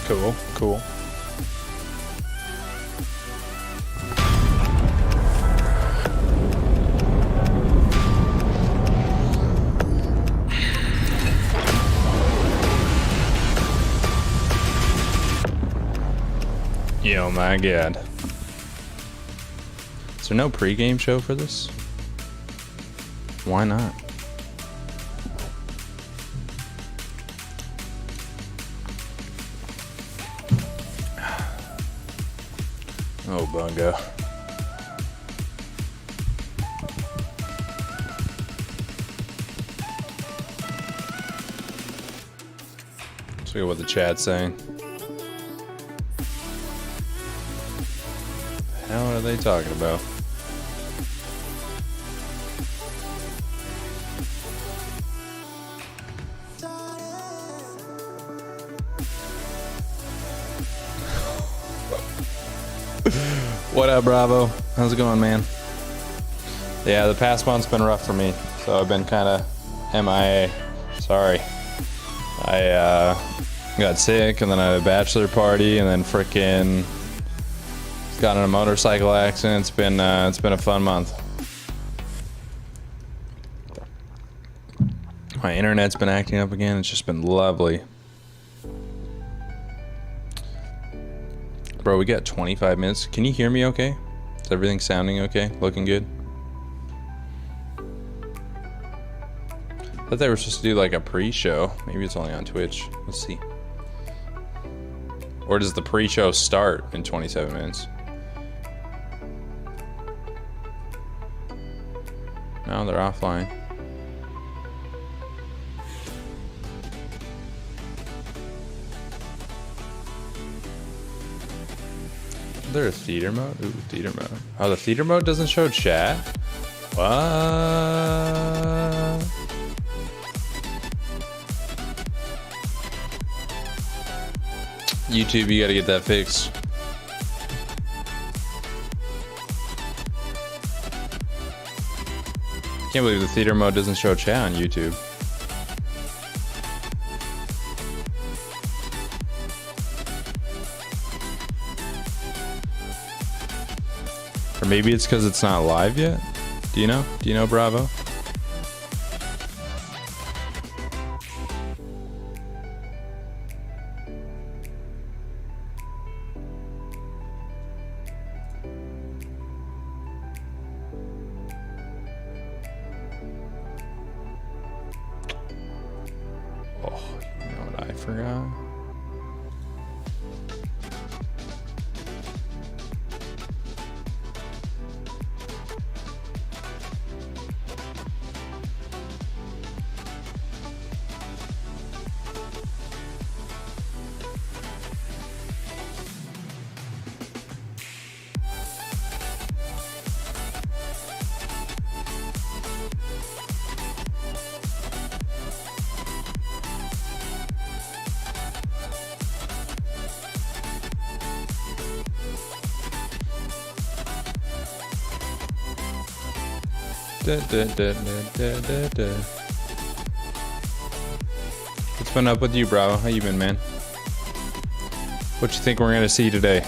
Cool, cool. Oh my god. Is there no pregame show for this? Why not? Oh, bungo. Let's see what the chat's saying. What the hell are they talking about? What up, Bravo? How's it going, man? Yeah, the past month's been rough for me, so I've been kind of MIA. Sorry. I got sick, and then I had a bachelor party, and then frickin' got in a motorcycle accident. It's been a fun month. My internet's been acting up again. It's just been lovely. Bro, we got 25 minutes. Can you hear me okay? Is everything sounding okay? Looking good? I thought they were supposed to do like a pre-show. Maybe it's only on Twitch. Let's see. Or does the pre-show start in 27 minutes? No, they're offline. Is there a theater mode? Ooh, theater mode. Oh, the theater mode doesn't show chat? What? YouTube, you gotta get that fixed. Can't believe the theater mode doesn't show chat on YouTube. Or maybe it's because it's not live yet? Do you know? Do you know, Bravo? Oh, you know what I forgot? What's been up with you, Bravo? How you been, man? What you think we're gonna see today?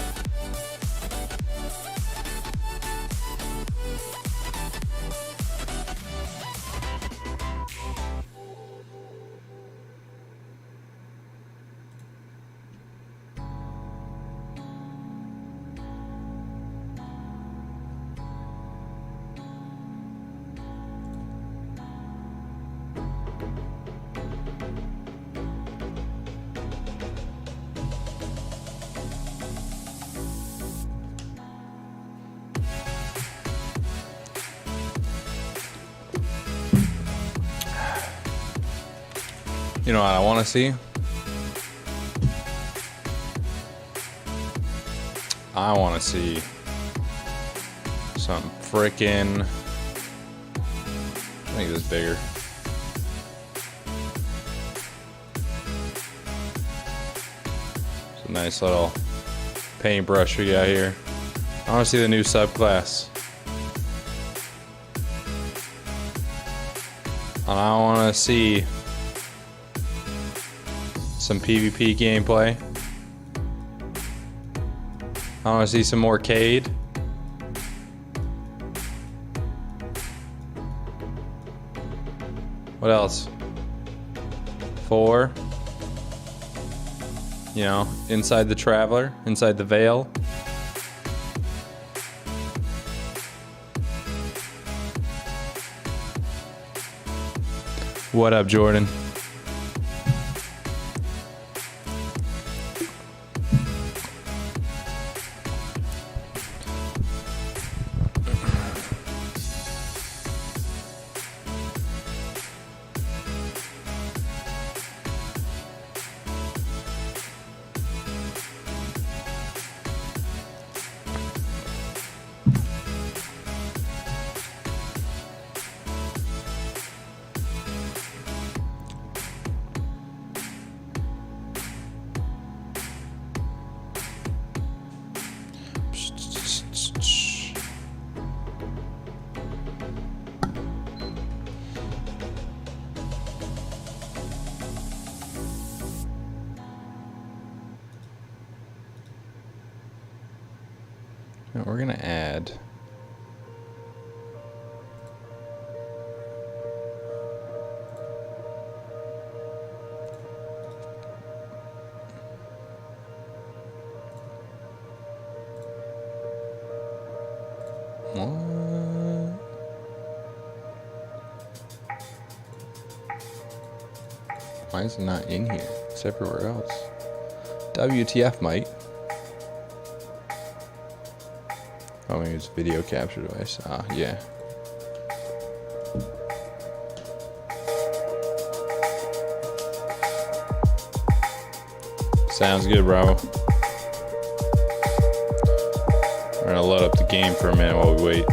You know what I want to see? I want to see some frickin'... I think this is bigger. It's a nice little paintbrush we got here. I want to see the new subclass. And I want to see some PvP gameplay. I want to see some more Cade. What else? 4. You know, inside the Traveler, inside the Veil. What up, Jordan? Now we're gonna add what? Why is it not in here? It's everywhere else. WTF, mate. Oh, maybe it's video capture device. Ah, yeah. Sounds good, bro. We're gonna load up the game for a minute while we wait.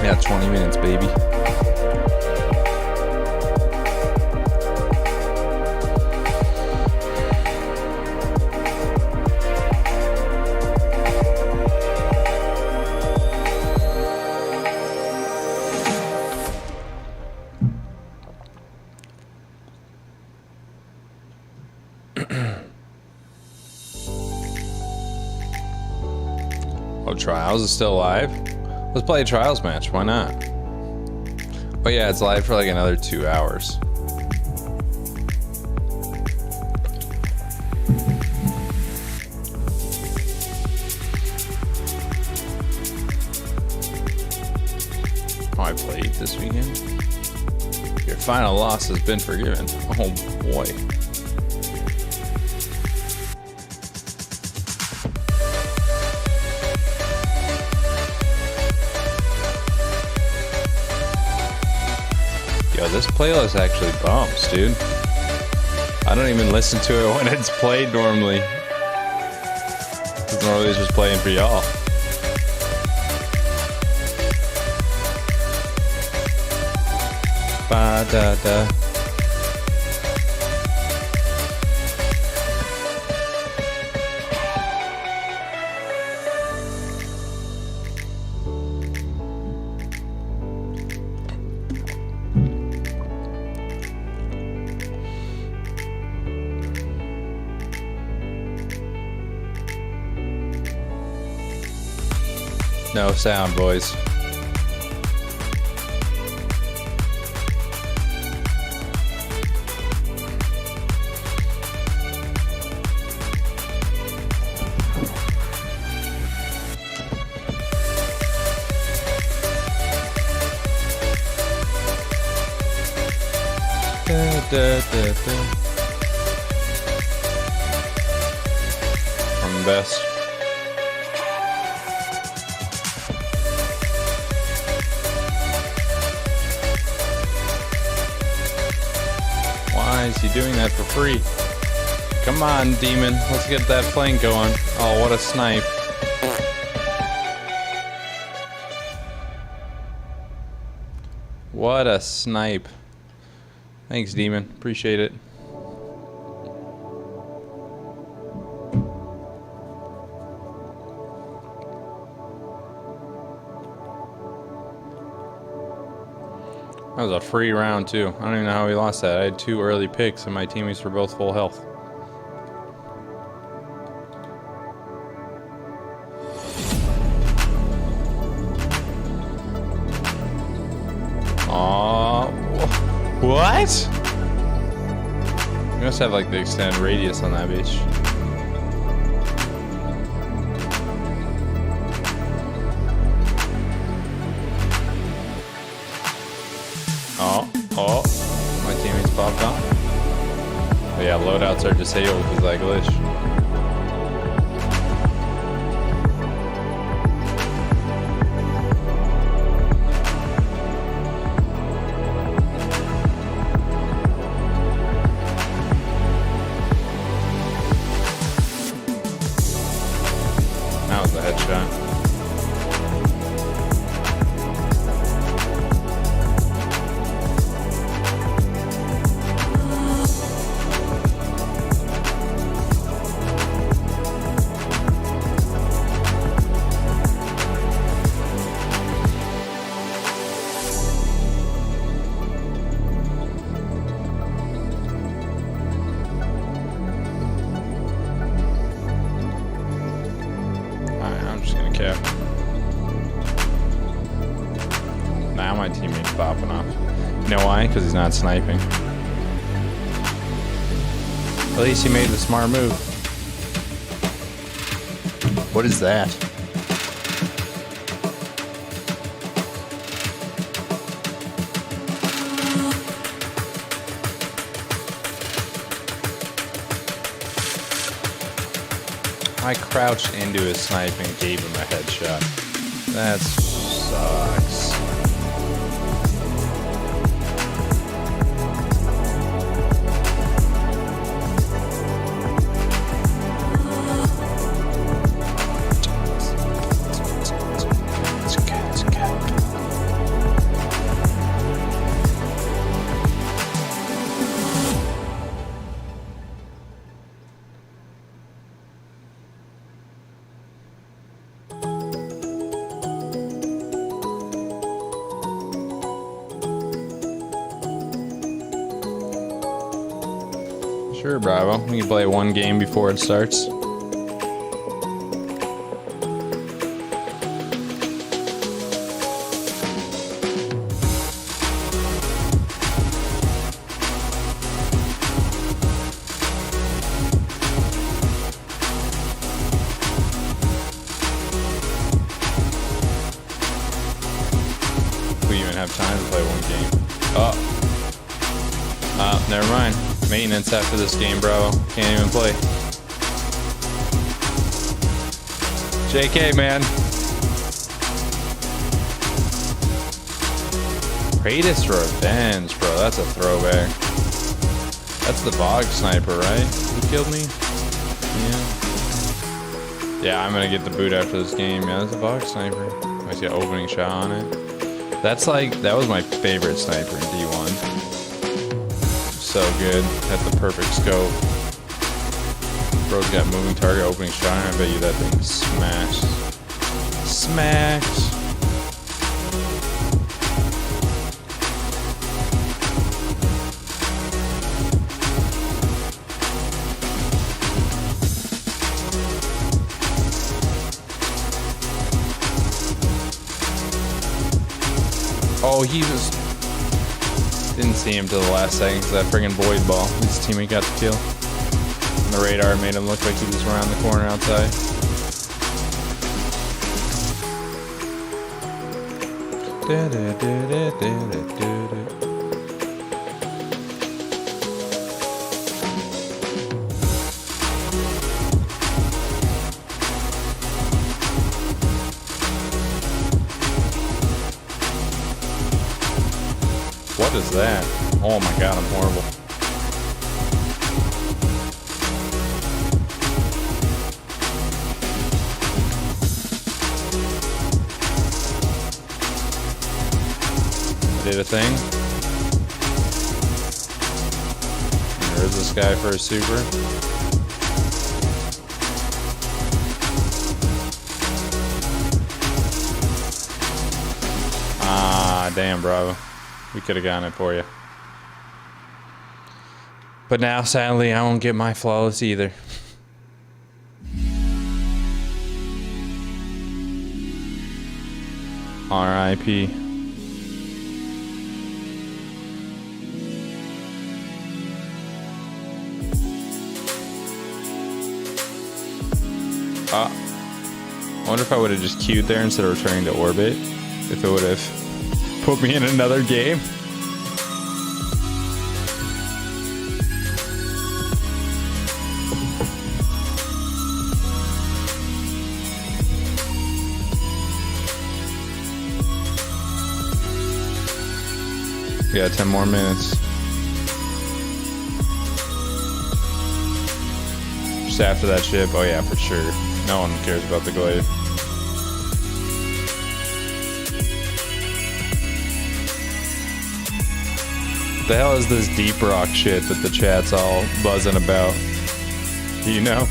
Yeah, 20 minutes, baby. Oh, Trials is still live? Let's play a Trials match, why not? Oh yeah, it's live for like another 2 hours. Oh, I played this weekend? Your final loss has been forgiven. Oh boy. Yo, this playlist actually bumps, dude. I don't even listen to it when it's played normally. It's normally just playing for y'all. Ba da da. No sound, boys. Da, I'm the best. Why is he doing that for free? Come on, demon. Let's get that flank going. Oh, what a snipe. What a snipe. Thanks, demon. Appreciate it. That was a free round, too. I don't even know how we lost that. I had 2 early picks, and my teammates were both full health. Aww. What? We must have, like, the extended radius on that bitch. Oh, my teammates popped on. But yeah, loadouts are disabled because of that glitch. That was a headshot. Cap. Now my teammate's popping off. You know why? Because he's not sniping. At least he made the smart move. What is that? I crouched into his snipe and gave him a headshot. That sucks. It's good. Sure, Bravo. We can play one game before it starts. We even have time to play one game. Oh, never mind. Maintenance after this game, bro. Can't even play. JK, man. Greatest Revenge, bro. That's a throwback. That's the Bog Sniper, right? Who killed me? Yeah. Yeah, I'm gonna get the boot after this game. Yeah, that's a Bog Sniper. I see an opening shot on it. That's like, that was my favorite sniper in D1. So good, had the perfect scope. Bro's got moving target, opening shot, and I bet you that thing smashed. Smashed. Oh, he was... Didn't see him till the last second because that friggin' void ball. His teammate got the kill. And the radar made him look like he was around the corner outside. What is that? Oh my god, I'm horrible. I did a thing. There's this guy for a super. Ah, damn, Bravo. We could have gotten it for you. But now, sadly, I won't get my flawless either. R.I.P. I wonder if I would have just queued there instead of returning to orbit. If it would have put me in another game. We got 10 more minutes. Just after that ship. Oh yeah, for sure. No one cares about the glaive. What the hell is this deep rock shit that the chat's all buzzing about? Do you know?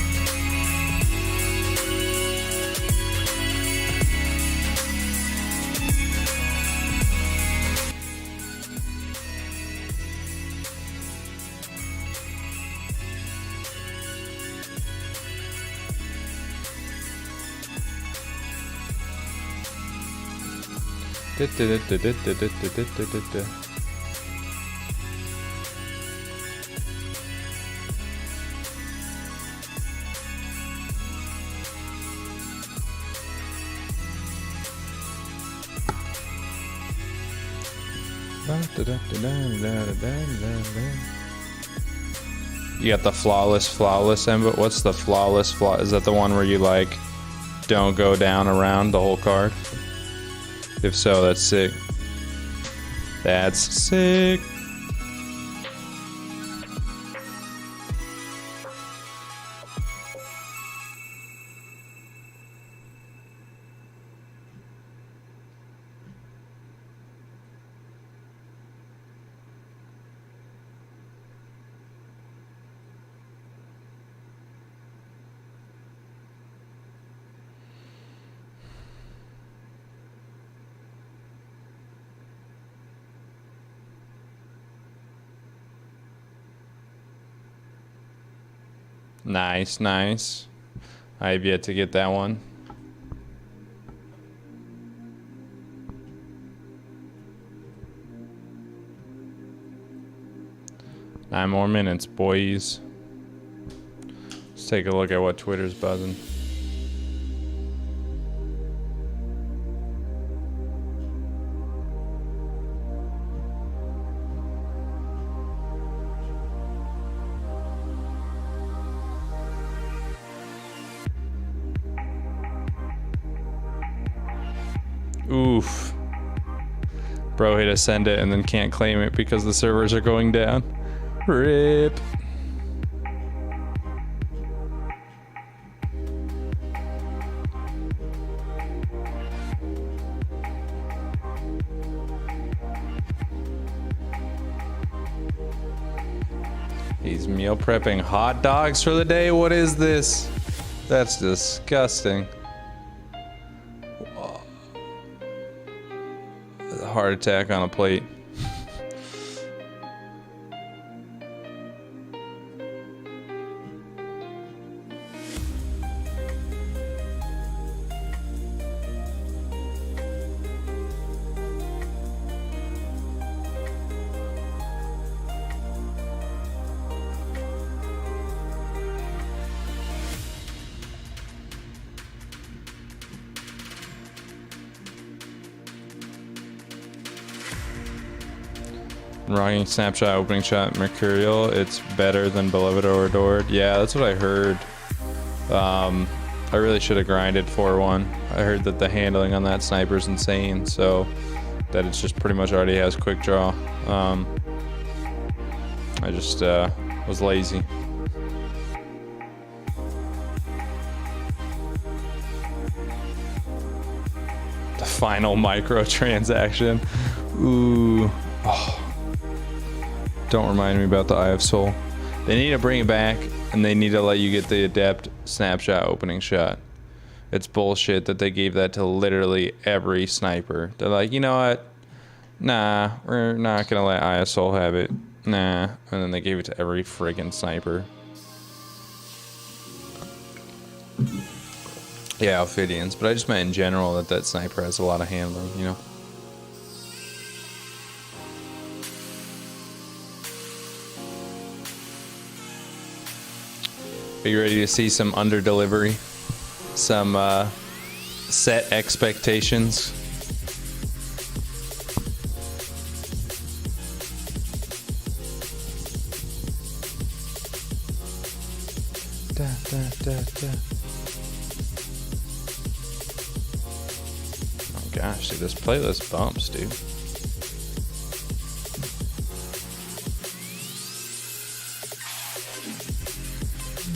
You got the flawless emblem. What's the flawless? Is that the one where you like don't go down around the whole card? If so, that's sick. That's sick. Nice, nice. I have yet to get that one. Nine more minutes, boys. Let's take a look at what Twitter's buzzing. Oof. Bro hit send it and then can't claim it because the servers are going down. RIP. He's meal prepping hot dogs for the day. What is this? That's disgusting. Heart attack on a plate. Rocking snapshot, opening shot, Mercurial. It's better than Beloved or Adored. Yeah, that's what I heard. I really should have grinded 4-1. I heard that the handling on that sniper is insane, so that it's just pretty much already has quick draw. I just was lazy. The final microtransaction. Ooh. Oh. Don't remind me about the Eye of Soul. They need to bring it back, and they need to let you get the adept snapshot opening shot. It's bullshit that they gave that to literally every sniper. They're like, you know what? Nah, we're not gonna let Eye of Soul have it. Nah. And then they gave it to every friggin' sniper. Yeah, Ophidians. But I just meant in general that sniper has a lot of handling, you know? Are you ready to see some under delivery? Some set expectations? Da, da, da, da. Oh gosh, dude, this playlist bumps, dude.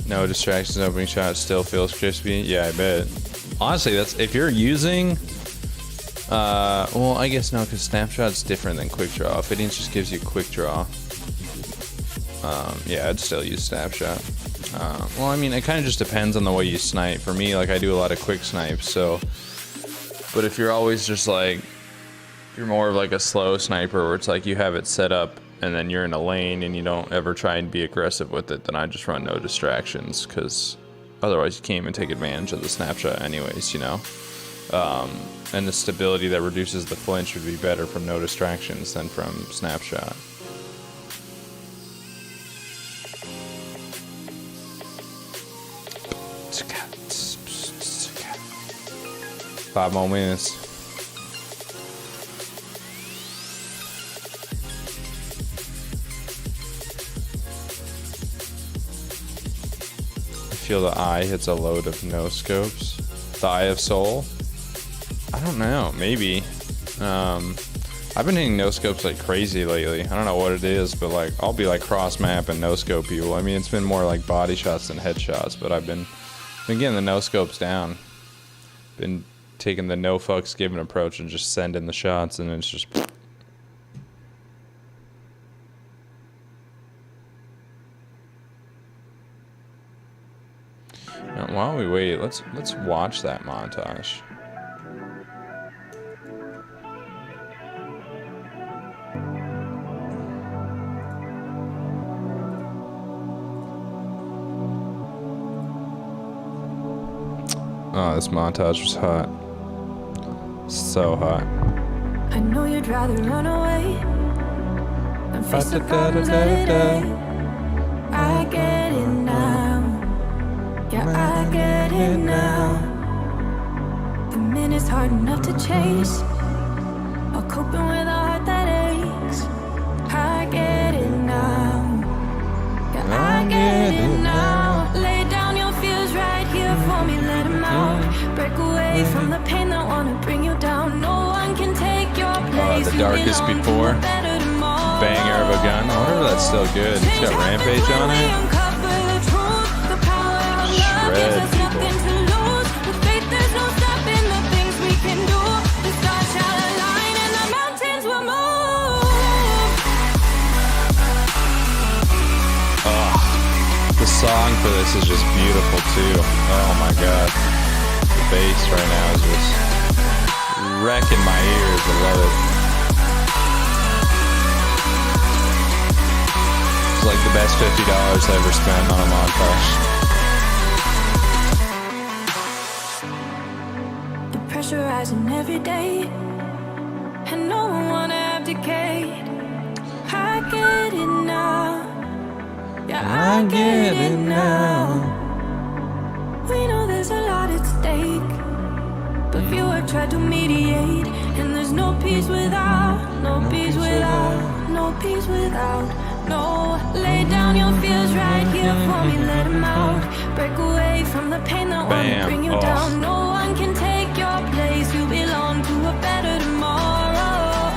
No distractions, opening shot still feels crispy. Yeah, I bet. Honestly, that's if you're using. Well, I guess no, because snapshot's different than quick draw. Ophidians just gives you quick draw. Yeah, I'd still use snapshot. Well, I mean, it kind of just depends on the way you snipe. For me, like I do a lot of quick snipes, so. But if you're always just like, you're more of like a slow sniper where it's like you have it set up and then you're in a lane and you don't ever try and be aggressive with it, then I just run no distractions, because otherwise you can't even take advantage of the snapshot anyways, you know? And the stability that reduces the flinch would be better from no distractions than from snapshot. Five more minutes. Feel the eye hits a load of no scopes. The Eye of Soul? I don't know, maybe. I've been hitting no scopes like crazy lately. I don't know what it is, but like I'll be like cross map and no scope people. I mean, it's been more like body shots than headshots, but I've been getting the no scopes down. Been taking the no fucks given approach and just sending the shots, and it's just. Now, while we wait, let's watch that montage. Oh, this montage was hot. So hot. I know you'd rather run away than face the problems every day. I get it now. Yeah, I get it now. The minute's hard enough to chase, while coping with a heart that aches. I get it now. Yeah, I get it now. Lay down your fears right here for me, let them out. Break away from the pain that wanna bring you down. No one can take your place. The Darkest Before. Banger of a gun. I wonder if that's still good. It's got Rampage on it. Shred people. The song for this is just beautiful too. Oh my god. The bass right now is just wrecking my ears. I love it. It's like the best $50 I ever spent on a montage. Pressurizing every day, and no one wanna abdicate. I get it now. Yeah, I get it now. We know there's a lot at stake, but few have tried to mediate, and there's no peace without, no peace without, no peace without. No, lay down your fears right here for me, let them out. Break away from the pain that wanna bring you down. No one can take your place, you belong to a better tomorrow.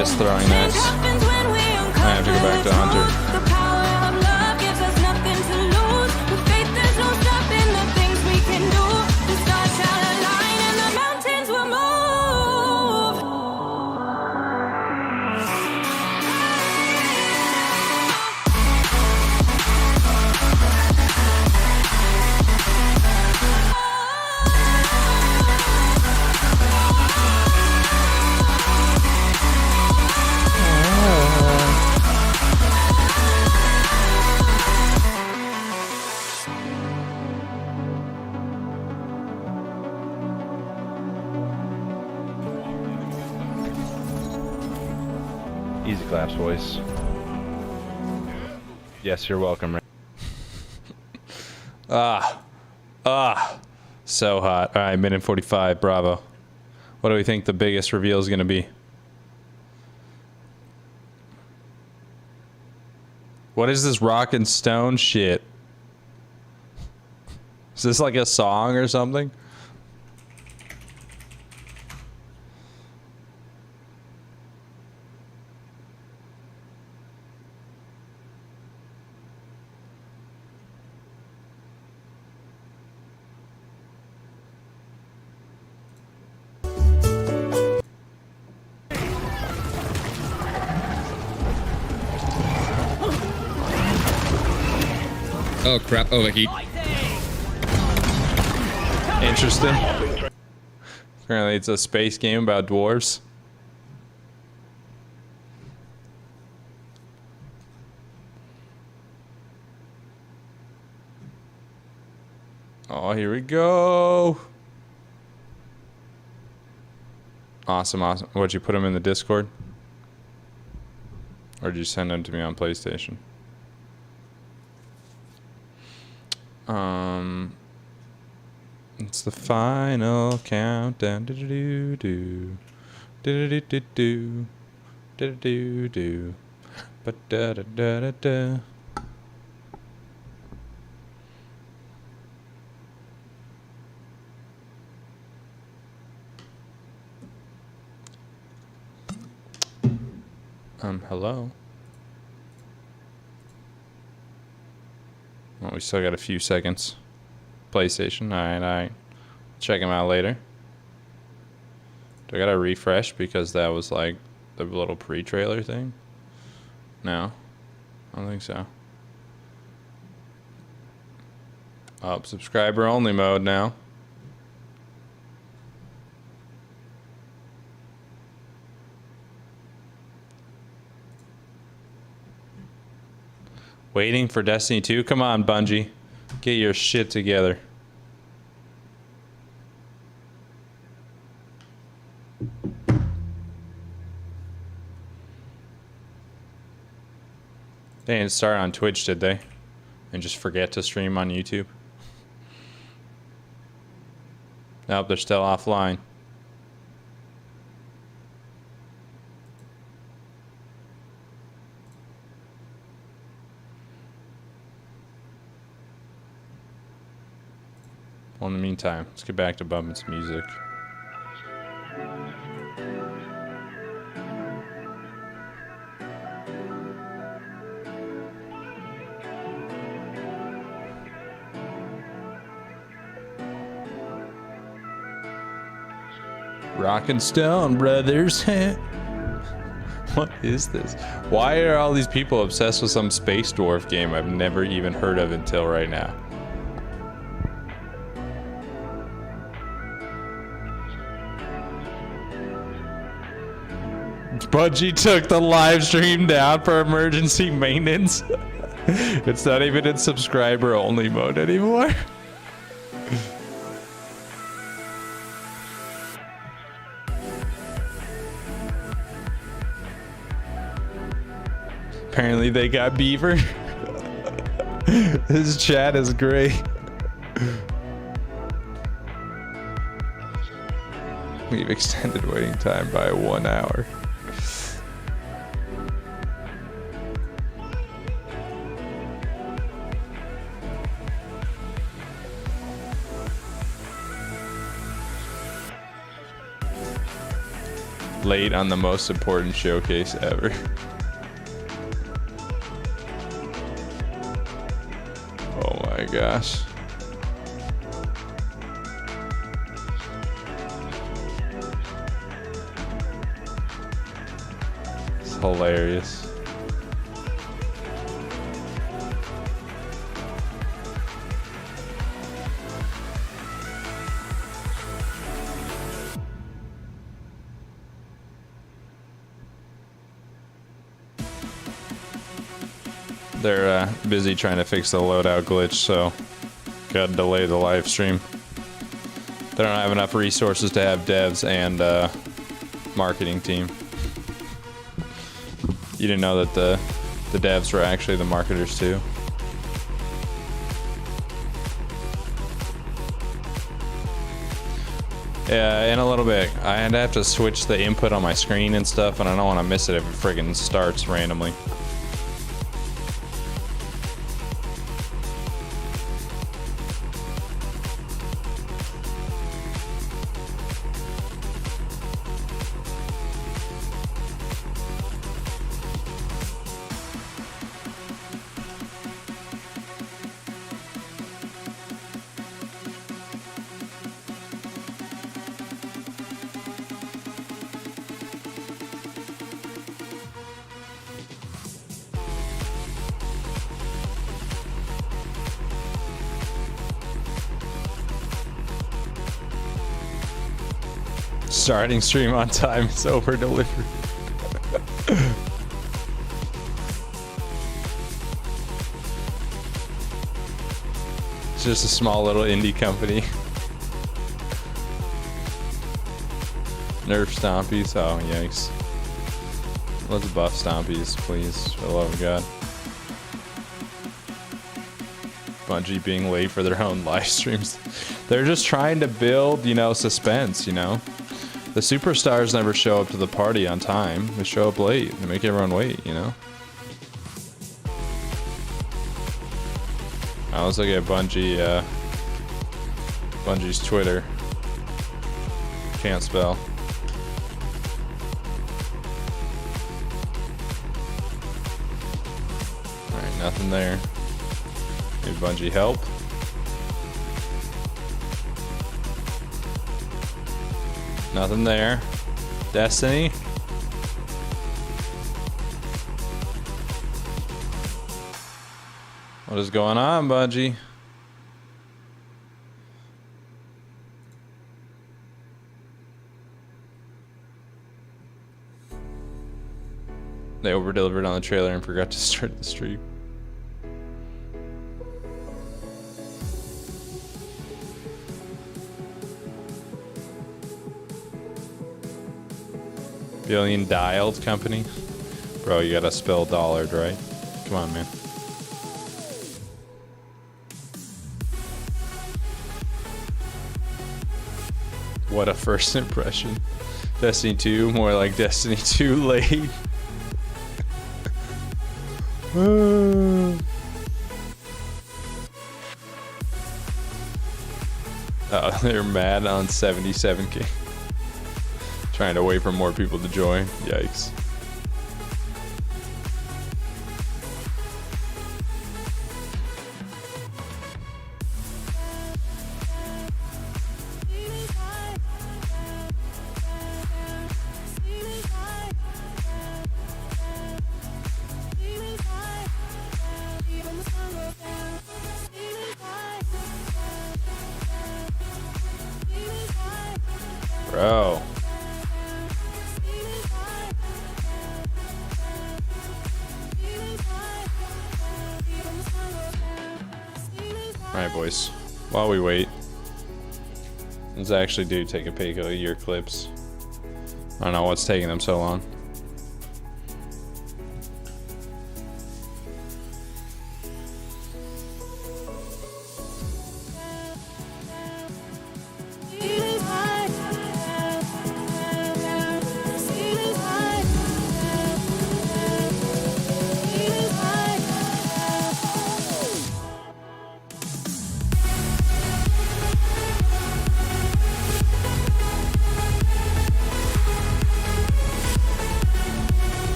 is throwing nice. I have to go back to Hunter. The power of love gives us nothing to lose. With faith, there's no stopping the things we can do. The stars shall align and the mountains will move. Easy claps, boys. Yes, you're welcome. So hot. All right, minute 45. Bravo. What do we think the biggest reveal is going to be? What is this rock and stone shit? Is this like a song or something? Oh crap, overheat. Interesting. Apparently it's a space game about dwarves. Oh, here we go. Awesome, awesome. What'd you put them in the Discord? Or did you send them to me on PlayStation? It's the final countdown. Do-do-do-do. Do-do-do-do-do. Do-do-do-do. Ba-da-da-da-da-da. Hello? Well, we still got a few seconds. PlayStation, alright. Check them out later. Do I gotta refresh because that was like the little pre-trailer thing? No, I don't think so. Oh, subscriber only mode now. Waiting for Destiny 2? Come on, Bungie. Get your shit together. They didn't start on Twitch, did they? And just forget to stream on YouTube? Nope, they're still offline. Well, in the meantime, let's get back to bumping some music. Rock and Stone Brothers. What is this? Why are all these people obsessed with some space dwarf game I've never even heard of until right now? Bungie took the live stream down for emergency maintenance. It's not even in subscriber only mode anymore. Apparently they got beaver. His chat is great. We've extended waiting time by 1 hour. late on the most important showcase ever. Oh my gosh. It's hilarious. They're busy trying to fix the loadout glitch, so gotta delay the live stream. They don't have enough resources to have devs and marketing team. You didn't know that the devs were actually the marketers too. Yeah, in a little bit. I'd have to switch the input on my screen and stuff, and I don't want to miss it if it friggin' starts randomly. Starting stream on time is over delivered. It's just a small little indie company. Nerf Stompies. Oh, yikes. Let's buff Stompies, please. For the love of God. Bungie being late for their own live streams. They're just trying to build, you know, suspense, you know? The superstars never show up to the party on time. They show up late. They make everyone wait, you know? I was looking at Bungie's Twitter. Can't spell. Alright, nothing there. Need Bungie help. Nothing there. Destiny. What is going on, Bungie? They over-delivered on the trailer and forgot to start the stream. Billion dialed company? Bro, you gotta spell dollard, right? Come on, man. What a first impression. Destiny 2, more like Destiny 2 late. Oh, they're mad on 77K. Trying to wait for more people to join. Yikes. Bro. Alright, boys. While we wait, let's actually do take a peek at your clips. I don't know what's taking them so long.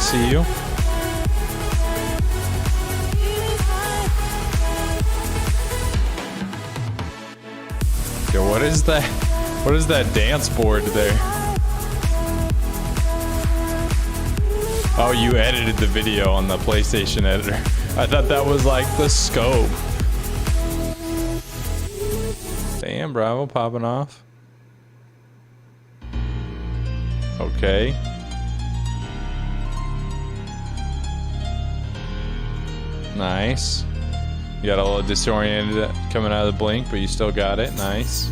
see you. Yo, what is that? What is that dance board there? Oh, you edited the video on the PlayStation editor. I thought that was like the scope. Damn, Bravo popping off. Okay. Nice. You got a little disoriented coming out of the blink, but you still got it. Nice.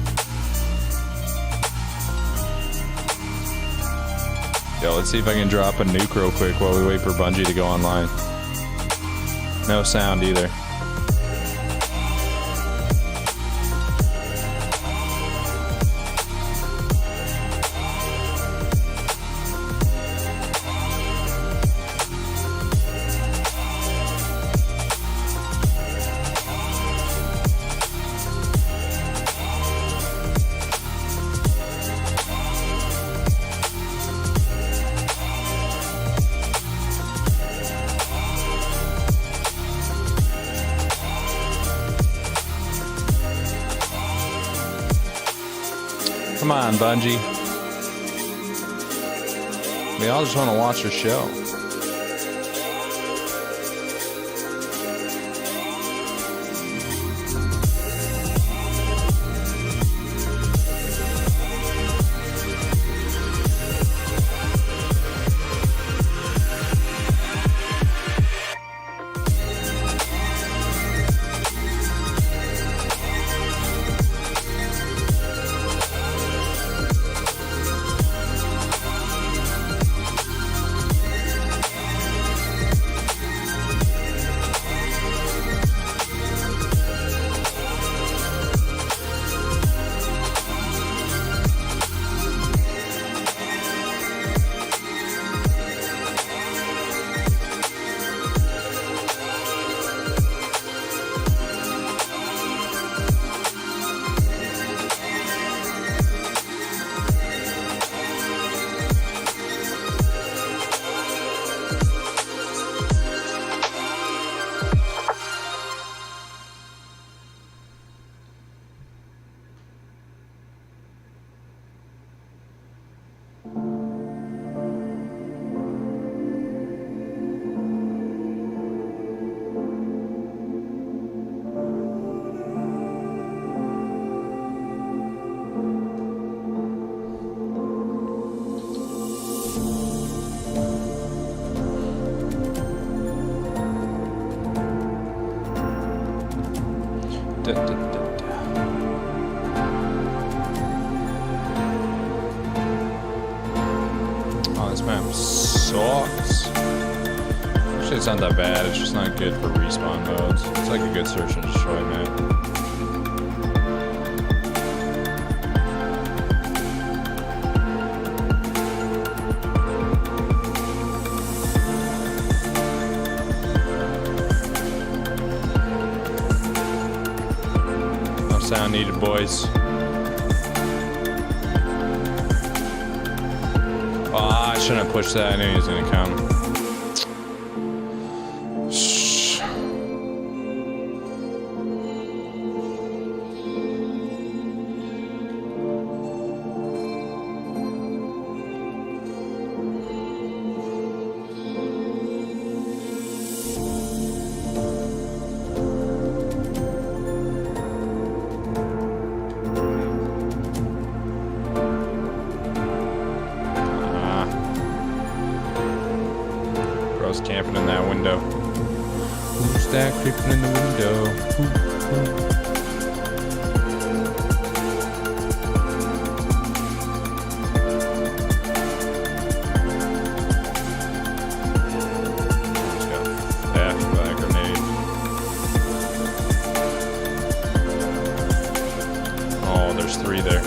Yo, let's see if I can drop a nuke real quick while we wait for Bungie to go online. No sound either. Come on, Bungie. We all just want to watch your show. Oh, this map sucks. Actually, it's not that bad. It's just not good for respawn modes. It's like a good search and destroy map. No sound needed, boys. Oh, I shouldn't have pushed that. I knew he was gonna come. Shh. Bro's camping in that window. Who's that creeping in the window? Just got theft by a grenade. Oh, there's 3 there.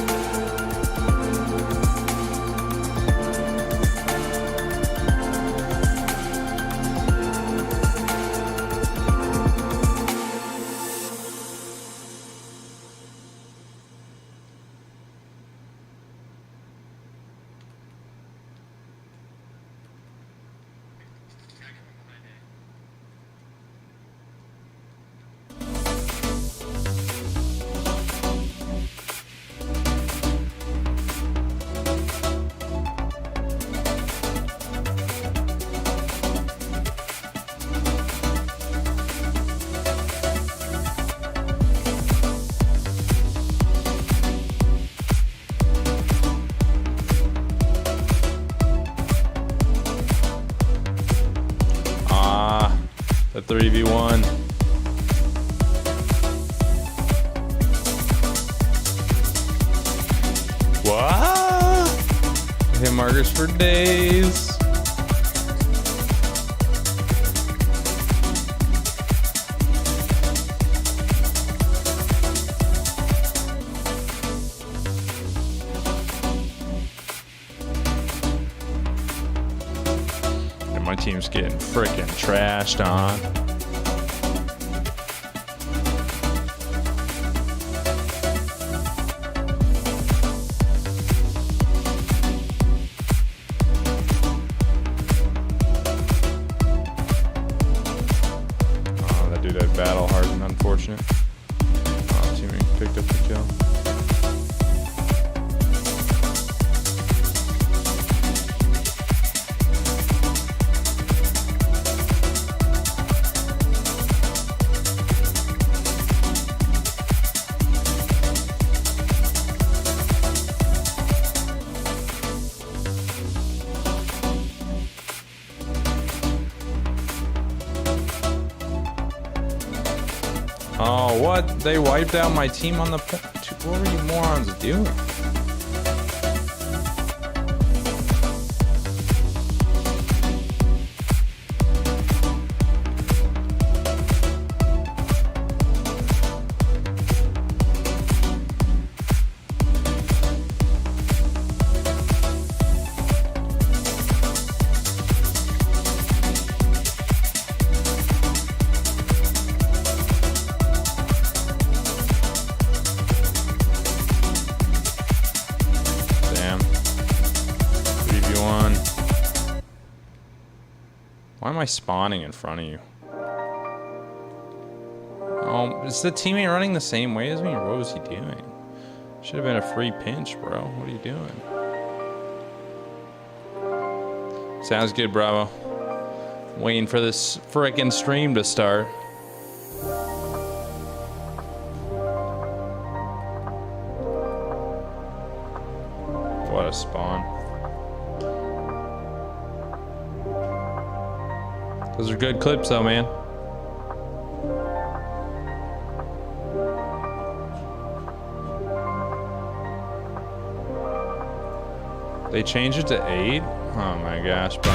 The 3v1. What? Hit markers for days. And my team's getting freaking trashed on. Battle hardened, unfortunate. Oh, teammate picked up the kill. Oh, what? They wiped out my team on the point. What were you morons doing? Why am I spawning in front of you? Oh, is the teammate running the same way as me, or what was he doing? Should have been a free pinch, bro. What are you doing? Sounds good, Bravo. Waiting for this frickin' stream to start. What a spawn. Those are good clips though, man. They changed it to 8? Oh my gosh, bro.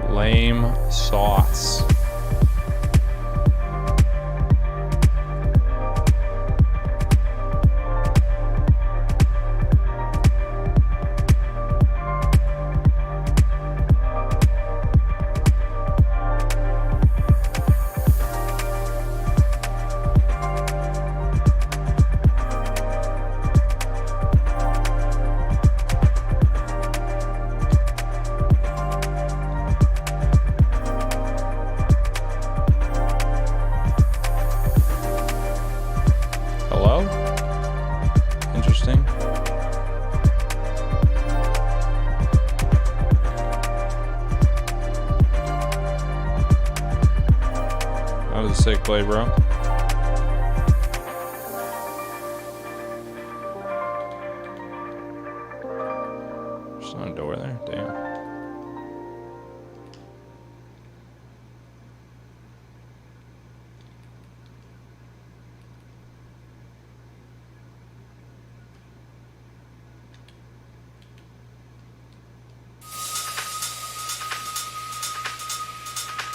Lame sauce. Hello? Interesting. That was a sick play, bro. There's not a door there? Damn.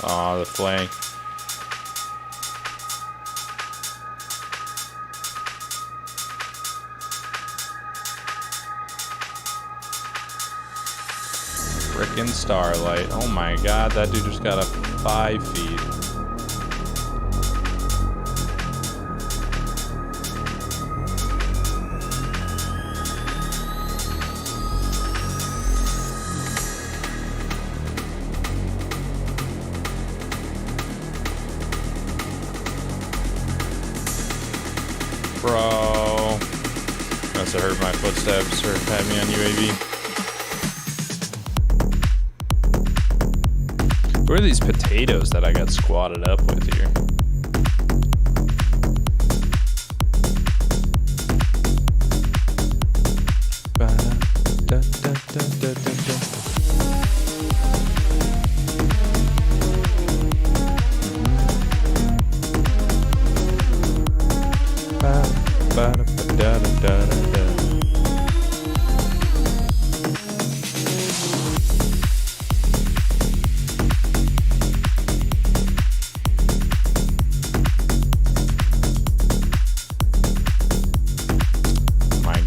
Aw, the flank. Frickin' Starlight. Oh my god, that dude just got a 5 feet. Bro. must have heard my footsteps or had me on UAV. Who are these potatoes that I got squatted up with here?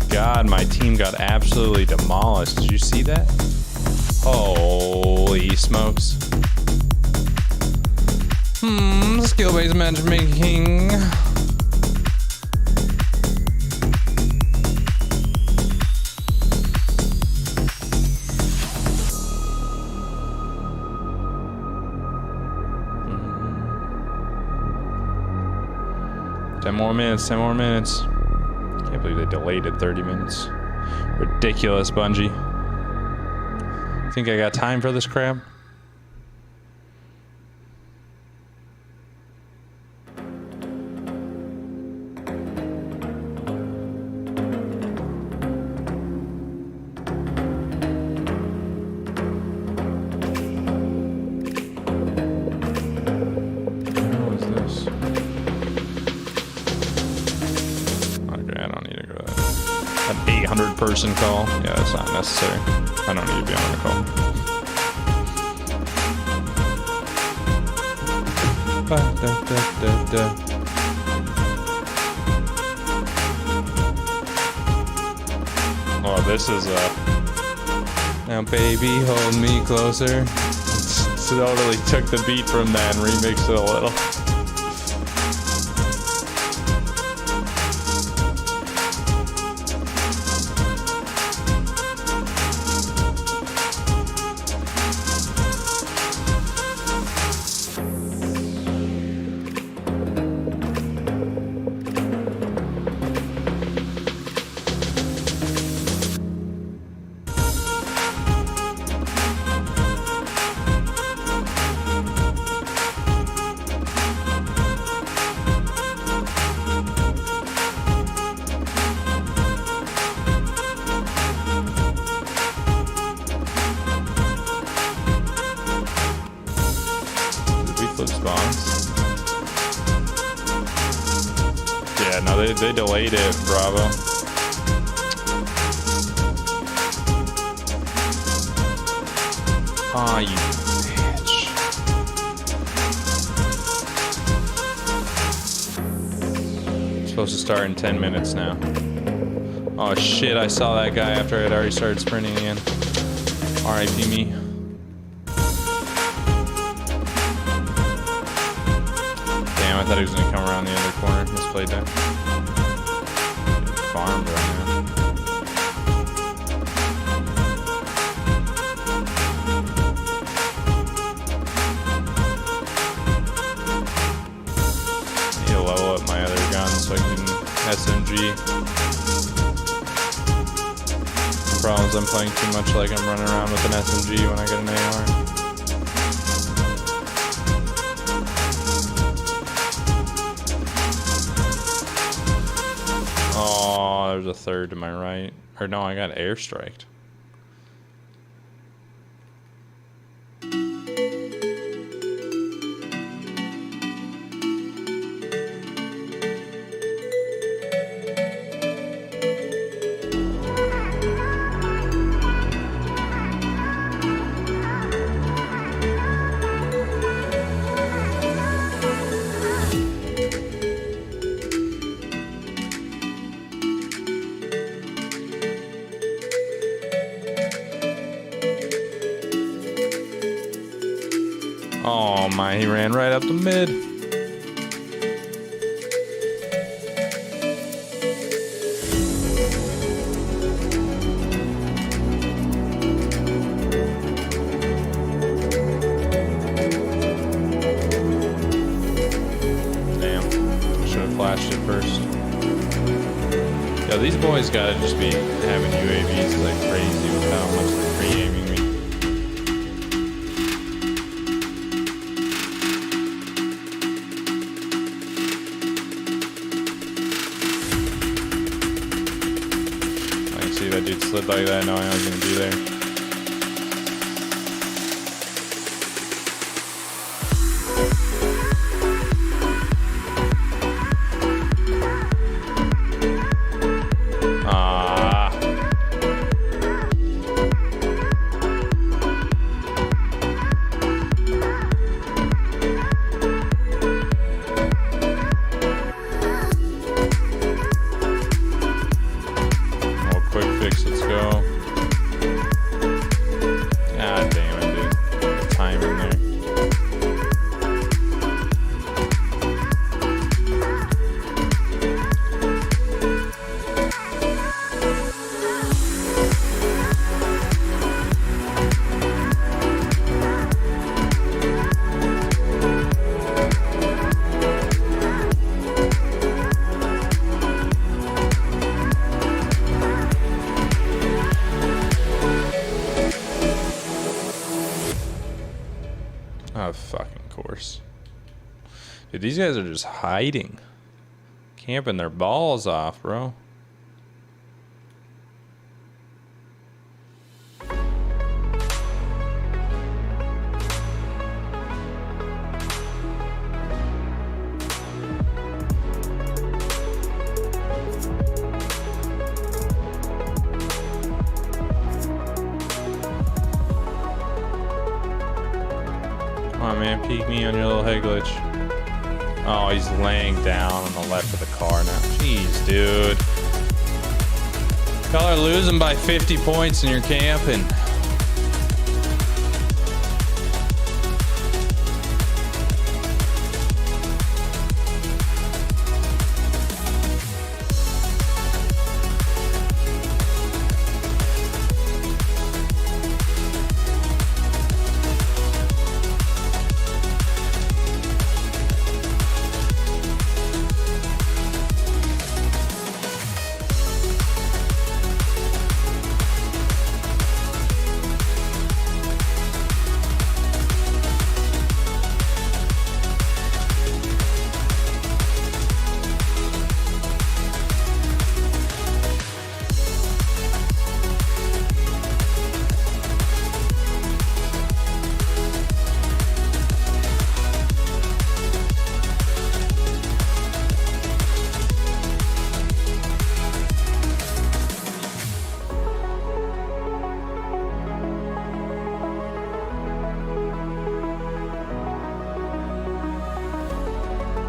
God, my team got absolutely demolished. Did you see that? Holy smokes. Skill-based matchmaking. Ten more minutes. Can't believe they delayed it 30 minutes. Ridiculous, Bungie. Think I got time for this crap? An 800-person call? Yeah, that's not necessary. I don't need to be on a call. Oh, this is now baby, hold me closer. Totally took the beat from that and remixed it a little. Flip spawns. Yeah, no, they delayed it, Bravo. Aw, you bitch. Supposed to start in 10 minutes now. Oh shit, I saw that guy after I'd already started sprinting again. R.I.P. me. I thought he was going to come around the other corner. Misplayed that. Farmed right now. Need to level up my other gun so I can SMG. The problem is I'm playing too much like I'm running around with an SMG when I get an AR. Oh, there's a third to my right. Or no, I got airstriked. Oh my, he ran right up the mid. Damn, should have flashed it first. Yo, these boys gotta just be having UAVs like crazy with how much they're pre-aiming me. I can see that dude slid like that knowing I was gonna be there. Oh, fucking course. Dude, these guys are just hiding. Camping their balls off, bro. Come on, man, peek me on your little head glitch. Oh, he's laying down on the left of the car now. Jeez, dude. Y'all are losing by 50 points and you're camping.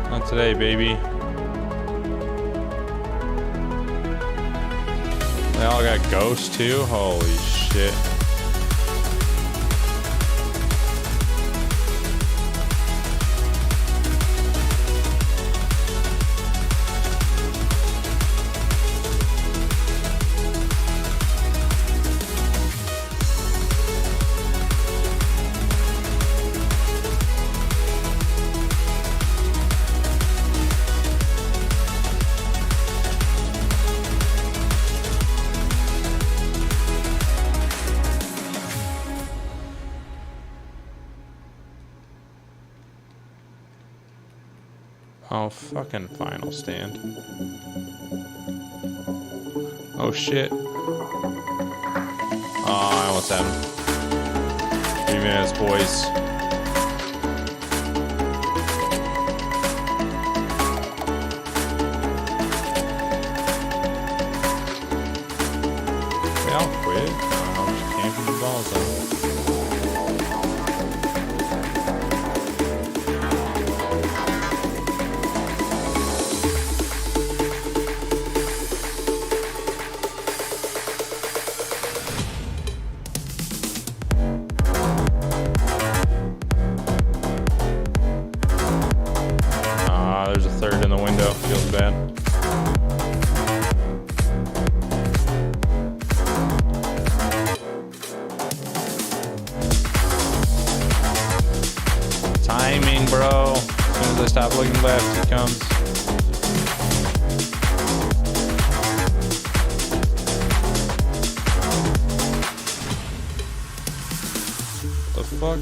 Not today, baby. They all got ghosts too? Holy shit. Oh, fucking final stand. Oh, shit. Oh, I almost had him. 3 minutes, boys. They all quit. I'm just camping the balls on. There's a third in the window. Feels bad. Timing, bro. As soon as I stop looking left, he comes. fuck?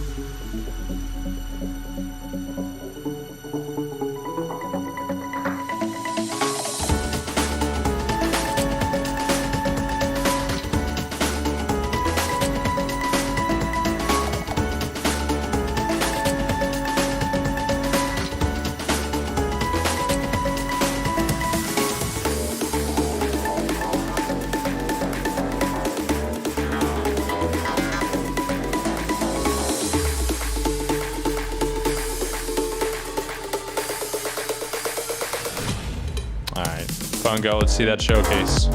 Alright, Fungo, let's see that showcase.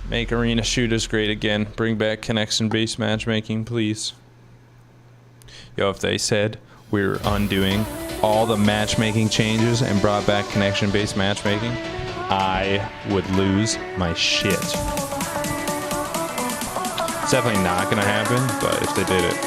Make arena shooters great again. Bring back connection-based matchmaking, please. Yo, if they said we were undoing all the matchmaking changes and brought back connection-based matchmaking, I would lose my shit. It's definitely not gonna happen, but if they did it.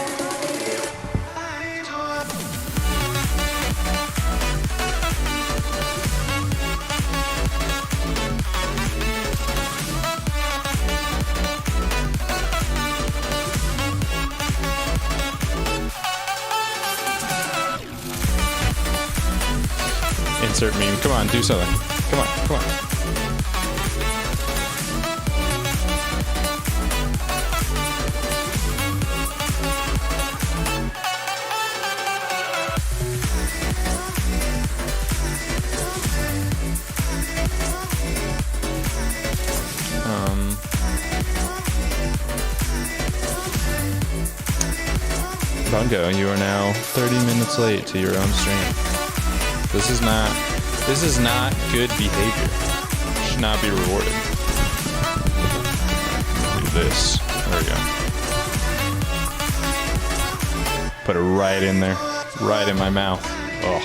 Insert meme. Come on, do something. Come on, come on. Bungo, you are now 30 minutes late to your own stream. This is not good behavior. Should not be rewarded. Do this. There we go. Put it right in there. Right in my mouth. Ugh.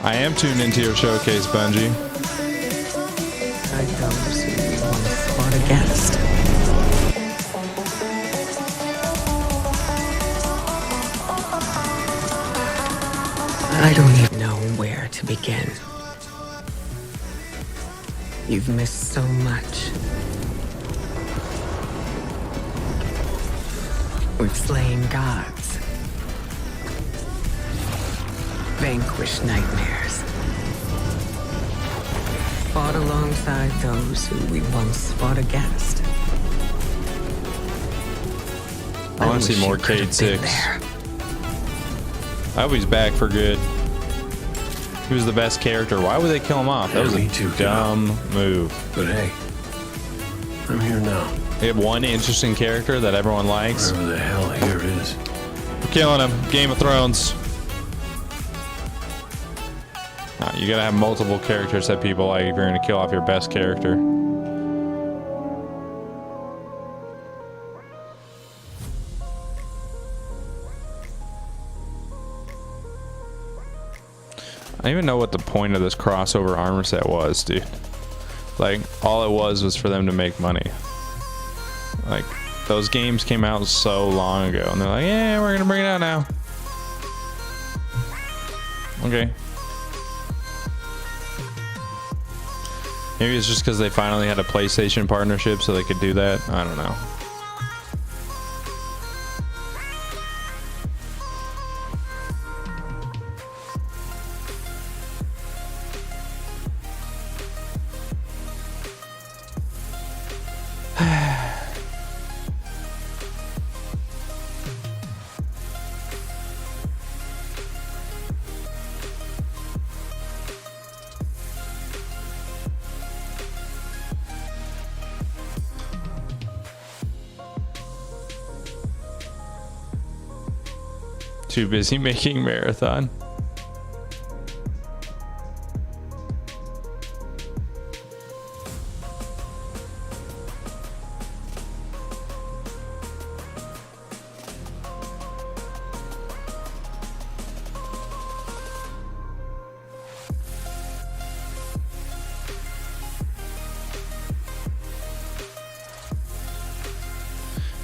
I am tuned into your showcase, Bungie. Those who once fought against. I don't even know where to begin. You've missed so much. We've slain gods, vanquished nightmares, fought alongside those who we once fought against. I want to see more Cade 6. I hope he's back for good. He was the best character. Why would they kill him off? That was a dumb move. But hey, I'm here now. They have one interesting character that everyone likes. Whatever the hell here is. We're killing him. Game of Thrones. You gotta have multiple characters that people like if you're gonna kill off your best character. I don't even know what the point of this crossover armor set was, dude. Like, all it was for them to make money. Like, those games came out so long ago, and they're like, yeah, we're gonna bring it out now. Okay. Maybe it's just because they finally had a PlayStation partnership so they could do that. I don't know. Too busy making marathon.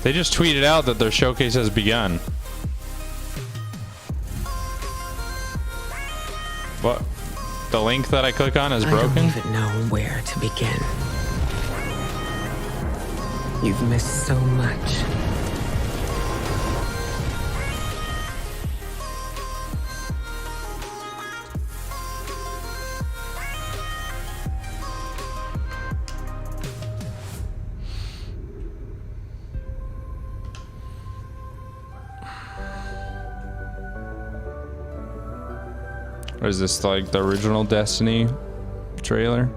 They just tweeted out that their showcase has begun. What? The link that I click on is broken? I don't even know where to begin. You've missed so much. Or is this like the original Destiny trailer?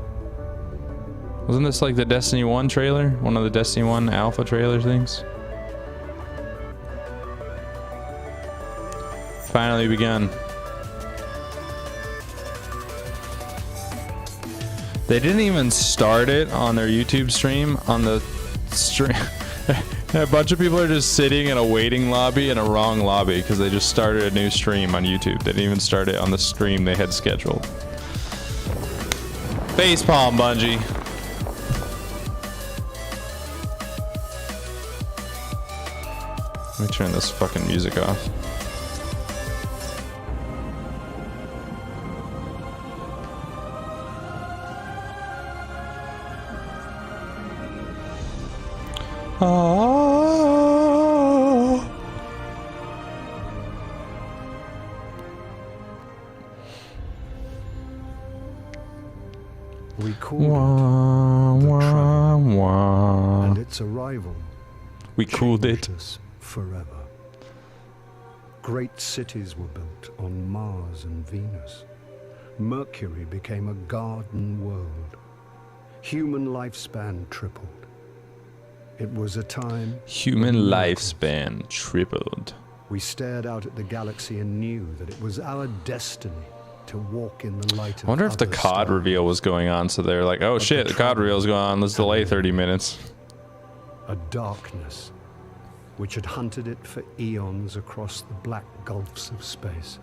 Wasn't this like the Destiny 1 trailer? One of the Destiny 1 alpha trailer things? Finally begun. They didn't even start it on their YouTube stream. On the stream, a bunch of people are just sitting in a waiting lobby in a wrong lobby because they just started a new stream on YouTube. They didn't even start it on the stream they had scheduled. Facepalm, Bungie. Let me turn this fucking music off. Oh. We called it the Trial, and its arrival We cooled it. changed us forever. Great cities were built on Mars and Venus. Mercury became a garden world. Human lifespan tripled. It was a time Human of lifespan tripled. we stared out at the galaxy and knew that it was our destiny to walk in the light of I wonder if the other COD stars. reveal was going on, so they're like, oh shit, the COD reveal is going on, let's delay 30 minutes. A darkness which had hunted it for eons across the black gulfs of space,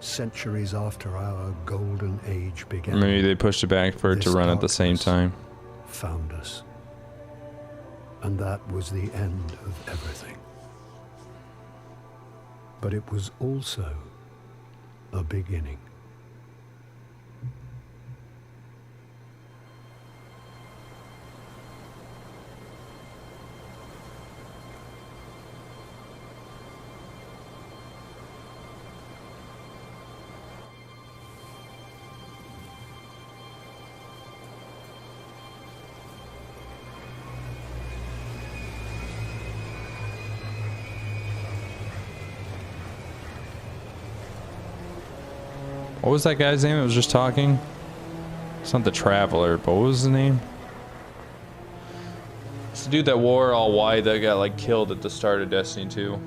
centuries after our golden age began. Maybe they pushed it back for it to This run at the same darkness time. found us. And that was the end of everything. But it was also a beginning. What was that guy's name that was just talking? It's not the Traveler, but what was his name? It's the dude that wore all white that got like killed at the start of Destiny 2.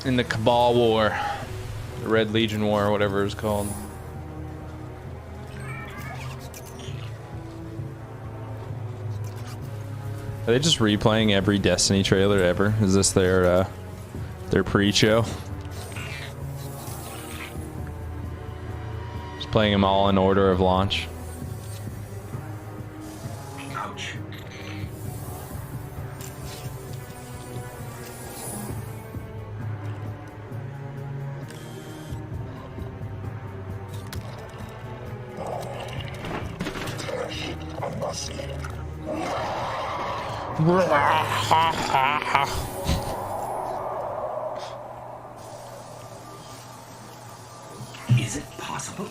In the Cabal War. The Red Legion War, or whatever it was called. Are they just replaying every Destiny trailer ever? Is this their pre-show? Just playing them all in order of launch. Ouch. Is it possible?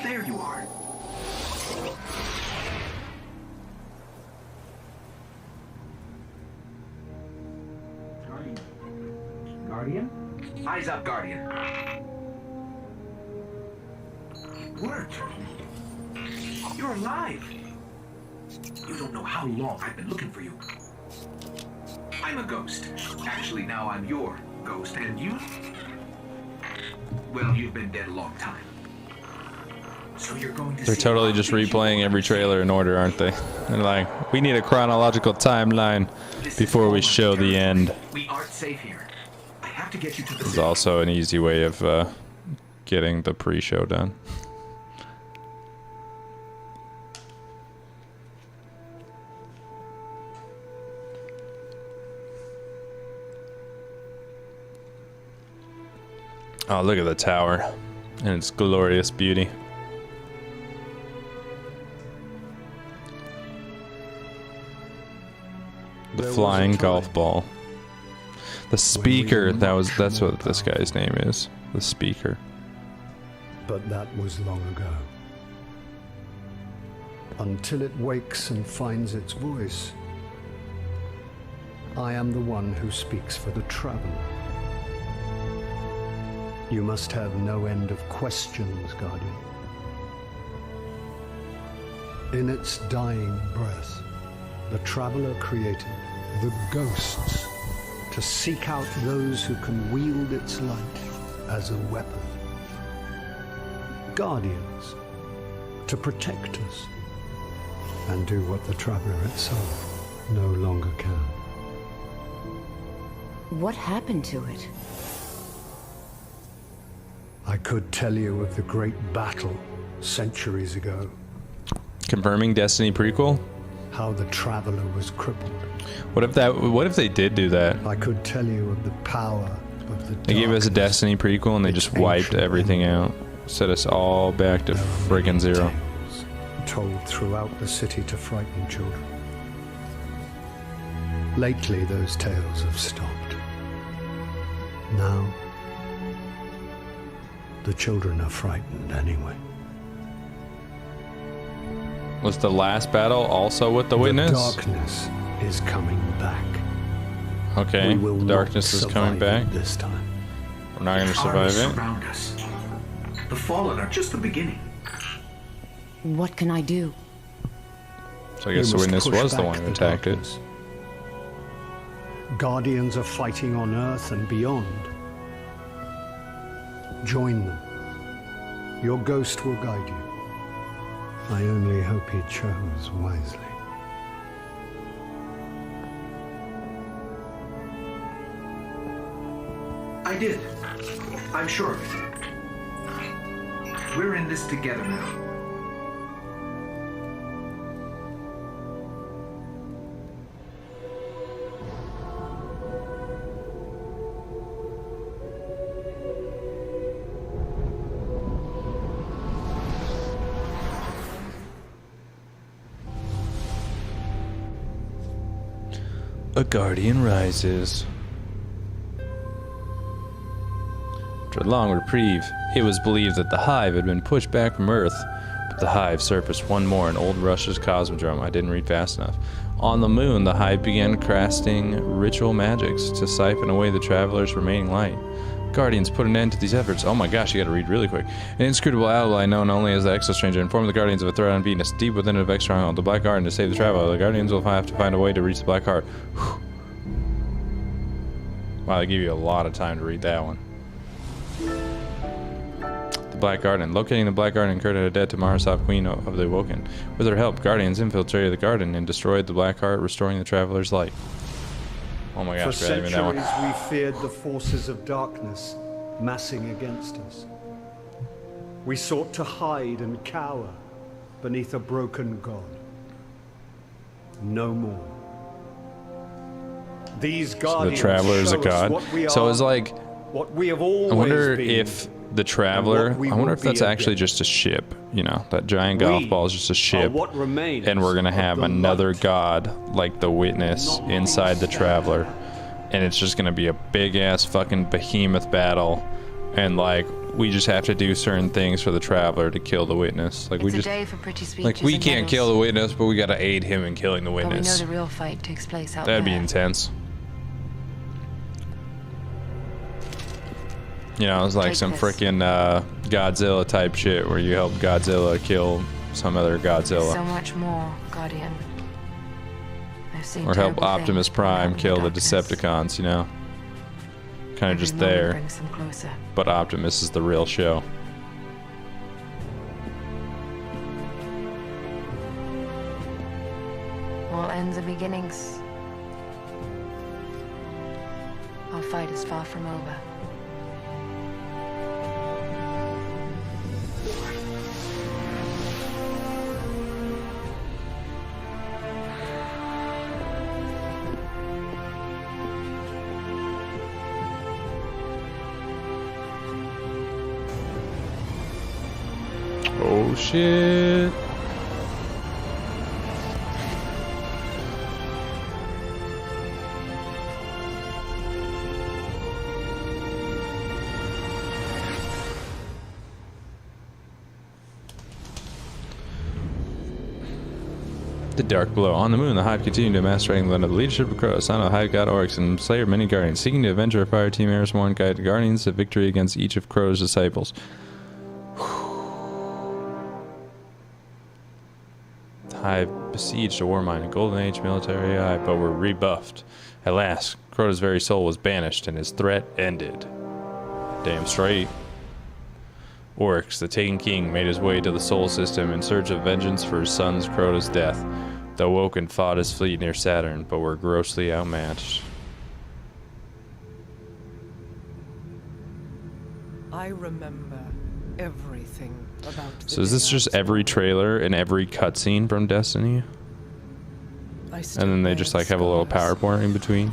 There you are. Guardian? Eyes up, Guardian. Worked. You're alive. You don't know how long I've been looking for you. I'm a ghost. Actually, now I'm your ghost. And you? Well, you've been dead a long time. So you're going to They're see totally a lot just of things you replaying won't every understand. trailer in order, aren't they? They're like, we need a chronological timeline This is before we Almighty show the territory. end. We aren't safe here. I have to get you to the This is city. also an easy way of getting the pre-show done. Oh, look at the tower and its glorious beauty. The There was flying a time golf ball. The speaker, that's what this guy's name is. The speaker. But that was long ago. Until it wakes and finds its voice, I am the one who speaks for the traveler. You must have no end of questions, Guardian. In its dying breath, the traveler created the ghosts to seek out those who can wield its light as a weapon. Guardians to protect us and do what the traveler itself no longer can. What happened to it? I could tell you of the great battle centuries ago, Confirming Destiny prequel? how the traveler was crippled. What if they did do that? I could tell you of the power of the They gave us a darkness. Destiny prequel and they just wiped everything out. Set us all back to friggin' zero. Tales told throughout the city to frighten children. Lately, those tales have stopped. Now, the children are frightened anyway. Was the last battle also with the witness? The darkness is coming back. Okay, We will the darkness not is coming survive back. it this time. We're not gonna Armies survive it. surround us. The fallen are just the beginning. What can I do? So I guess the We must witness push was the back one who the attacked it. darkness. Guardians are fighting on Earth and beyond. Join them. Your ghost will guide you. I only hope he chose wisely. I did. I'm sure of it. We're in this together now. A guardian rises. After a long reprieve, it was believed that the Hive had been pushed back from Earth, but the Hive surfaced one more in old Russia's Cosmodrome. I didn't read fast enough. On the moon, the Hive began casting ritual magics to siphon away the traveler's remaining light. Guardians put an end to these efforts. Oh my gosh, you gotta read really quick. An inscrutable ally known only as the Exostranger informed the Guardians of a threat on Venus, deep within a Vex stronghold, the Black Garden, to save the traveler. The Guardians will have to find a way to reach the Black Heart. Whew. Wow, they give you a lot of time to read that one. The Black Garden. Locating the Black Garden incurred a debt to Marasov, Queen of the Awoken. With her help, Guardians infiltrated the garden and destroyed the Black Heart, restoring the traveler's light. Oh my For gosh, we haven't even that centuries, one. we feared the forces of darkness massing against us. We sought to hide and cower beneath a broken god. No more. These So the guardians traveler is a show us god. what we So are, it's like, what we have always I wonder been, if the traveler, and what we I wonder will if that's be actually again. just a ship, you know, that giant golf We ball is just a are ship, what remains and we're gonna of have the another light. god like the witness Not inside the being traveler, and it's just gonna be a big ass fucking behemoth battle, and like we just have to do certain things for the traveler to kill the witness. Like we It's a just day for pretty speeches like we and can't medals. kill the witness, but we gotta aid him in killing the But we know witness. the real fight takes place out That'd be there. intense. You know, it's like Take some this. freaking Godzilla type shit where you help Godzilla kill some other Godzilla. So much more, Guardian. I've seen Or help terrible Optimus things Prime happen in kill the darkness. Decepticons, you know? Kind of Every just moment there, brings them closer. but Optimus is the real show. All ends are beginnings. Our fight is far from over. Oh shit. The dark below. On the moon, the Hive continued to amass strength under the leadership of Crow, son of Hive God Oryx, and slayer of many guardians, seeking to avenge our fire team Erismorn, guide the guardians to victory against each of Crow's disciples. The Hive besieged a war mine, a golden age military eye, but were rebuffed. At last, Crow's very soul was banished, and his threat ended. Damn straight. Oryx, the Taken King, made his way to the Sol System in search of vengeance for his son's Crota's death. The Woken fought his fleet near Saturn, but were grossly outmatched. I remember everything about the So is this just every trailer and every cutscene from Destiny? And then they just like have a little PowerPoint in between?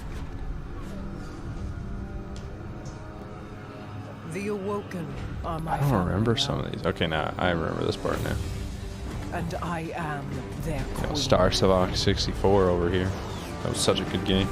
The Awoken are my I don't remember family some now, of these. Okay, now I remember this part now. and I am their queen. Star Savok 64 over here. That was such a good game.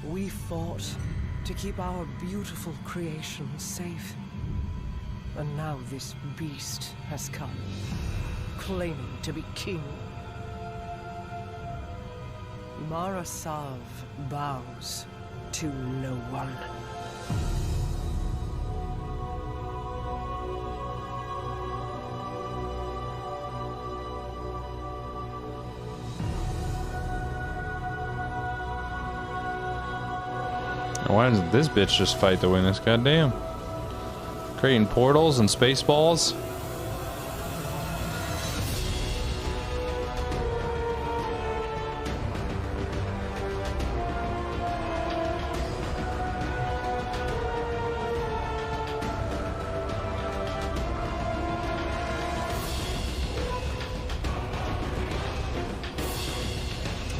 We fought to keep our beautiful creation safe. And now this beast has come, claiming to be king. Marasav bows to no one. Why doesn't this bitch just fight to win this? Goddamn. Creating portals and space balls.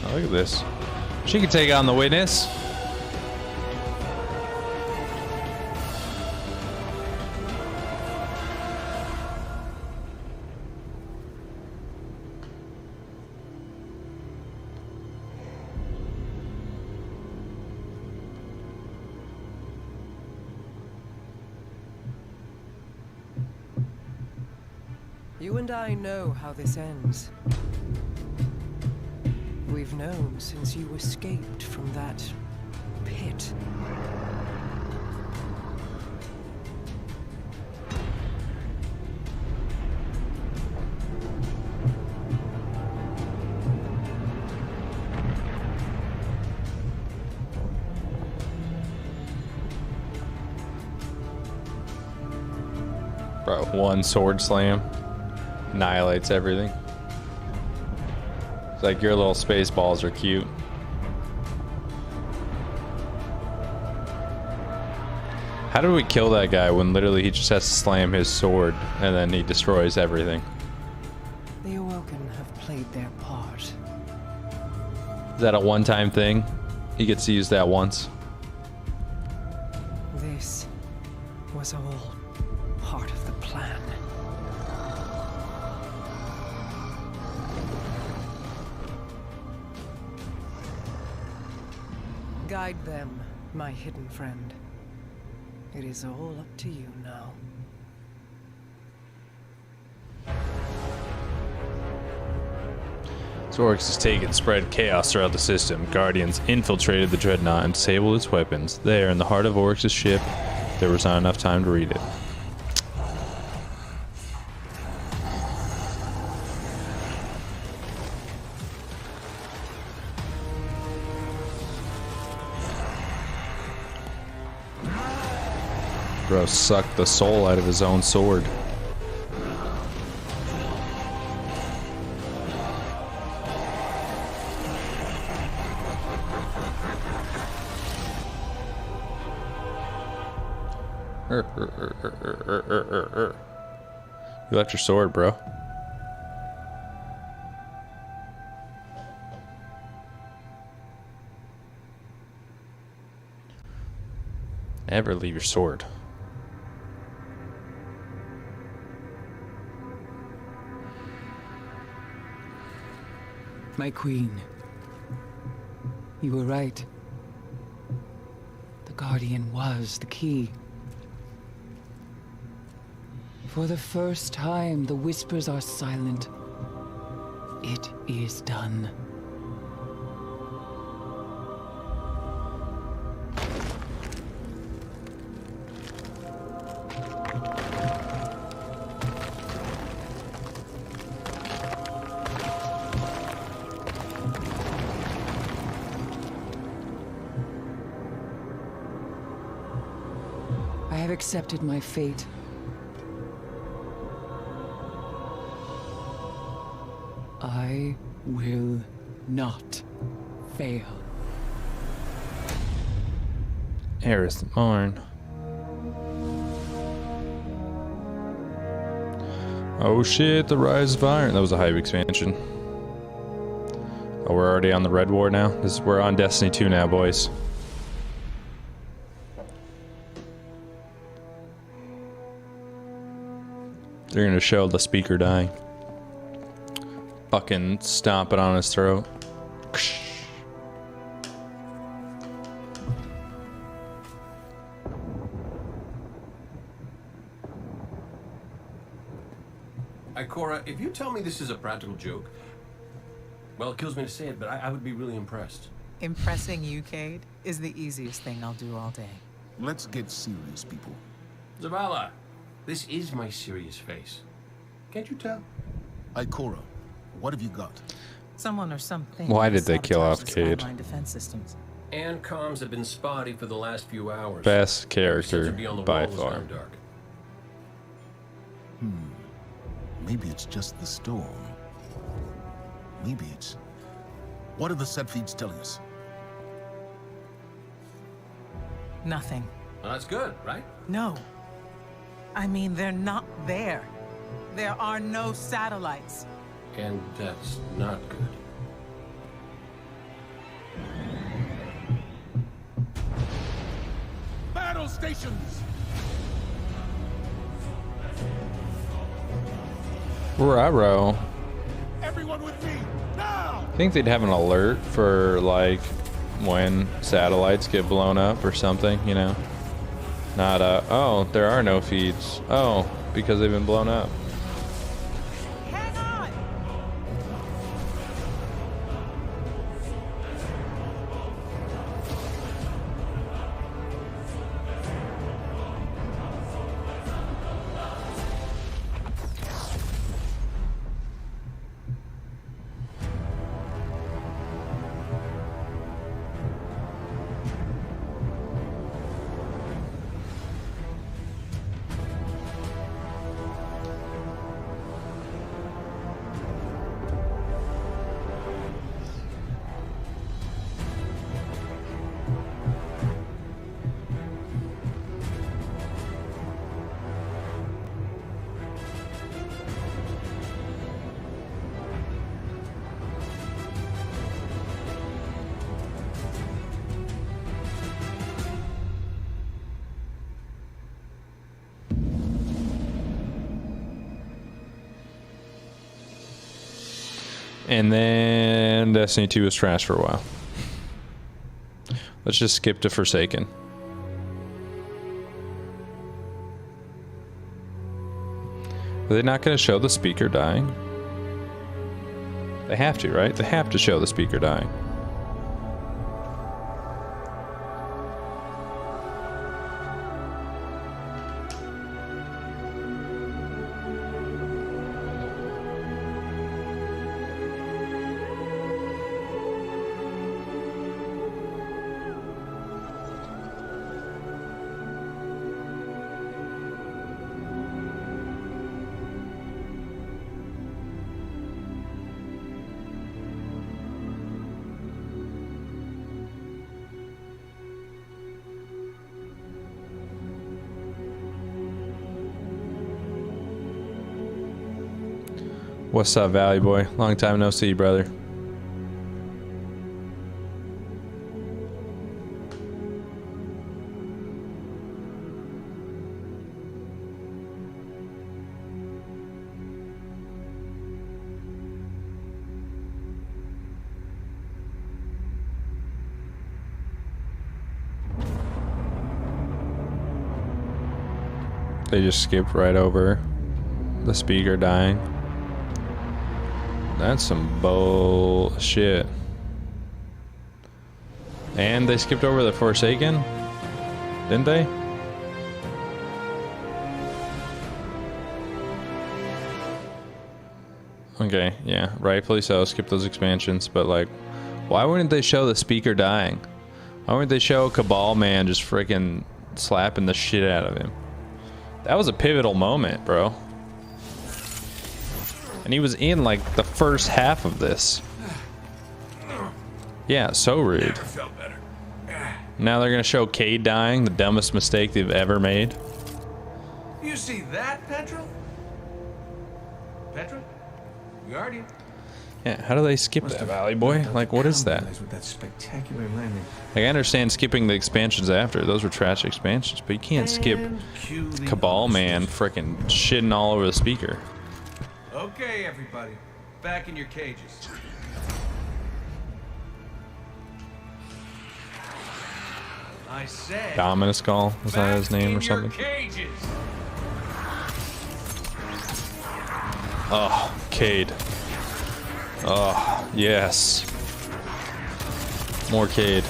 Oh, look at this. She could take on the witness. You and I know how this ends. We've known since you escaped from that pit. Bro, one sword slam annihilates everything. It's like your little space balls are cute. How do we kill that guy when literally he just has to slam his sword and then he destroys everything? The Awoken have played their part. Is that a one-time thing? He gets to use that once. This was all part of the plan. Guide them, my hidden friend. It is all up to you now. Zorix has taken, spread chaos throughout the system. Guardians infiltrated the Dreadnought and disabled its weapons. There, in the heart of Oryx's ship, there was not enough time to read it. Bro sucked the soul out of his own sword. You left your sword, bro. Never leave your sword. My queen. You were right. The Guardian was the key. For the first time, the whispers are silent. It is done. I have accepted my fate. I will not fail. Eris the Marn. Oh shit, the Rise of Iron. That was a Hive expansion. Oh, we're already on the Red War now? We're on Destiny 2 now, boys. They're gonna show the speaker dying. Fucking stomp it on his throat. Ikora, if you tell me this is a practical joke, well, it kills me to say it, but I would be really impressed. Impressing you, Cade, is the easiest thing I'll do all day. Let's get serious, people. Zavala, this is my serious face. Can't you tell? Ikora, what have you got? Someone or something. Why did they kill off Cade? Skyline defense systems. And comms have been spotty for the last few hours. Best character Sensor beyond the by wall has far. gone dark. Maybe it's just the storm. Maybe it's... What are the set feeds telling us? Nothing. Well, that's good, right? No. I mean, they're not there. There are no satellites. And that's not good. Battle stations! Raro. Everyone with me, now! I think they'd have an alert for like when satellites get blown up or something, you know? Not oh, there are no feeds. Oh, because they've been blown up. Hang on! And then Destiny 2 was trash for a while. Let's just skip to Forsaken. Are they not going to show the speaker dying? They have to, right? They have to show the speaker dying. What's up, Valley Boy? Long time no see, brother. They just skipped right over the speaker dying. That's some bullshit. And they skipped over the Forsaken? Didn't they? Okay, yeah, rightfully so. Skip those expansions, but like, why wouldn't they show the speaker dying? Why wouldn't they show Cabal Man just freaking slapping the shit out of him? That was a pivotal moment, bro. And he was in like the first half of this. Yeah, so rude. Now they're gonna show Cade dying, the dumbest mistake they've ever made. You see that, Petra? Petra? Guardian? Yeah, how do they skip that, Valley Boy? Like, what is that? With that spectacular landing. Like, I understand skipping the expansions after. Those were trash expansions, but you can't skip Cabal Man frickin' shitting all over the speaker. Okay, everybody. Back in your cages. I said. Dominus Skull, was that his name or something? Cages. Oh, Cade. Oh, yes. More Cade.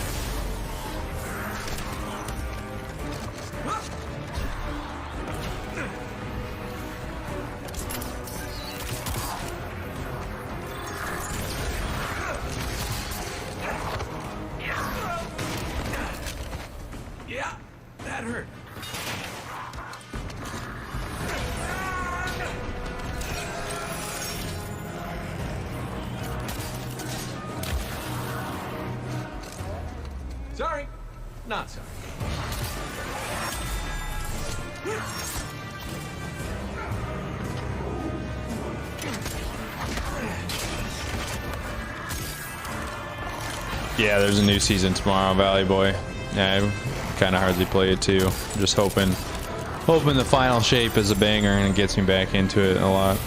Yeah, that hurt. Sorry, not sorry. Yeah, there's a new season tomorrow, Valley Boy. Yeah, I kind of hardly play it too. I'm just hoping the final shape is a banger and it gets me back into it a lot.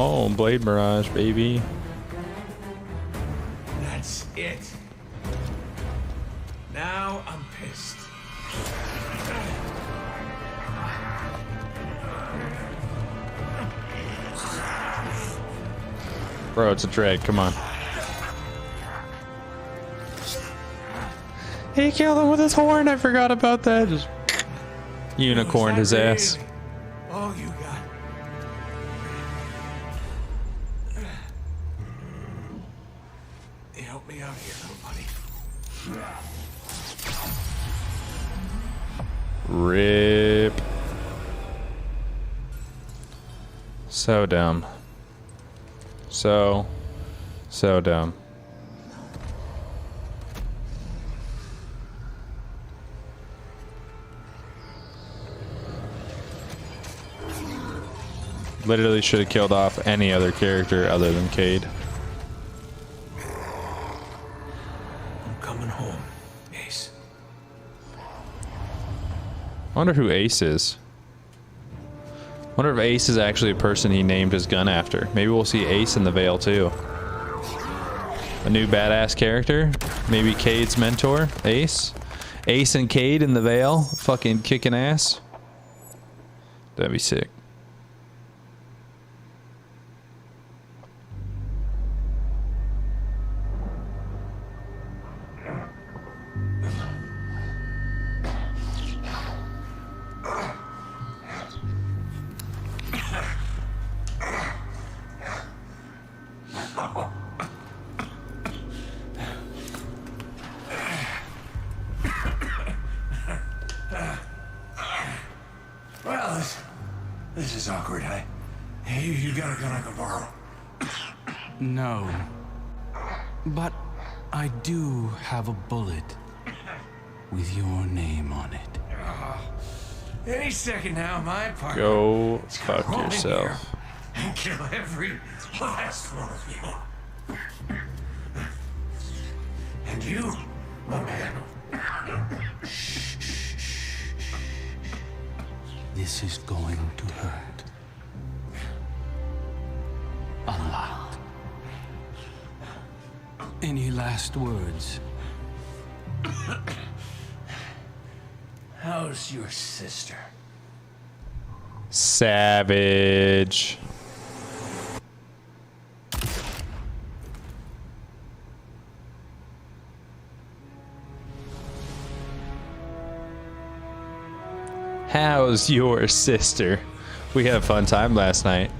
Oh, Blade Mirage, baby. That's it. Now I'm pissed. Bro, it's a dread, come on. He killed him with his horn, I forgot about that. Just unicorned his ass. Oh, you got. Help me out here, little buddy. Rip. So dumb. So dumb. Literally should have killed off any other character other than Cade. I'm coming home, Ace. I wonder who Ace is. I wonder if Ace is actually a person he named his gun after. Maybe we'll see Ace in the Veil too. A new badass character. Maybe Cade's mentor, Ace. Ace and Cade in the Veil, fucking kicking ass. That'd be sick. This is awkward. You got a gun I can borrow? No. But I do have a bullet with your name on it. Any second now, my partner. Go fuck yourself. And kill every last one of you. And you, my man. This is going to hurt. A lot. Any last words? How's your sister? Savage. How's your sister? We had a fun time last night.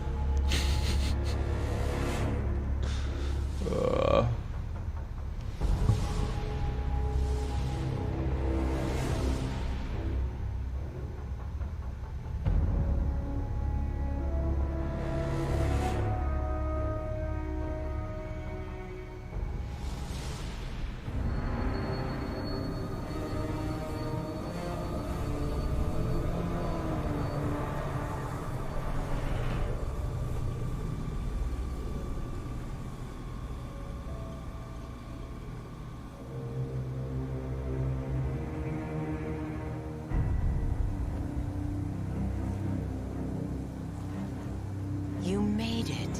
You made it.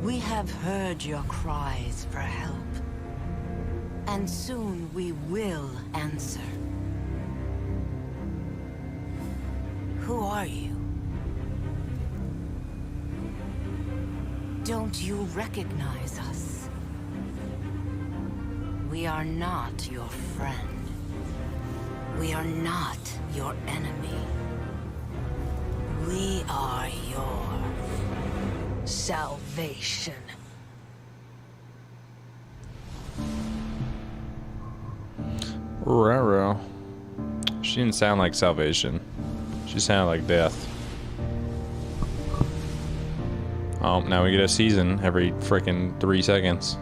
We have heard your cries for help. And soon we will answer. Who are you? Don't you recognize us? We are not your friend. We are not your enemy. We are your salvation. Raro. She didn't sound like salvation. She sounded like death. Oh, now we get a season every freaking 3 seconds.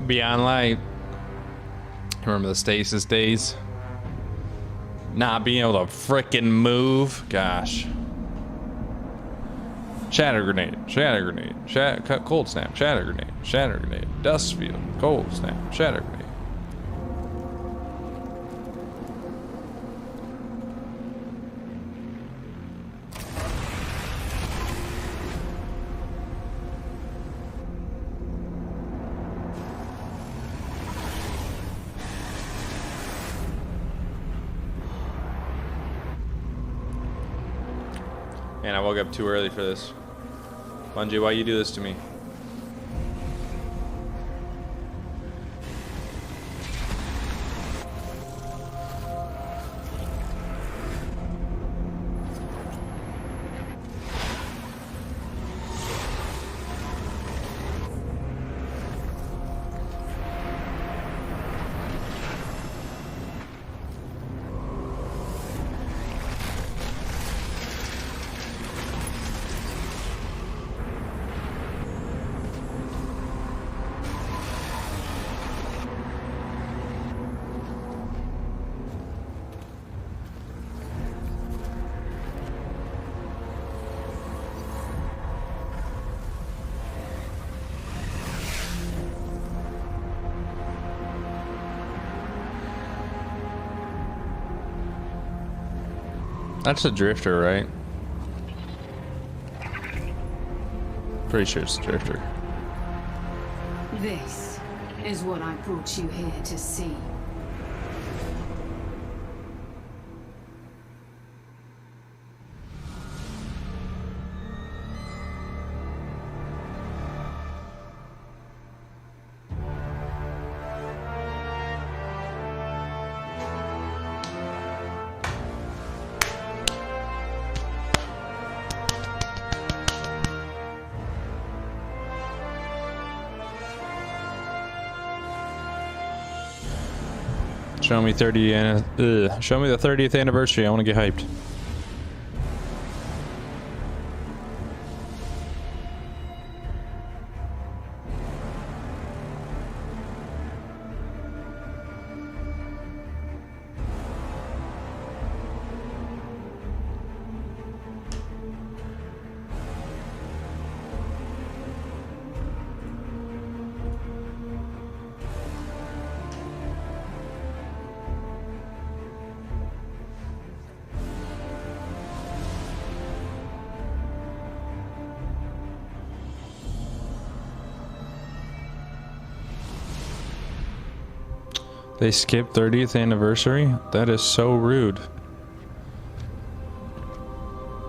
Beyond Light. Remember the stasis days? Not being able to frickin' move? Gosh. Shatter grenade, shatter grenade, cold snap, shatter grenade, shatter grenade, dust field, cold snap, shatter grenade. Man, I woke up too early for this. Bungie, why you do this to me? That's a drifter, right? Pretty sure it's a drifter. This is what I brought you here to see. Show me 30 and show me the 30th anniversary. I want to get hyped. They skipped 30th anniversary? That is so rude.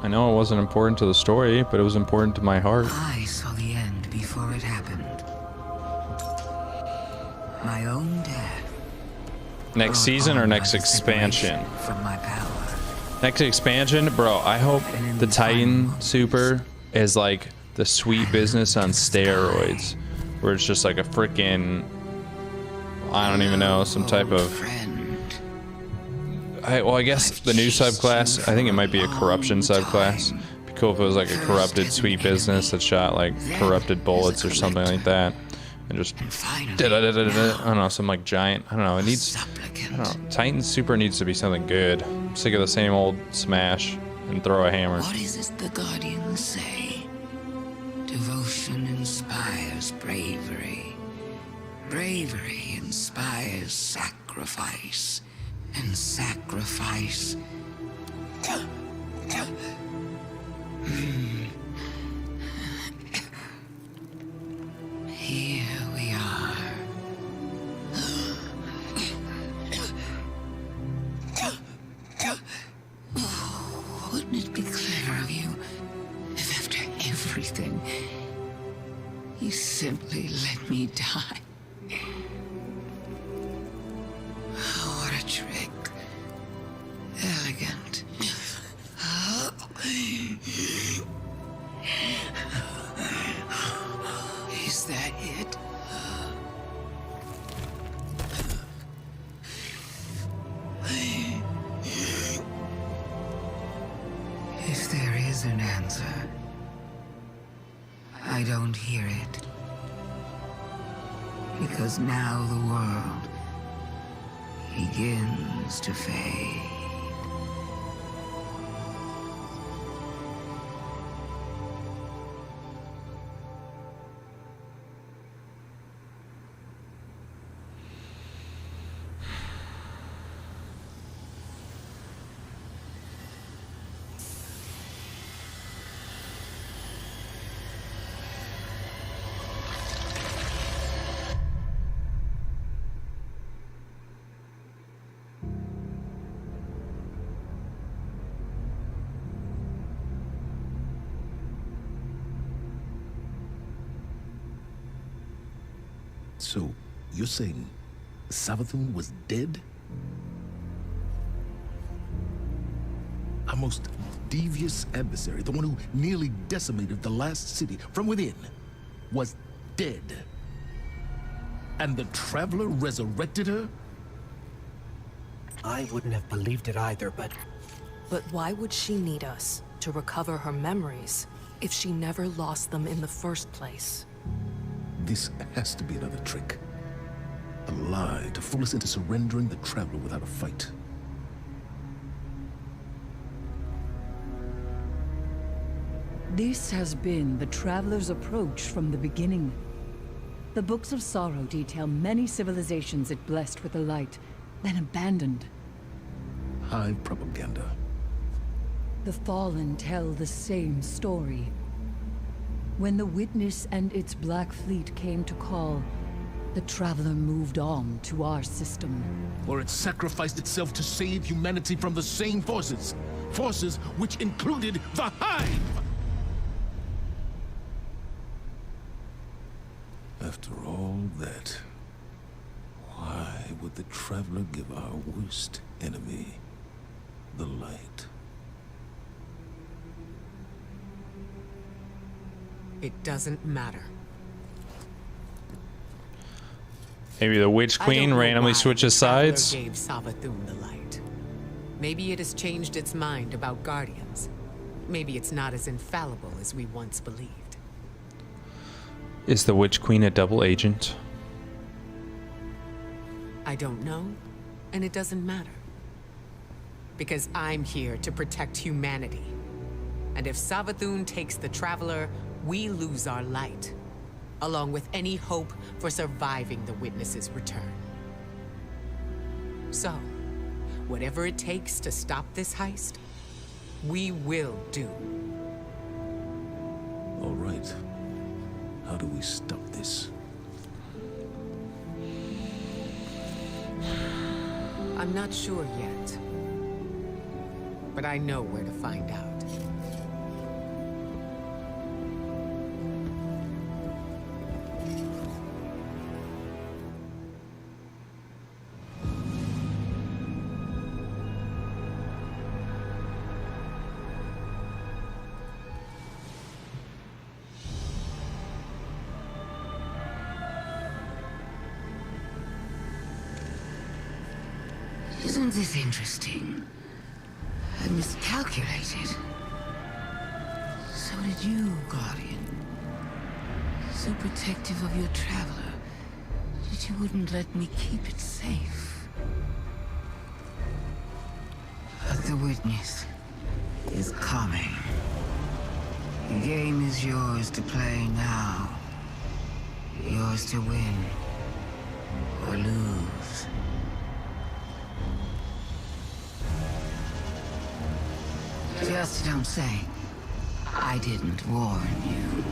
I know it wasn't important to the story, but it was important to my heart. I saw the end before it happened. My own death. Next season or next expansion? From my power. Next expansion? Bro, I hope the Titan Super is like the Sweet Business on steroids. Where it's just like a freaking... I don't even know, some type of... well, I guess the new subclass, I think it might be a corruption subclass. It'd be cool if it was like a corrupted Sweet Business that shot like corrupted bullets or something like that. And just... I don't know, some like giant... I don't know, it needs... I don't know, Titan Super needs to be something good. I'm sick of the same old smash and throw a hammer. What is it the Guardians say? Devotion inspires bravery. Bravery inspires sacrifice, and sacrifice... Here we are. Wouldn't it be clever of you if after everything, you simply let me die? What a trick. Elegant. Is that it? If there is an answer, I don't hear it. Because now the world begins to fade. So, you're saying Savathun was dead? Our most devious adversary, the one who nearly decimated the last city from within, was dead. And the Traveler resurrected her? I wouldn't have believed it either, but... But why would she need us to recover her memories if she never lost them in the first place? This has to be another trick. A lie to fool us into surrendering the Traveler without a fight. This has been the Traveler's approach from the beginning. The Books of Sorrow detail many civilizations it blessed with the light, then abandoned. High propaganda. The Fallen tell the same story. When the Witness and its Black Fleet came to call, the Traveler moved on to our system. Or it sacrificed itself to save humanity from the same forces. Forces which included the Hive! After all that, why would the Traveler give our worst enemy the light? It doesn't matter. Maybe the Witch Queen randomly switches sides. Gave Savathun the light. Maybe it has changed its mind about Guardians. Maybe it's not as infallible as we once believed. Is the Witch Queen a double agent? I don't know, and it doesn't matter. Because I'm here to protect humanity. And if Savathun takes the Traveler, we lose our light, along with any hope for surviving the Witness's return. So, whatever it takes to stop this heist, we will do. All right. How do we stop this? I'm not sure yet, but I know where to find out. Isn't this interesting? I miscalculated. So did you, Guardian. So protective of your Traveler that you wouldn't let me keep it safe. But the Witness is coming. The game is yours to play now. Yours to win or lose. Just don't say I didn't warn you.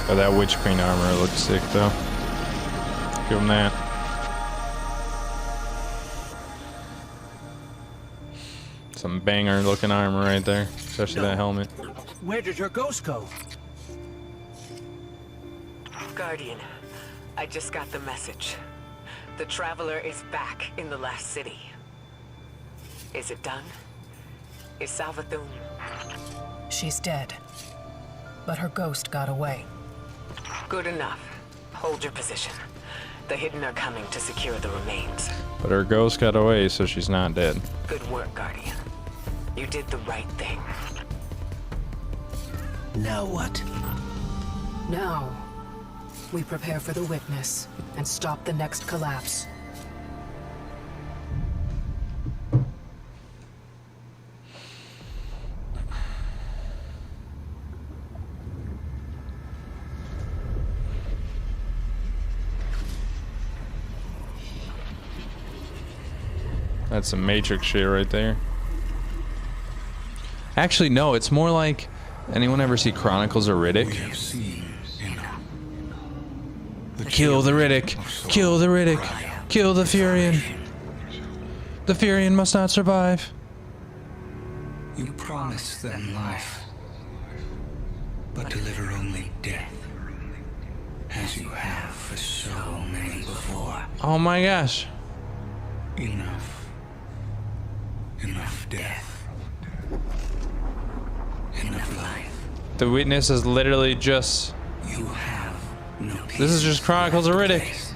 Oh, that Witch Queen armor looks sick though. Give him that. Some banger looking armor right there, especially that helmet. Where did your ghost go? Guardian, I just got the message. The Traveler is back in the last city. Is it done? Is Savathun? She's dead, but her ghost got away. Good enough. Hold your position. The Hidden are coming to secure the remains. But her ghost got away, so she's not dead. Good work, Guardian. You did the right thing. Now what? Now, we prepare for the Witness and stop the next collapse. That's some Matrix shit right there. Actually, no, it's more like, anyone ever see Chronicles of Riddick? Kill the Riddick. Kill the Riddick. Kill the Furion. The Furion must not survive. You promise them life, but deliver only death, as you have for so many before. Oh my gosh. Enough. Enough death. Enough life. The Witness is literally just... You have no peace. This is just Chronicles of Riddick.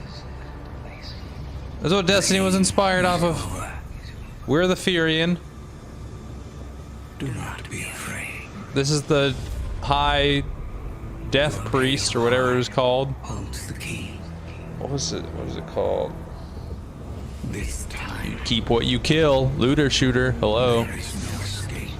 That's what Destiny was inspired off of. We're the Furion. Do not be afraid. This is the High Death Priest, or whatever it was called. Holds the key. What was it? What was it called? This time. You keep what you kill. Looter shooter. Hello. There is no escape.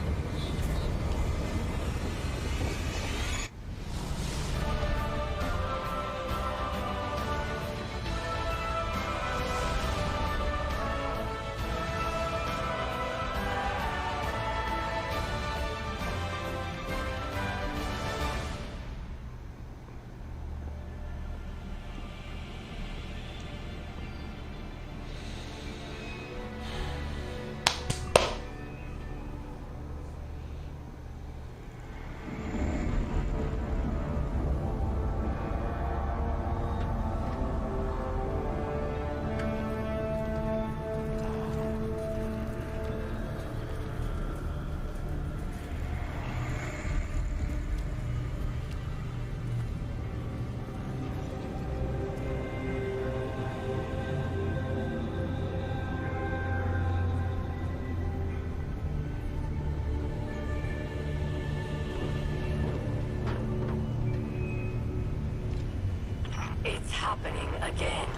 It's happening again.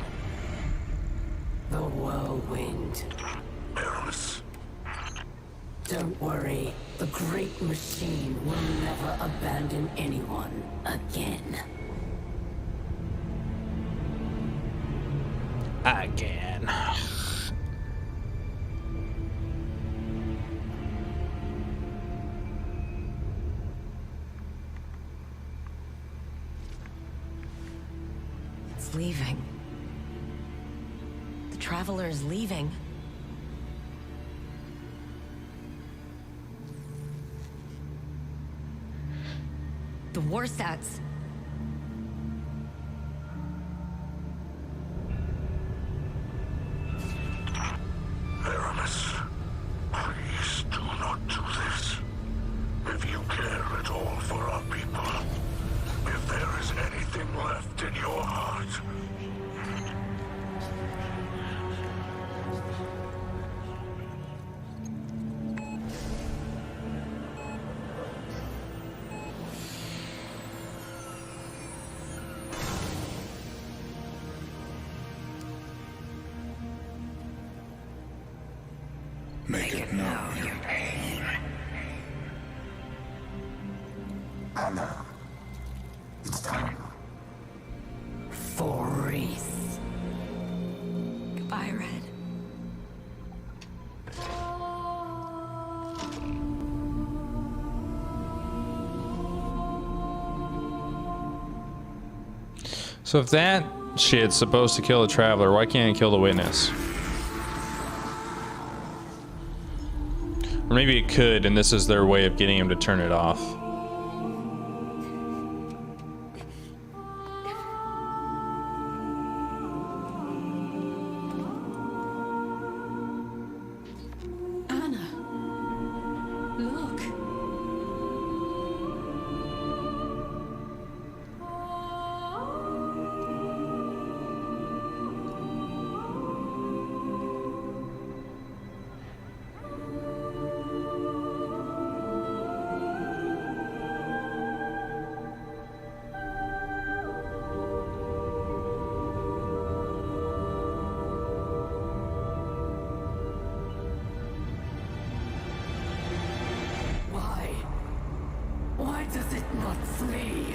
The whirlwind. Aramis. Don't worry. The great machine will never abandon anyone again. Again. It's leaving. The Traveler is leaving. The Warsats. Aramis, please do not do this. If you care at all for our people, if there is anything left in your heart, make it known your pain. Anna, it's time. For Reese. Goodbye, Red. So if that shit's supposed to kill the Traveler, why can't it kill the Witness? Or maybe it could, and this is their way of getting him to turn it off. Anna. Look. Why does it not flee?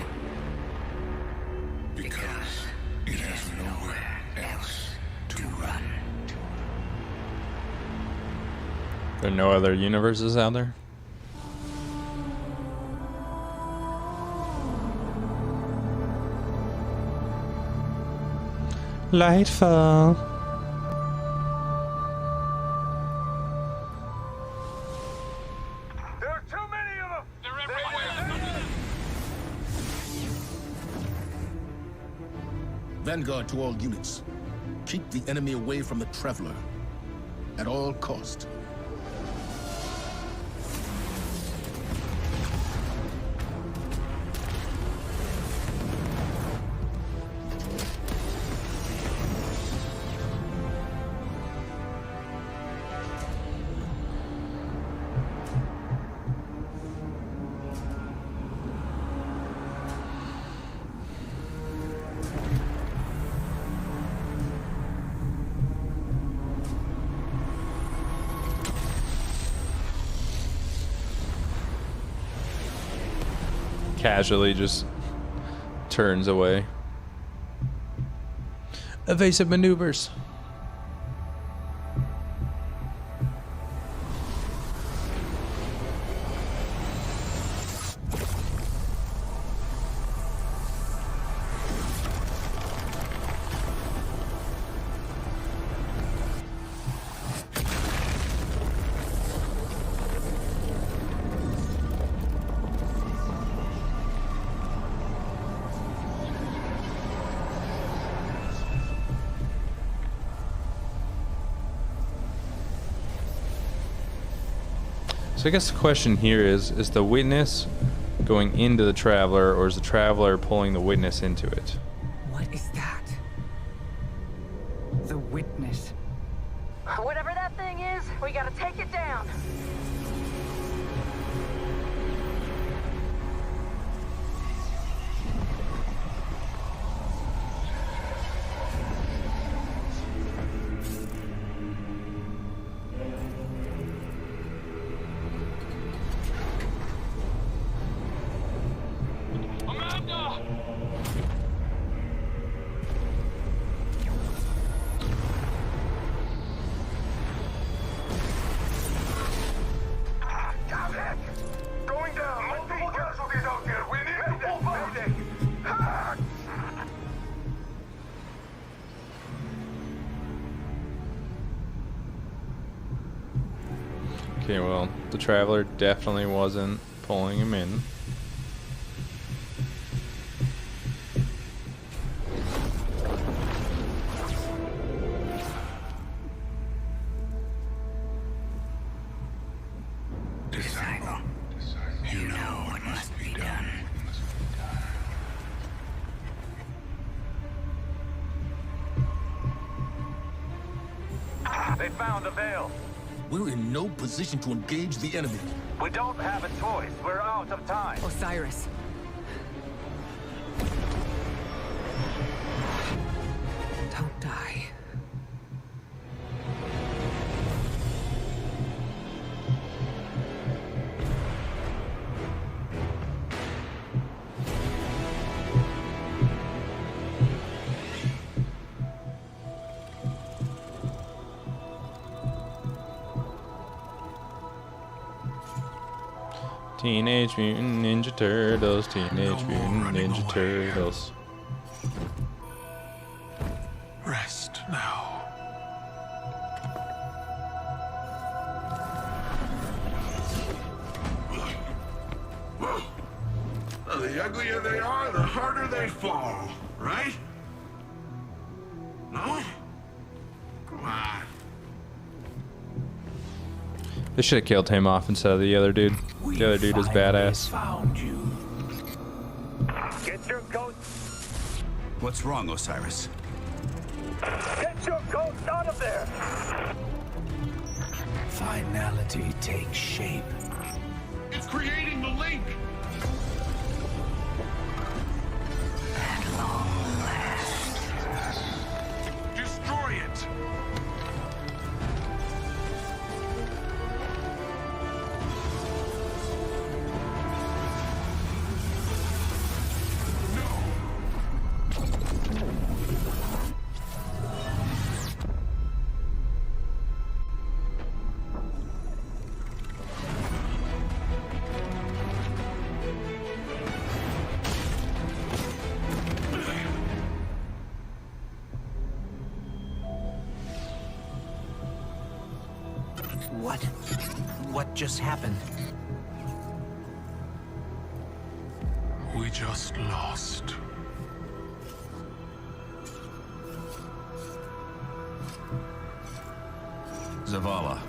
because it has nowhere else to run. There are no other universes out there? Lightfall. There are too many of them! They're everywhere! Vanguard to all units. Keep the enemy away from the Traveler. At all cost. Casually just turns away. Evasive maneuvers. So I guess the question here is the witness going into the Traveler, or is the Traveler pulling the witness into it? What is that? The witness. Whatever that thing is, we gotta take it down. Okay, well, the Traveler definitely wasn't pulling him in. Disciple, you know what must be done. They found the veil. We're in no position to engage the enemy. We don't have a choice. We're out of time. Osiris. Don't die. Teenage Mutant Ninja Turtles, Teenage Mutant Ninja Turtles. Rest now. Well, the uglier they are, the harder they fall, right? No? Come on. They should have killed him off instead of the other dude. The other dude is badass. Found you. Get your ghost. What's wrong, Osiris? Get your ghost out of there. Finality takes shape. It's creating the link. At long last. Destroy it. just happened? We just lost. Zavala,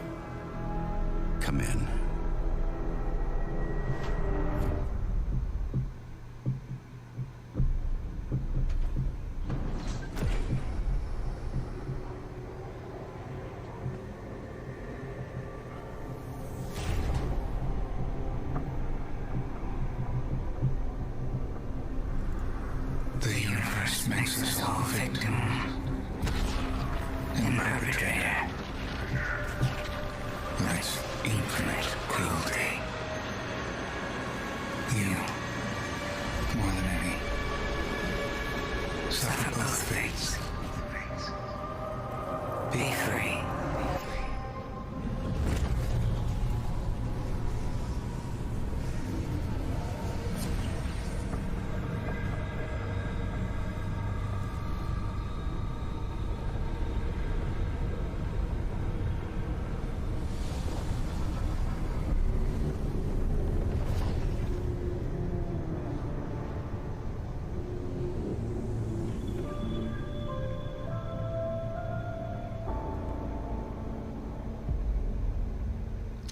come in. The universe makes us all victim and perpetrator. That's infinite cruelty. You, more than any, suffer both fates. Be free.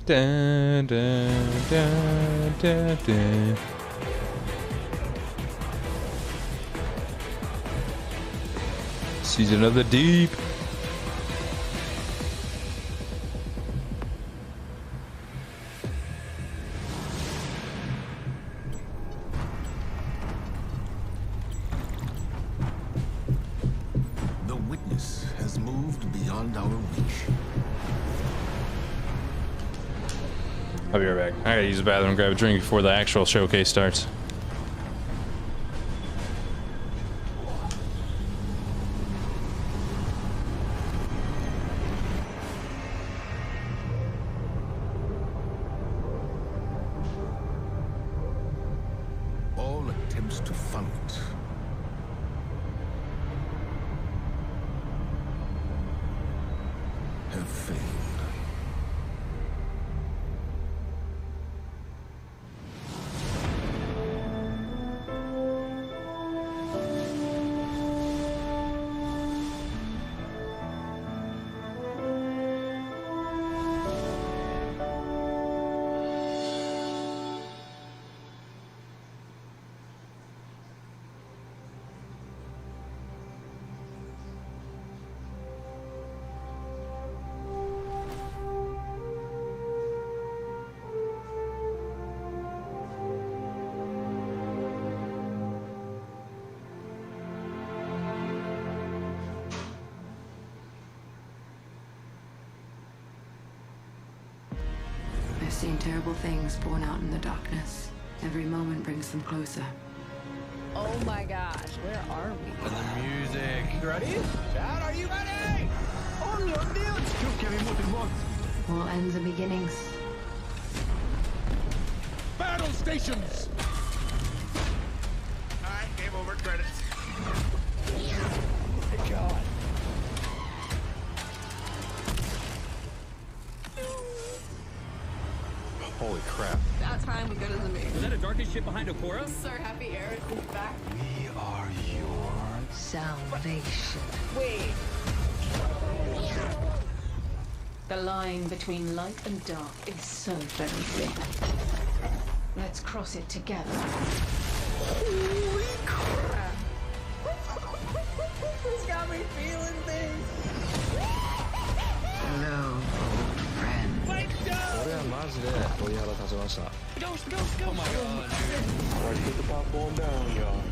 Dun, dun, dun, dun, dun. Season of the Deep. The witness has moved beyond our reach. I'll be right back. I gotta use the bathroom and grab a drink before the actual showcase starts. All attempts to fund it have failed. I've seen terrible things born out in the darkness. Every moment brings them closer. Oh my gosh, where are we? And the music. You ready? Dad, are you ready? On your deal. All ends and beginnings. Battle stations! Alright, game over, credits. Good God. Holy crap. About time we go to the moon. Is that a darkest ship behind Okora? So happy Eric is back. We are your Salvation. Wait. The line between light and dark is so very thin. Let's cross it together. Holy crap. This got me feeling things. Hello, old friend. Ghost, ghost, ghost. Oh my god, dude. Alright, put the popcorn down, y'all.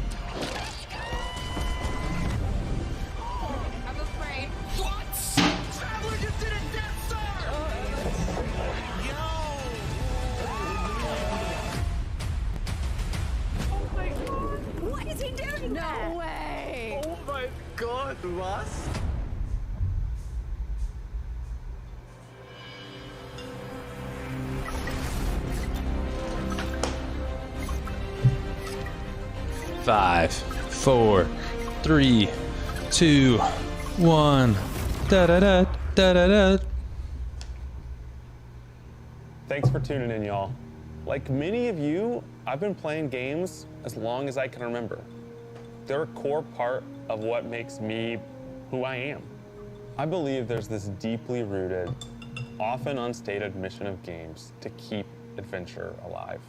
I'm afraid. What? Traveler just did a Death Star! Oh my god. What is he doing? No way. Oh my god, was? Five, four, three, two, one. Da da da da da da. Thanks for tuning in, y'all. Like many of you, I've been playing games as long as I can remember. They're a core part of what makes me who I am. I believe there's this deeply rooted, often unstated mission of games to keep adventure alive.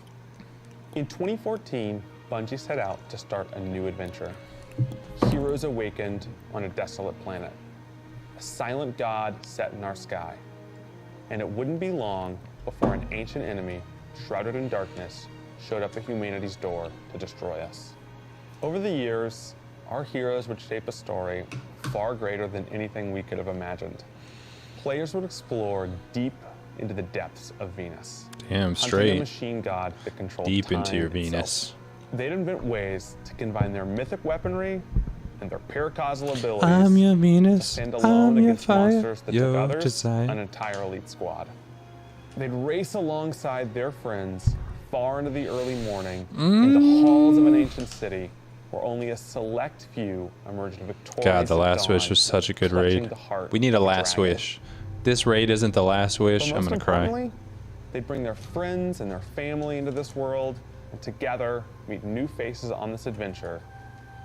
In 2014, Bungie set out to start a new adventure. Heroes awakened on a desolate planet. A silent god set in our sky. And it wouldn't be long before an ancient enemy, shrouded in darkness, showed up at humanity's door to destroy us. Over the years, our heroes would shape a story far greater than anything we could have imagined. Players would explore deep into the depths of Venus. Damn, hunting straight. a machine god that controlled Deep into time your itself. Venus. They'd invent ways to combine their mythic weaponry and their paracausal abilities. I'm your Venus. To stand alone I'm your against fire. monsters that took Your others, desire. an entire elite squad. They'd race alongside their friends far into the early morning in the halls of an ancient city where only a select few emerged victorious. God, the at Last dawn, Wish was such a good clutching raid. the heart We need a of Last dragon. Wish. This raid isn't the Last Wish. But I'm most gonna cry. importantly, they'd bring their friends and their family into this world, and together meet new faces on this adventure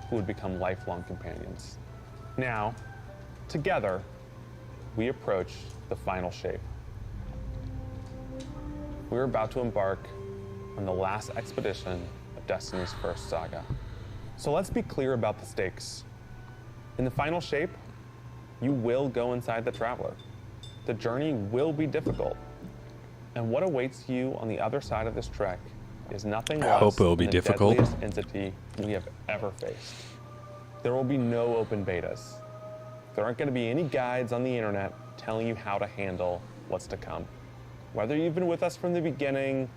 who would become lifelong companions. Now, together, we approach the final shape. We're about to embark on the last expedition of Destiny's first saga. So let's be clear about the stakes. In the final shape, you will go inside the Traveler. The journey will be difficult. And what awaits you on the other side of this trek is nothing less hope it will be than the difficult. deadliest entity we have ever faced. There will be no open betas. There aren't going to be any guides on the internet telling you how to handle what's to come. Whether you've been with us from the beginning,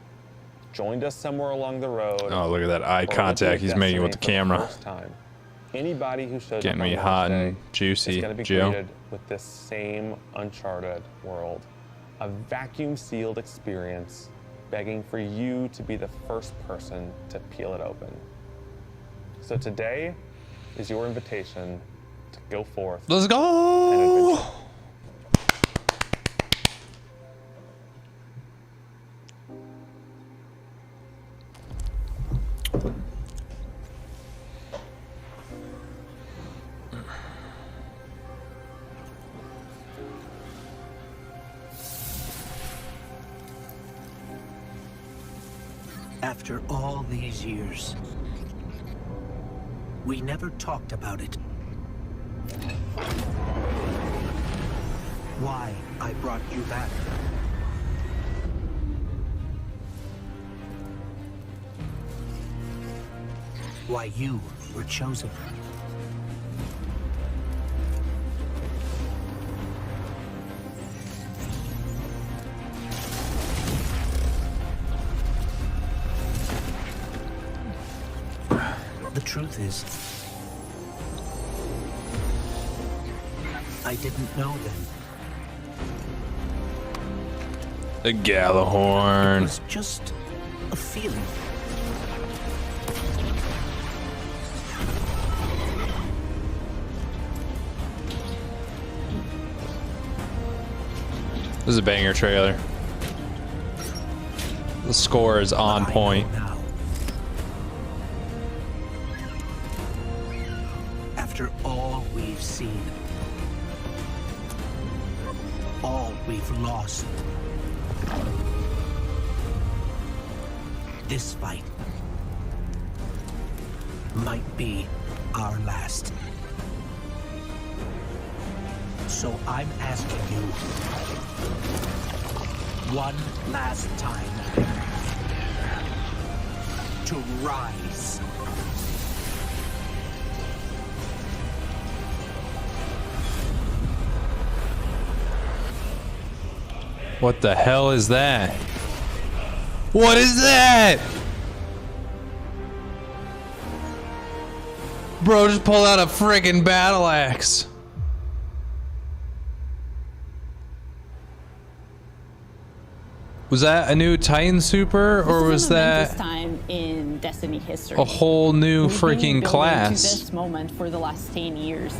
joined us somewhere along the road. Oh, look at that eye or contact he's making with the Destiny for camera. first time, anybody who shows Getting up me on hot launch and day juicy, is going to be Joe. greeted with this same uncharted world, a vacuum-sealed experience, begging for you to be the first person to peel it open. So today is your invitation to go forth. Let's go! And adventure. After all these years, we never talked about it. Why I brought you back. Why you were chosen. The truth is, I didn't know then. The Gallahorn. It was just a feeling. This is a banger trailer. The score is on point. After all we've seen, all we've lost, this fight might be our last. So I'm asking you one last time to rise. What the hell is that? What is that? Bro just pulled out a friggin' battle axe. Was that a new Titan Super, or was This that time in Destiny history. a whole new We've been freaking building class? to this moment for the last 10 years.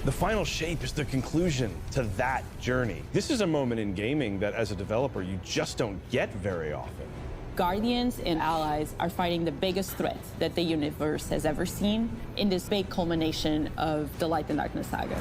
The final shape is the conclusion to that journey. This is a moment in gaming that as a developer, you just don't get very often. Guardians and allies are fighting the biggest threat that the universe has ever seen in this big culmination of the Light and Darkness saga.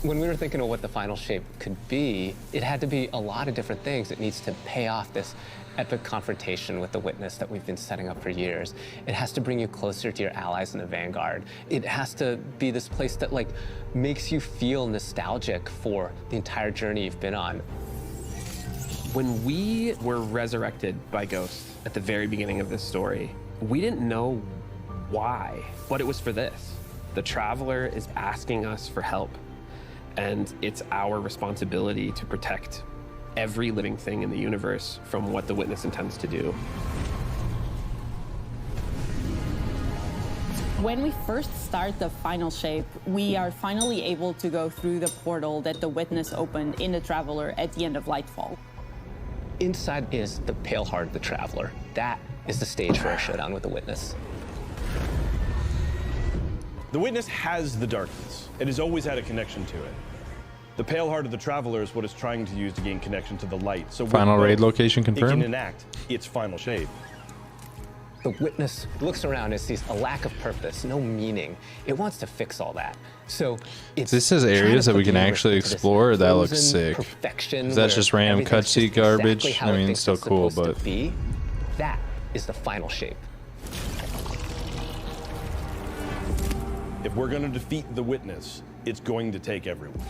When we were thinking of what the final shape could be, it had to be a lot of different things. It needs to pay off this epic confrontation with the Witness that we've been setting up for years. It has to bring you closer to your allies in the Vanguard. It has to be this place that like makes you feel nostalgic for the entire journey you've been on. When we were resurrected by Ghost at the very beginning of this story, we didn't know why, but it was for this. The Traveler is asking us for help. And it's our responsibility to protect every living thing in the universe from what the Witness intends to do. When we first start the final shape, we are finally able to go through the portal that the Witness opened in the Traveler at the end of Lightfall. Inside is the pale heart of the Traveler. That is the stage for our showdown with the Witness. The Witness has the darkness. It has always had a connection to it. The pale heart of the Traveler is what it's trying to use to gain connection to the light. So final raid location it confirmed. can enact its final shape. The Witness looks around and sees a lack of purpose, no meaning. It wants to fix all that. So it's This is areas that we can actually explore. That looks sick. That's just random cutscene garbage. Exactly I mean, it's still cool, but that is the final shape. If we're going to defeat the Witness, it's going to take everyone.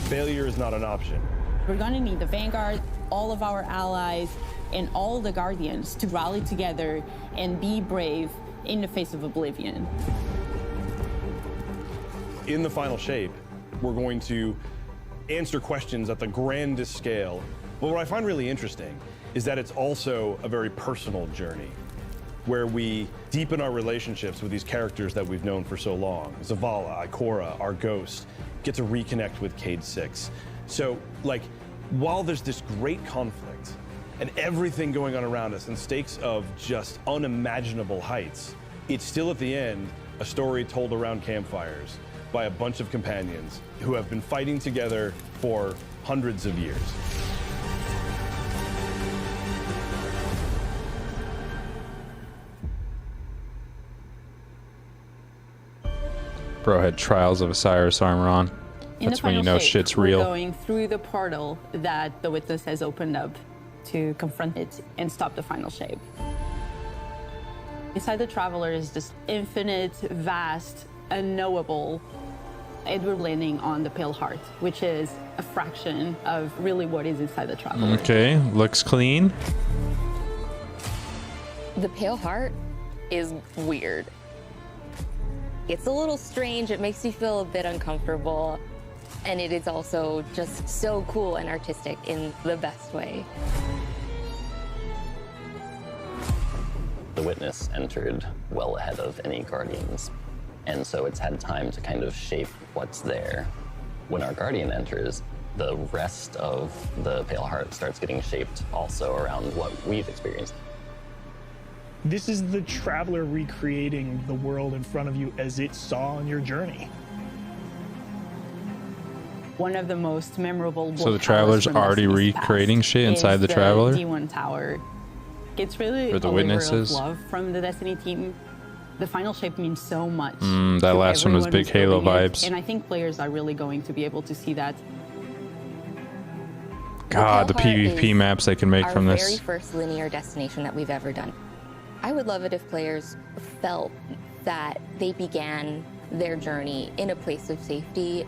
Failure is not an option. We're gonna need the Vanguard, all of our allies, and all the Guardians to rally together and be brave in the face of oblivion. In the final shape, we're going to answer questions at the grandest scale. But what I find really interesting is that it's also a very personal journey where we deepen our relationships with these characters that we've known for so long. Zavala, Ikora, our Ghost, get to reconnect with Cade 6. So, like, while there's this great conflict and everything going on around us and stakes of just unimaginable heights, it's still at the end a story told around campfires by a bunch of companions who have been fighting together for hundreds of years. Bro had Trials of Osiris armor on. That's when you know shit's real. We're going through the portal that the Witness has opened up to confront it and stop the final shape. Inside the Traveler is this infinite, vast, unknowable, and we're landing on the Pale Heart, which is a fraction of really what is inside the Traveler. Okay, looks clean. The Pale Heart is weird. It's a little strange, it makes you feel a bit uncomfortable, and it is also just so cool and artistic in the best way. The Witness entered well ahead of any Guardians, and so it's had time to kind of shape what's there. When our Guardian enters, the rest of the Pale Heart starts getting shaped also around what we've experienced. This is the Traveler recreating the world in front of you as it saw on your journey. One of the most memorable. So the Traveler's already recreating shit inside the Traveler? D1 Tower. It's really For the a Witnesses? labor of love from the Destiny team. The final shape means so much. That last one was everyone big who's Halo building it, vibes. and I think players are really going to be able to see that. God, the Pale Heart PvP is maps they can make our from very this. first linear destination that we've ever done. I would love it if players felt that they began their journey in a place of safety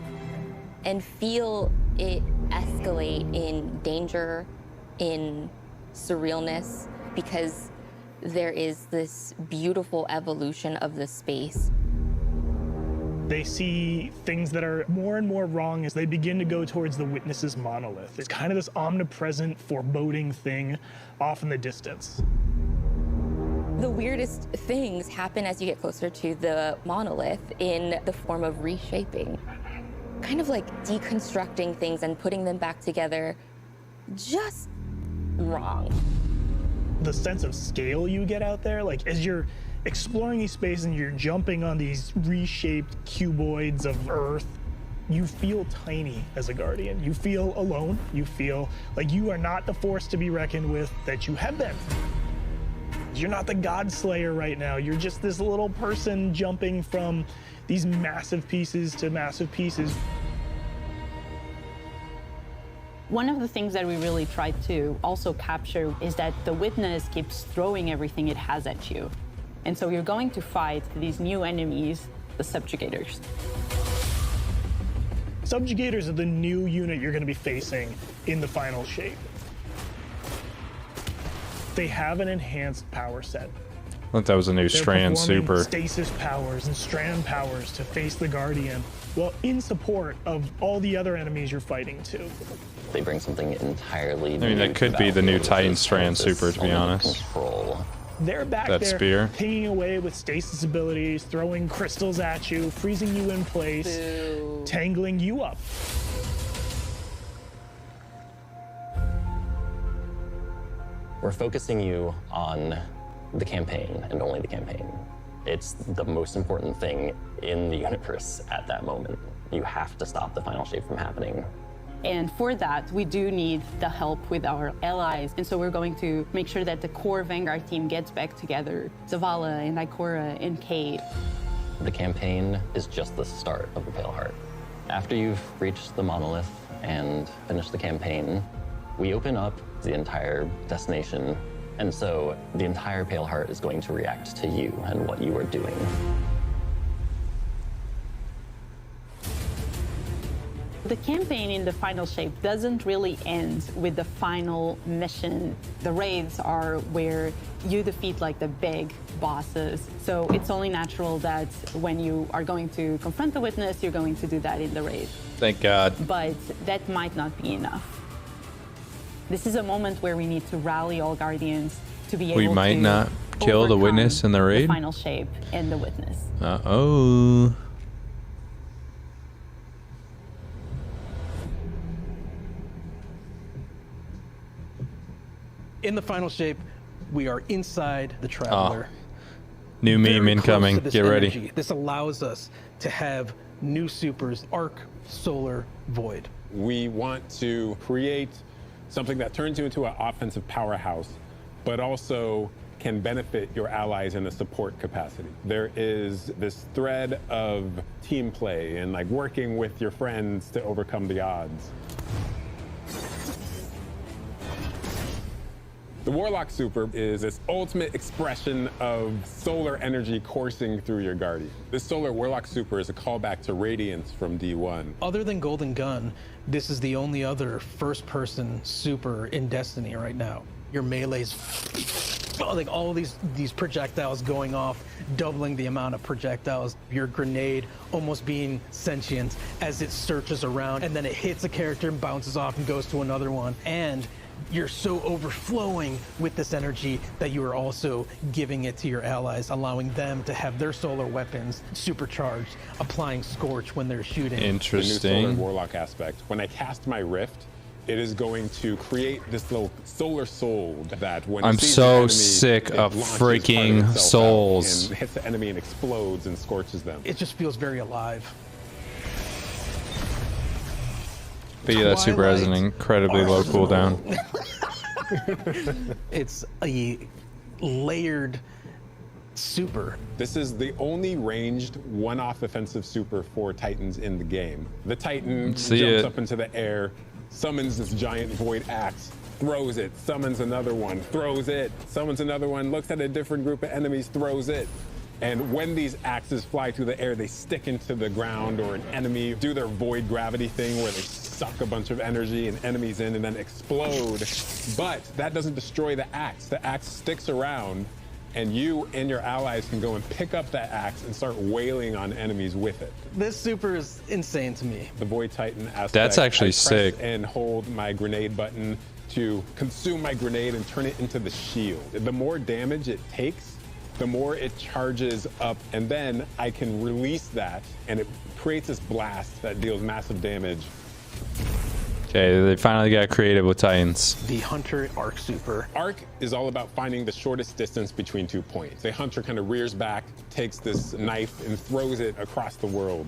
and feel it escalate in danger, in surrealness, because there is this beautiful evolution of the space. They see things that are more and more wrong as they begin to go towards the Witness's monolith. It's kind of this omnipresent, foreboding thing off in the distance. The weirdest things happen as you get closer to the monolith in the form of reshaping. Kind of like deconstructing things and putting them back together just wrong. The sense of scale you get out there, like as you're exploring these spaces and you're jumping on these reshaped cuboids of Earth, you feel tiny as a Guardian. You feel alone. You feel like you are not the force to be reckoned with that you have been. You're not the God Slayer right now. You're just this little person jumping from these massive pieces to massive pieces. One of the things that we really tried to also capture is that the Witness keeps throwing everything it has at you. And so you're going to fight these new enemies, the Subjugators. Subjugators are the new unit you're going to be facing in the final shape. They have an enhanced power set. I thought that was a new Strand super. Stasis powers and Strand powers to face the Guardian, well, in support of all the other enemies you're fighting too. They bring something entirely new. I mean, that could be the new Titan Strand super, to be honest. They're back that there spear. pinging away with stasis abilities, throwing crystals at you, freezing you in place, tangling you up. We're focusing you on the campaign and only the campaign. It's the most important thing in the universe at that moment. You have to stop the final shape from happening. And for that, we do need the help with our allies. And so we're going to make sure that the core Vanguard team gets back together. Zavala and Ikora and Kate. The campaign is just the start of the Pale Heart. After you've reached the monolith and finished the campaign, we open up the entire destination. And so the entire Pale Heart is going to react to you and what you are doing. The campaign in the final shape doesn't really end with the final mission. The raids are where you defeat like the big bosses. So it's only natural that when you are going to confront the Witness, you're going to do that in the raid. Thank God. But that might not be enough. This is a moment where we need to rally all Guardians to be able to We might not kill the Witness in the raid. The final shape and the Witness. Uh-oh. In the final shape, we are inside the Traveler. New meme incoming. Get ready. This allows us to have new supers, Arc, Solar, Void. We want to create something that turns you into an offensive powerhouse, but also can benefit your allies in a support capacity. There is this thread of team play and like working with your friends to overcome the odds. The Warlock Super is this ultimate expression of solar energy coursing through your Guardian. This Solar Warlock Super is a callback to Radiance from D1. Other than Golden Gun, this is the only other first-person super in Destiny right now. Your melee's like all these projectiles going off, doubling the amount of projectiles. Your grenade almost being sentient as it searches around, and then it hits a character and bounces off and goes to another one. And you're so overflowing with this energy that you are also giving it to your allies, allowing them to have their solar weapons supercharged, applying Scorch when they're shooting. Interesting. The new Solar Warlock aspect. When I cast my Rift, it is going to create this little solar soul that when I'm it sees so the enemy, sick it of launches freaking part of itself souls. out and hits the enemy and explodes and scorches them. It just feels very alive. But yeah, that super has an incredibly low cooldown. It's a layered super. This is the only ranged one-off offensive super for Titans in the game. The Titan jumps up into the air, summons this giant void axe, throws it, summons another one, throws it, summons another one, looks at a different group of enemies, throws it. And when these axes fly through the air, they stick into the ground or an enemy, do their void gravity thing where they suck a bunch of energy and enemies in and then explode. But that doesn't destroy the axe. The axe sticks around and you and your allies can go and pick up that axe and start wailing on enemies with it. This super is insane to me. The Void Titan aspect. That's actually I press sick. And hold my grenade button to consume my grenade and turn it into the shield. The more damage it takes, the more it charges up, and then I can release that, and it creates this blast that deals massive damage. Okay, they finally got creative with Titans. The Hunter Arc Super. Arc is all about finding the shortest distance between 2 points. The Hunter kind of rears back, takes this knife and throws it across the world,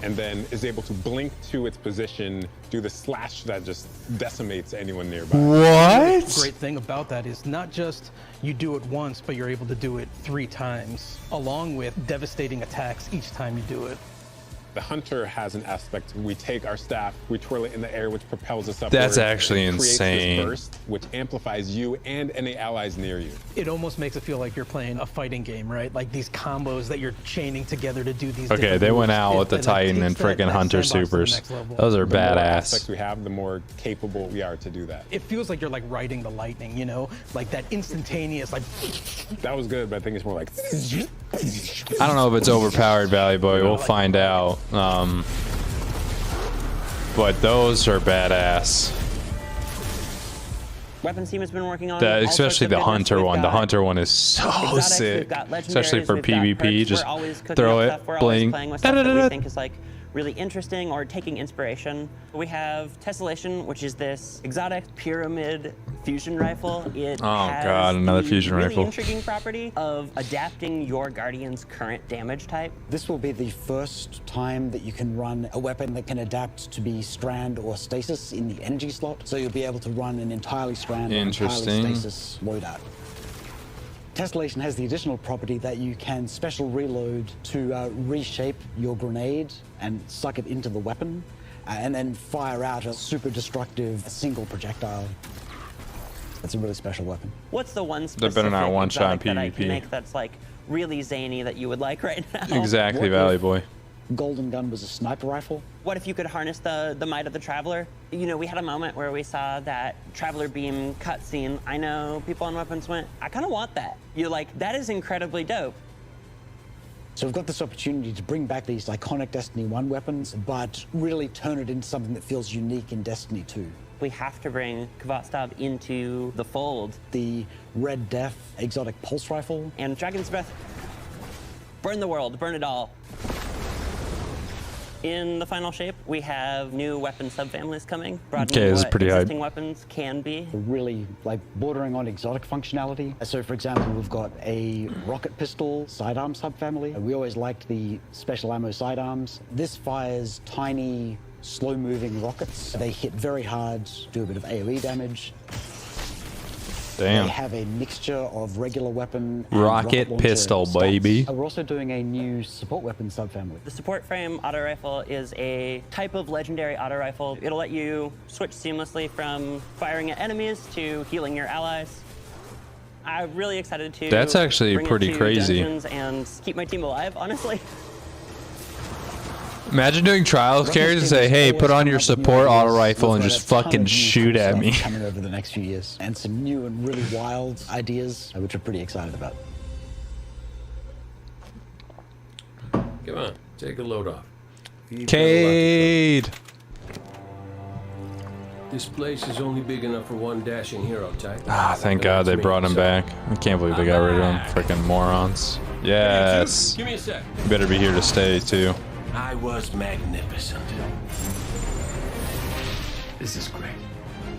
and then is able to blink to its position, do the slash that just decimates anyone nearby. What? The great thing about that is not just you do it once, but you're able to do it 3 times, along with devastating attacks each time you do it. The Hunter has an aspect. We take our staff, we twirl it in the air, which propels us up. That's actually insane. Creates this burst, which amplifies you and any allies near you. It almost makes it feel like you're playing a fighting game, right? Like these combos that you're chaining together to do these. Okay, they went out with the Titan and freaking Hunter Supers. Those are The more badass. aspects we have, the more capable we are to do that. It feels like you're like riding the lightning, you know, like that instantaneous, like. That was good, but I think it's more like. I don't know if it's overpowered, Valley Boy. We'll find out. But those are badass. Weapons team has been working on That, all sorts especially of the goodness. Hunter We've one. The got Hunter one is so exotics, sick, we've got especially legendaries, for we've got PvP. perks. Just We're always cooking throw up it, stuff. We're always bling. playing with stuff that we think is like really interesting or taking inspiration. We have Tessellation, which is this exotic pyramid fusion rifle. It has God, another the fusion really rifle. intriguing property of adapting your Guardian's current damage type. This will be the first time that you can run a weapon that can adapt to be strand or stasis in the energy slot. So you'll be able to run an entirely strand or entirely stasis loadout. Tessellation has the additional property that you can special reload to reshape your grenade and suck it into the weapon, and then fire out a super destructive single projectile. It's a really special weapon. What's the one They specific better not one-shot exotic that I can PvP. make that's like really zany that you would like right now? Exactly, Valley Boy. Golden Gun was a sniper rifle. What if you could harness the might of the Traveler? You know, we had a moment where we saw that Traveler Beam cutscene. I know people on Weapons went, I kind of want that. You're like, that is incredibly dope. So we've got this opportunity to bring back these iconic Destiny 1 weapons, but really turn it into something that feels unique in Destiny 2. We have to bring Kvastav into the fold. The Red Death exotic pulse rifle. And Dragon's Breath. Burn the world, burn it all. In the final shape, we have new weapon subfamilies coming, broadening this is what pretty hype. existing weapons can be. Really, like, bordering on exotic functionality. So, for example, we've got a rocket pistol sidearm subfamily. We always liked the special ammo sidearms. This fires tiny, slow-moving rockets. They hit very hard, do a bit of AoE damage. Damn. They have a mixture of regular weapon and Rocket launcher pistol, stats. baby. We're also doing a new support weapon subfamily. The support frame auto rifle is a type of legendary auto rifle. It'll let you switch seamlessly from firing at enemies to healing your allies. I'm really excited to That's actually bring it pretty to crazy. dungeons and keep my team alive, honestly. Imagine doing trials carries and say, hey, put on your support auto rifle and just fucking shoot at me. Coming over the next few years, and some new and really wild ideas, which we're pretty excited about. Come on, take a load off. Cade! This place is only big enough for one dashing hero type. Ah, thank God they brought him back. I can't believe they got rid of him. Freaking morons. Yes. Give me a sec. You better be here to stay, too. I was magnificent. This is great.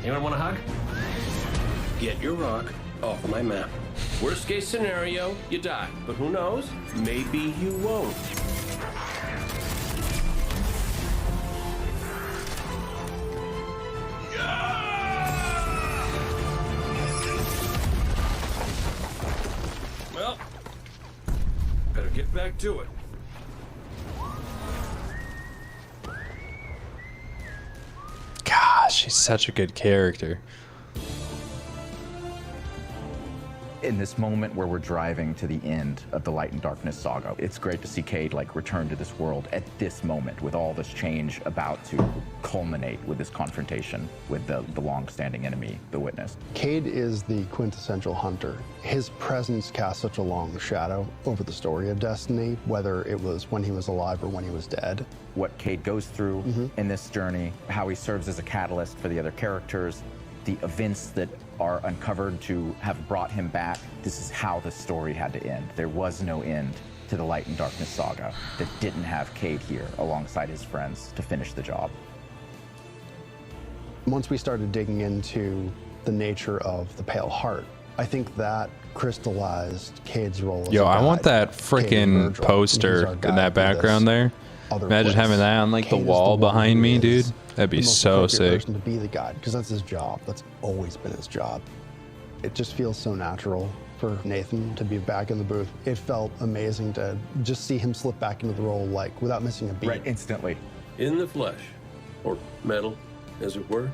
Anyone want a hug? Get your rock off my map. Worst case scenario, you die. But who knows? Maybe you won't. Well, better get back to it. Gosh, she's such a good character. In this moment where we're driving to the end of the Light and Darkness saga, it's great to see Cade like return to this world at this moment with all this change about to culminate with this confrontation with the long-standing enemy, the Witness. Cade is the quintessential hunter. His presence casts such a long shadow over the story of Destiny, whether it was when he was alive or when he was dead. What Cade goes through in this journey, how he serves as a catalyst for the other characters, the events that are uncovered to have brought him back. This is how the story had to end. There was no end to the Light and Darkness saga that didn't have Cade here alongside his friends to finish the job. Once we started digging into the nature of the Pale Heart, I think that crystallized Cade's role as Yo, a I want guide. that Cade freaking Virgil, poster he's our in guide that through this background there. other Imagine place. having that on like the Cade is wall one behind who me, is dude. That'd be the most so appropriate sick. person to be the guide, because that's his job. That's always been his job. It just feels so natural for Nathan to be back in the booth. It felt amazing to just see him slip back into the role, like, without missing a beat. Right, instantly. In the flesh, or metal, as it were.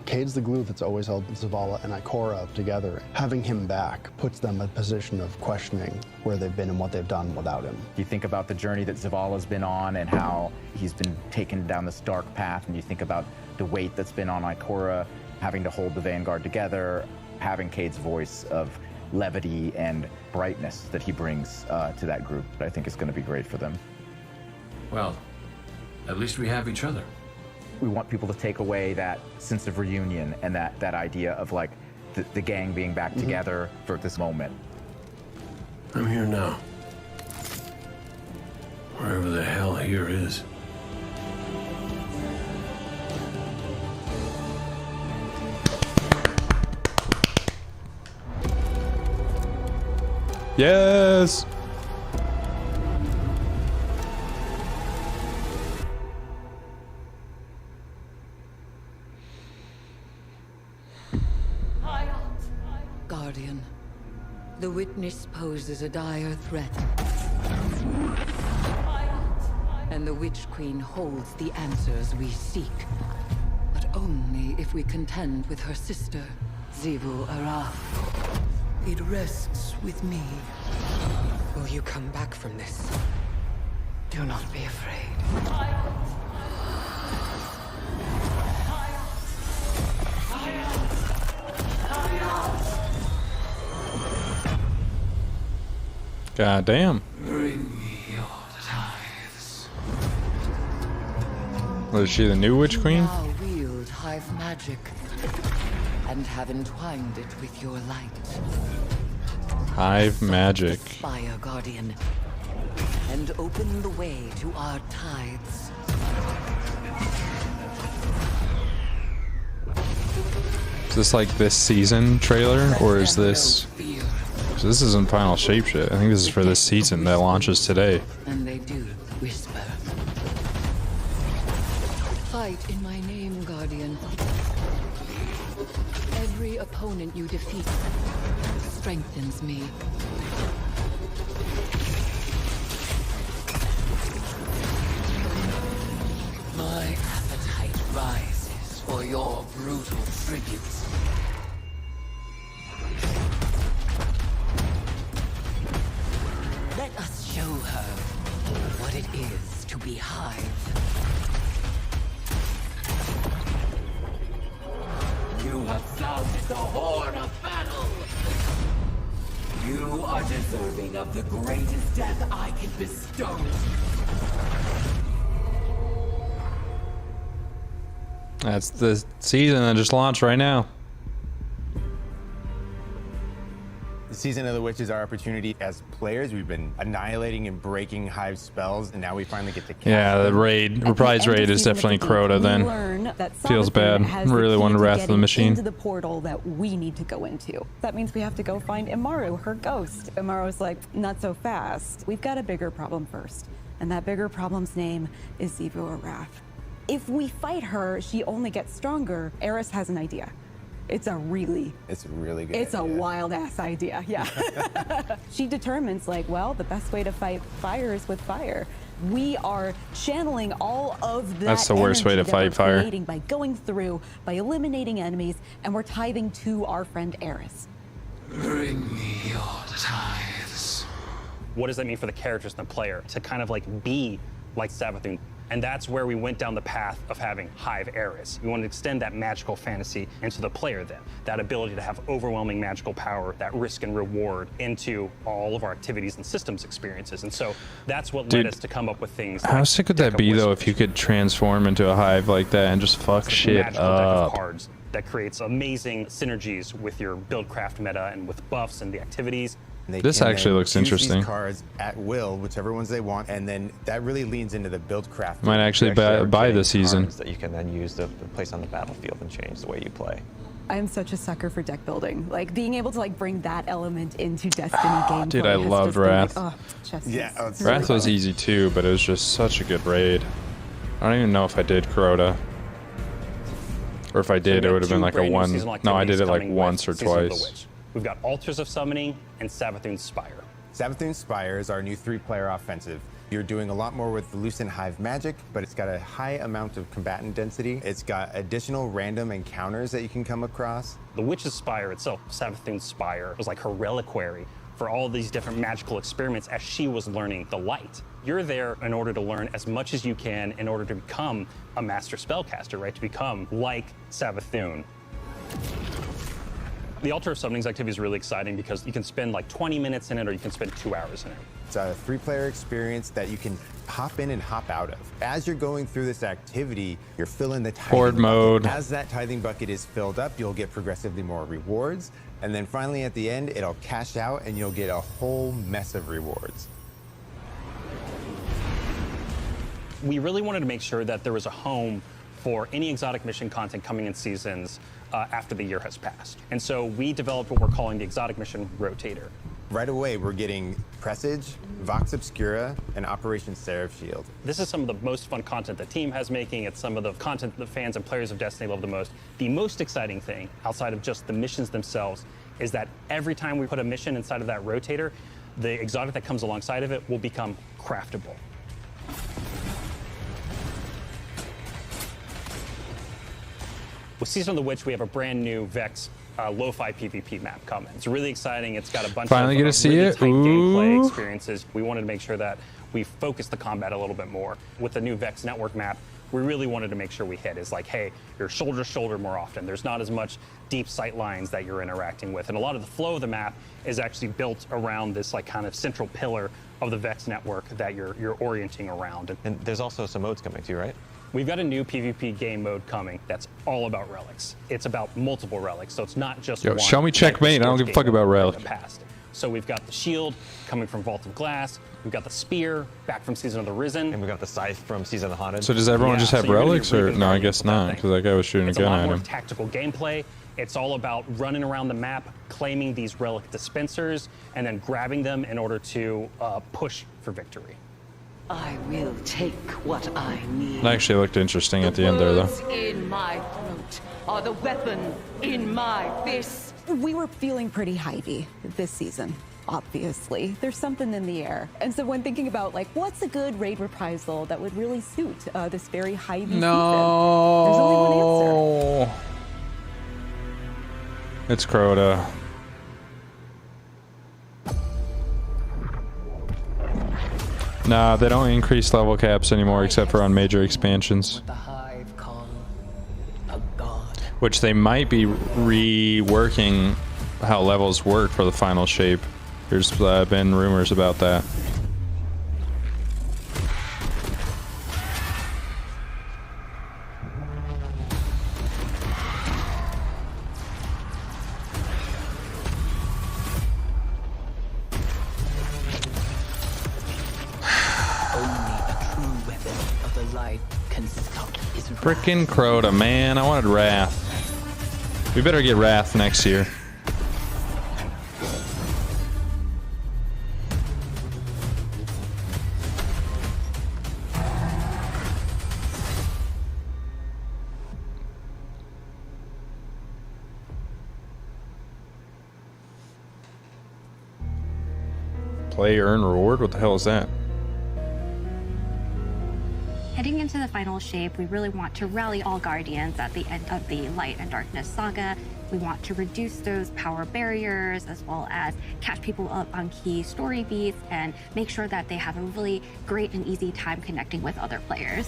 Cade's the glue that's always held Zavala and Ikora together. Having him back puts them in a position of questioning where they've been and what they've done without him. You think about the journey that Zavala's been on and how he's been taken down this dark path, and you think about the weight that's been on Ikora, having to hold the Vanguard together, having Cade's voice of levity and brightness that he brings to that group. I think is going to be great for them. Well, at least we have each other. We want people to take away that sense of reunion and that idea of like the gang being back together for this moment. I'm here now. Wherever the hell here is. Yes. Guardian, the witness poses a dire threat. And the Witch Queen holds the answers we seek. But only if we contend with her sister, Zivu Araf. It rests with me. Will you come back from this? Do not be afraid. God damn. Bring me your tithes. Was she the new Witch Queen? Now wield hive magic and have entwined it with your light. Hive magic. Fire Guardian, and open the way to our tithes. Is this like this season trailer, or is this? So this isn't final shape shit. I think this is for this season that launches today. And they do whisper. Fight in my name, Guardian. Every opponent you defeat strengthens me. My appetite rises for your brutal tributes. Let us show her what it is to be Hive. You have found the horn of battle! You are deserving of the greatest death I can bestow. That's the season that just launched right now. The Season of the Witch is our opportunity as players. We've been annihilating and breaking Hive spells, and now we finally get to cast Yeah, the them. raid, reprise raid is definitely Crota then. Feels bad. Really wanted Wrath of the Machine. Into the portal that we need to go into. That means we have to go find Imaru, her ghost. Imaru's like, not so fast. We've got a bigger problem first. And that bigger problem's name is Zivu Araf. If we fight her, she only gets stronger. Eris has an idea. It's a really good It's idea. a wild ass idea, yeah. She determines like, well, the best way to fight fire is with fire. We are channeling all of that. That's the worst way to energy that fight we're fire. creating by going through, by eliminating enemies, and we're tithing to our friend Eris. Bring me your tithes. What does that mean for the characters and the player to kind of like be like Savathun? And that's where we went down the path of having Hive Eris. We wanted to extend that magical fantasy into the player then. That ability to have overwhelming magical power, that risk and reward into all of our activities and systems experiences. And so that's what Dude, led us to come up with things How like sick would that be though if you could transform into a hive like that and just fuck shit magical deck of up? cards that creates amazing synergies with your buildcraft meta and with buffs and the activities. They This can actually then looks choose interesting. These cards at will, whichever ones they want, and then that really leans into the build craft. Might actually buy this season. That you can then use to place on the battlefield and change the way you play. I'm such a sucker for deck building. Like being able to like bring that element into Destiny gameplay. Dude, I has loved just been, Wrath. Like, just it's Wrath was easy too, but it was just such a good raid. I don't even know if I did Crota. Or if I did, it would have been like a one. No, I did it like once or twice. We've got Altars of Summoning and Savathun's Spire. Savathun's Spire is our new 3-player offensive. You're doing a lot more with the Lucent Hive magic, but it's got a high amount of combatant density. It's got additional random encounters that you can come across. The Witch's Spire itself, Savathun's Spire, was like her reliquary for all these different magical experiments as she was learning the light. You're there in order to learn as much as you can in order to become a master spellcaster, right? To become like Savathun. The Altar of Summoning's activity is really exciting because you can spend like 20 minutes in it or you can spend 2 hours in it. It's a 3-player experience that you can hop in and hop out of. As you're going through this activity, you're filling the tithing Horde mode. bucket. As that tithing bucket is filled up, you'll get progressively more rewards. And then finally at the end, it'll cash out and you'll get a whole mess of rewards. We really wanted to make sure that there was a home for any exotic mission content coming in seasons after the year has passed. And so we developed what we're calling the Exotic Mission Rotator. Right away, we're getting Presage, Vox Obscura, and Operation Seraph Shield. This is some of the most fun content the team has making. It's some of the content the fans and players of Destiny love the most. The most exciting thing, outside of just the missions themselves, is that every time we put a mission inside of that rotator, the exotic that comes alongside of it will become craftable. With Season of the Witch, we have a brand new Vex lo-fi PvP map coming. It's really exciting. It's got a bunch Finally of get to see really it. tight gameplay Ooh. experiences. We wanted to make sure that we focus the combat a little bit more. With the new Vex network map, we really wanted to make sure we hit is like, hey, you're shoulder to shoulder more often. There's not as much deep sight lines that you're interacting with. And a lot of the flow of the map is actually built around this like kind of central pillar of the Vex network that you're orienting around. And there's also some modes coming too, right? We've got a new PvP game mode coming that's all about relics. It's about multiple relics, so it's not just Yo, one. show me checkmate. I don't give a fuck about relic. In the past. So we've got the shield coming from Vault of Glass. We've got the spear back from Season of the Risen. And we've got the scythe from Season of the Haunted. So does everyone just have so you're gonna be relics, or no? I reinventing guess that not, thing. because that guy was shooting It's a a gun lot at more him. tactical gameplay. It's all about running around the map, claiming these relic dispensers, and then grabbing them in order to push for victory. I will take what I need. It actually looked interesting at the end there, though. Words in my throat are the weapon in my fist. We were feeling pretty Hivey this season, obviously. There's something in the air. And so when thinking about, like, what's a good raid reprisal that would really suit this very Hivey season, there's only one answer. It's Crota. Nah, they don't increase level caps anymore except for on major expansions. Which they might be reworking how levels work for the final shape. There's been rumors about that. Frickin' Crota, man. I wanted Wrath. We better get Wrath next year. Play, earn, reward? What the hell is that? Heading into the final shape, we really want to rally all Guardians at the end of the Light and Darkness saga. We want to reduce those power barriers, as well as catch people up on key story beats and make sure that they have a really great and easy time connecting with other players.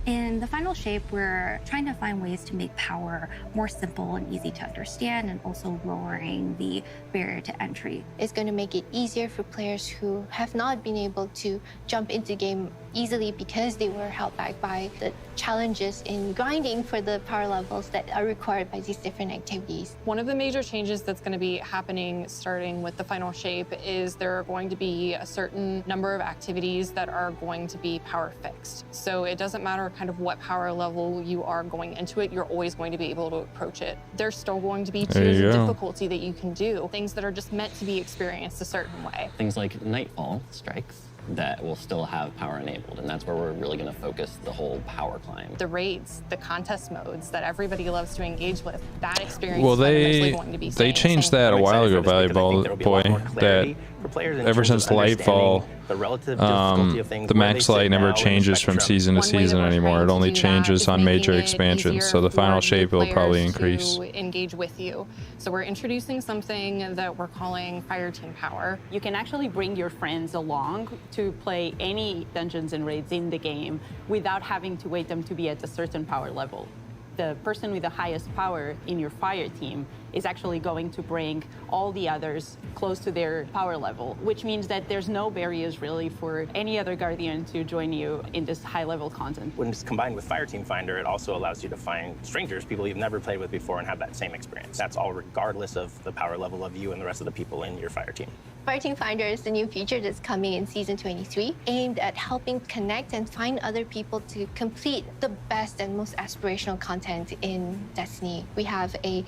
And In the final shape, we're trying to find ways to make power more simple and easy to understand, and also lowering the barrier to entry. It's going to make it easier for players who have not been able to jump into game easily because they were held back by the challenges in grinding for the power levels that are required by these different activities. One of the major changes that's going to be happening starting with the final shape is there are going to be a certain number of activities that are going to be power fixed. So it doesn't matter kind of what power level you are going into it, you're always going to be able to approach it. There's still going to be tiers of difficulty that you can do, things that are just meant to be experienced a certain way. Things like Nightfall strikes that will still have power enabled, and that's where we're really going to focus the whole power climb. The raids, the contest modes that everybody loves to engage with, that experience Well, is fundamentally going to be they staying changed the same. that a while ago, Volleyball Boy, that ever since Lightfall, the max light never changes from season to season anymore. It only changes on major expansions, so the final shape will probably increase. To engage with you. So we're introducing something that we're calling Fire Team Power. You can actually bring your friends along to play any dungeons and raids in the game without having to wait them to be at a certain power level. The person with the highest power in your fire team is actually going to bring all the others close to their power level, which means that there's no barriers really for any other Guardian to join you in this high-level content. When it's combined with Fireteam Finder, it also allows you to find strangers, people you've never played with before, and have that same experience. That's all regardless of the power level of you and the rest of the people in your fire team. Fireteam Finder is the new feature that's coming in Season 23, aimed at helping connect and find other people to complete the best and most aspirational content in Destiny. We have a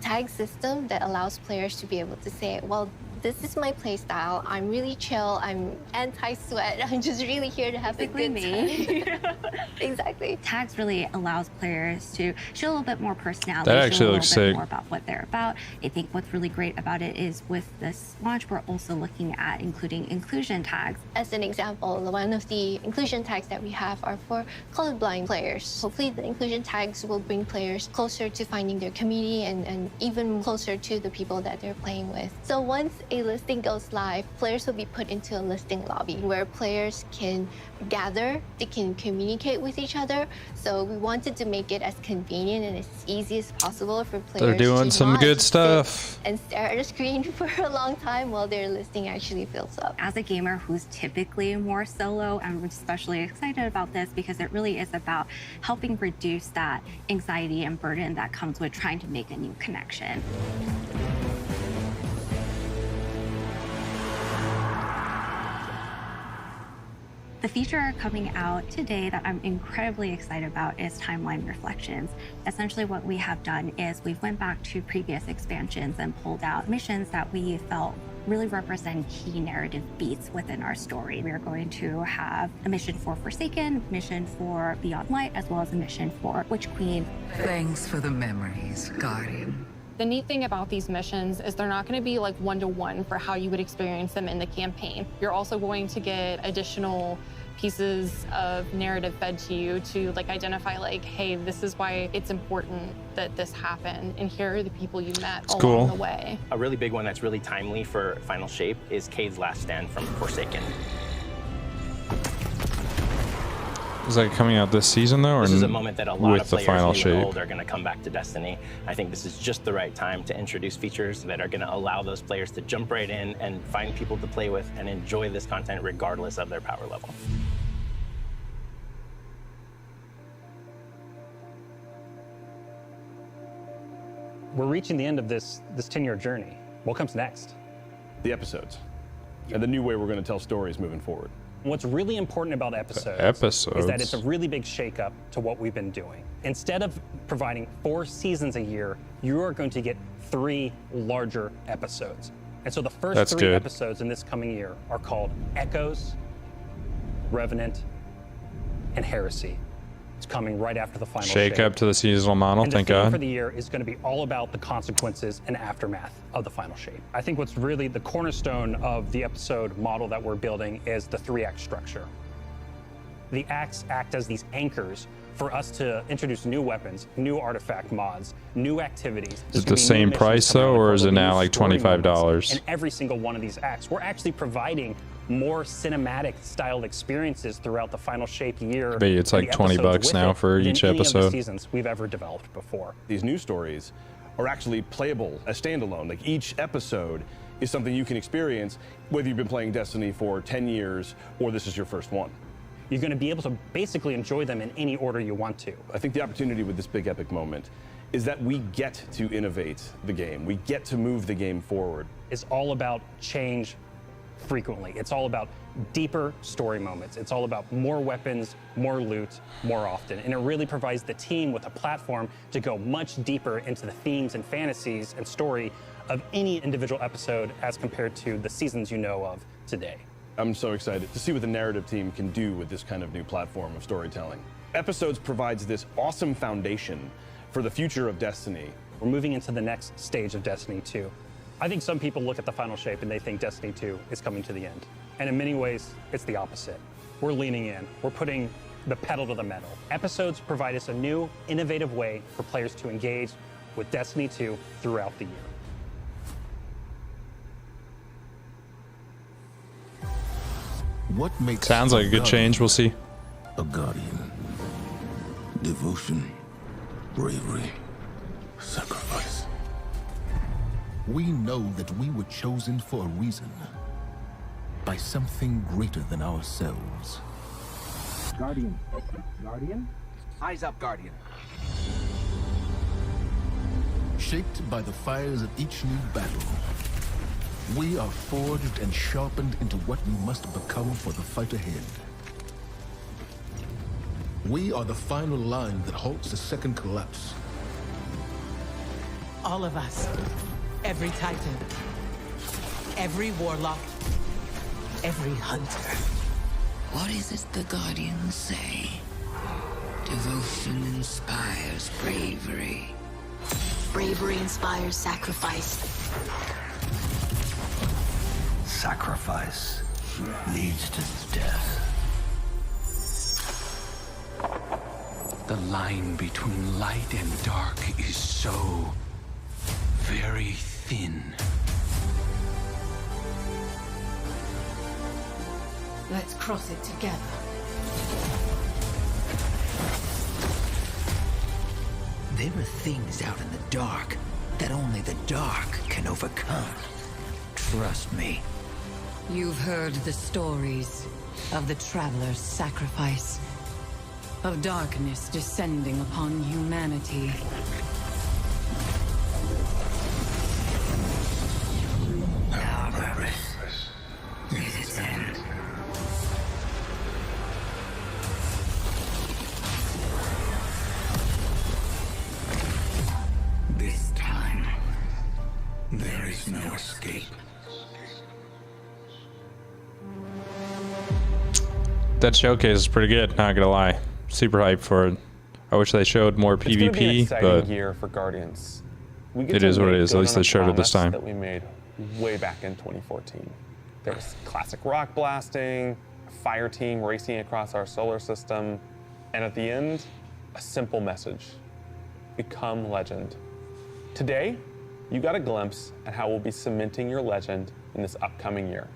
tag system that allows players to be able to say, well, this is my play style. I'm really chill. I'm anti-sweat. I'm just really here to have a good time. Exactly. Tags really allows players to show a little bit more personality. That actually show a looks little bit sick. more about what they're about. I think what's really great about it is with this launch, we're also looking at including inclusion tags. As an example, one of the inclusion tags that we have are for colorblind players. Hopefully the inclusion tags will bring players closer to finding their community and even closer to the people that they're playing with. So once a listing goes live, players will be put into a listing lobby where players can gather, they can communicate with each other. So we wanted to make it as convenient and as easy as possible for players. They're doing to some not good sit stuff. and stare at a screen for a long time while their listing actually fills up. As a gamer who's typically more solo, I'm especially excited about this because it really is about helping reduce that anxiety and burden that comes with trying to make a new connection. The feature coming out today that I'm incredibly excited about is Timeline Reflections. Essentially what we have done is we've went back to previous expansions and pulled out missions that we felt really represent key narrative beats within our story. We are going to have a mission for Forsaken, mission for Beyond Light, as well as a mission for Witch Queen. Thanks for the memories, Guardian. The neat thing about these missions is they're not going to be like one-to-one for how you would experience them in the campaign. You're also going to get additional pieces of narrative fed to you to like identify like, hey, this is why it's important that this happened, and here are the people you met along the way. A really big one that's really timely for Final Shape is Cade's last stand from Forsaken. Is that coming out this season though, or This is a moment that a lot with of the players final new shape? and old are going to come back to Destiny. I think this is just the right time to introduce features that are going to allow those players to jump right in and find people to play with and enjoy this content regardless of their power level. We're reaching the end of this 10-year journey. What comes next? The episodes. And the new way we're going to tell stories moving forward. What's really important about episodes is that it's a really big shakeup to what we've been doing. Instead of providing 4 seasons a year, you are going to get 3 larger episodes. And so the first 3 episodes in this coming year are called Echoes, Revenant, and Heresy. It's coming right after the final Shake up to the seasonal model, and thank the theme God. for the year is going to be all about the consequences and aftermath of the final shape. I think what's really the cornerstone of the episode model that we're building is the 3-act structure. The acts act as these anchors for us to introduce new weapons, new artifact mods, new activities. Is it the same price though, or is it now like $25? In every single one of these acts, we're actually providing more cinematic styled experiences throughout the Final Shape year. Maybe it's like $20 now for each Any of episode. the seasons we've ever developed before. These new stories are actually playable as standalone. Like each episode is something you can experience, whether you've been playing Destiny for 10 years or this is your first one. You're going to be able to basically enjoy them in any order you want to. I think the opportunity with this big epic moment is that we get to innovate the game. We get to move the game forward. It's all about change frequently. It's all about deeper story moments. It's all about more weapons, more loot, more often. And it really provides the team with a platform to go much deeper into the themes and fantasies and story of any individual episode as compared to the seasons you know of today. I'm so excited to see what the narrative team can do with this kind of new platform of storytelling. Episodes provides this awesome foundation for the future of Destiny. We're moving into the next stage of Destiny 2. I think some people look at the Final Shape and they think Destiny 2 is coming to the end. And in many ways, it's the opposite. We're leaning in. We're putting the pedal to the metal. Episodes provide us a new, innovative way for players to engage with Destiny 2 throughout the year. What makes Sounds like a good change. We'll see. A guardian? Devotion, bravery, sacrifice. We know that we were chosen for a reason, by something greater than ourselves. Guardian. Guardian? Eyes up, Guardian. Shaped by the fires of each new battle, we are forged and sharpened into what we must become for the fight ahead. We are the final line that halts the second collapse. All of us. Every Titan. Every Warlock. Every Hunter. What is it the Guardians say? Devotion inspires bravery. Bravery inspires sacrifice. Sacrifice leads to death. The line between light and dark is so very thin. Let's cross it together. There are things out in the dark that only the dark can overcome. Trust me. You've heard the stories of the Traveler's sacrifice, of darkness descending upon humanity. Our purpose is its end. This time, there is no escape. That showcase is pretty good, not gonna lie. Super hyped for it. I wish they showed more It's gonna be an PvP, exciting but year for Guardians. We get it to is what it make is. At good least on they a showed it this promise time. That we made way back in 2014. There was classic rock blasting, a fire team racing across our solar system, and at the end, a simple message: become legend. Today, you got a glimpse at how we'll be cementing your legend in this upcoming year.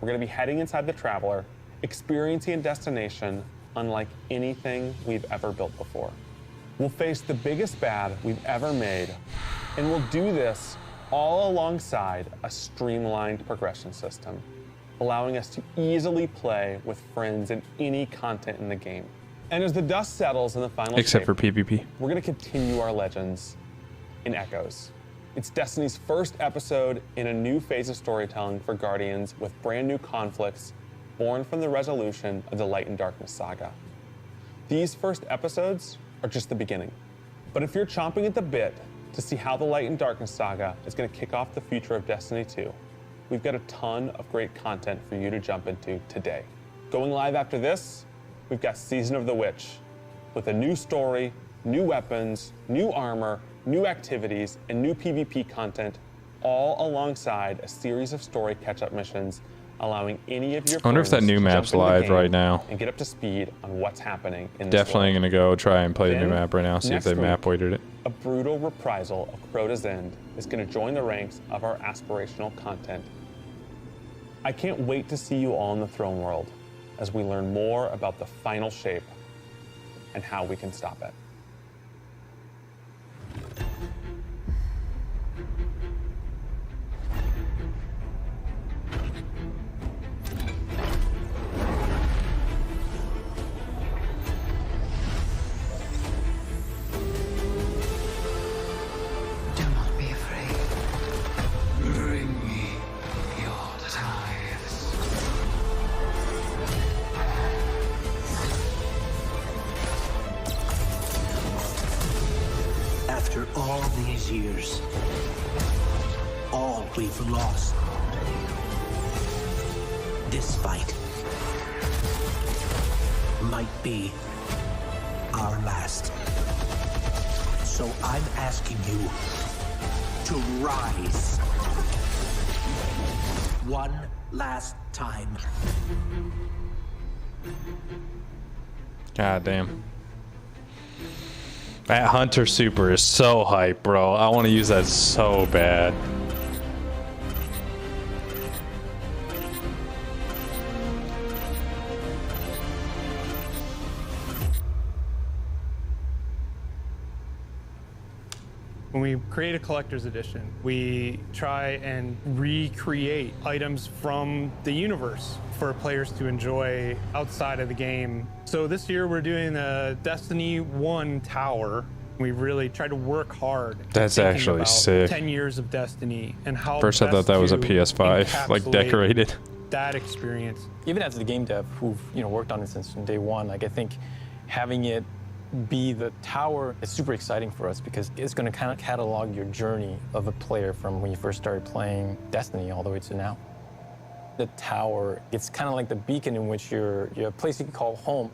We're gonna be heading inside the Traveler, experiencing a destination unlike anything we've ever built before. We'll face the biggest bad we've ever made, and we'll do this all alongside a streamlined progression system, allowing us to easily play with friends in any content in the game. And as the dust settles in the final except for shape, PvP. we're gonna continue our legends in Echoes. It's Destiny's first episode in a new phase of storytelling for Guardians with brand new conflicts born from the resolution of the Light and Darkness saga. These first episodes are just the beginning. But if you're chomping at the bit to see how the Light and Darkness saga is going to kick off the future of Destiny 2, we've got a ton of great content for you to jump into today. Going live after this, we've got Season of the Witch, with a new story, new weapons, new armor, new activities, and new PvP content, all alongside a series of story catch-up missions, allowing any of your I wonder if that friends new to map's jump into the live game right now. and get up to speed on what's happening in this Definitely world. gonna go try and play the new Then, map right now, see if next they week, map weighted it. A brutal reprisal of Crota's End is going to join the ranks of our aspirational content. I can't wait to see you all in the throne world as we learn more about the final shape and how we can stop it. Do not be afraid. Bring me your tithes. After all these years, all we've lost, this fight might be our last. So I'm asking you to rise one last time. God damn. That Hunter Super is so hype, bro. I want to use that so bad. When we create a collector's edition, we try and recreate items from the universe for players to enjoy outside of the game. So this year we're doing the Destiny 1 tower. We really try to work hard. That's thinking actually about sick. 10 years of Destiny and how First I thought best that was a to PS5, like encapsulate decorated. that experience. Even as the game dev who've worked on it since day one, like I think having it be the tower is super exciting for us because it's going to kind of catalog your journey of a player from when you first started playing Destiny all the way to now. The tower, it's kind of like the beacon in which you're a place you can call home.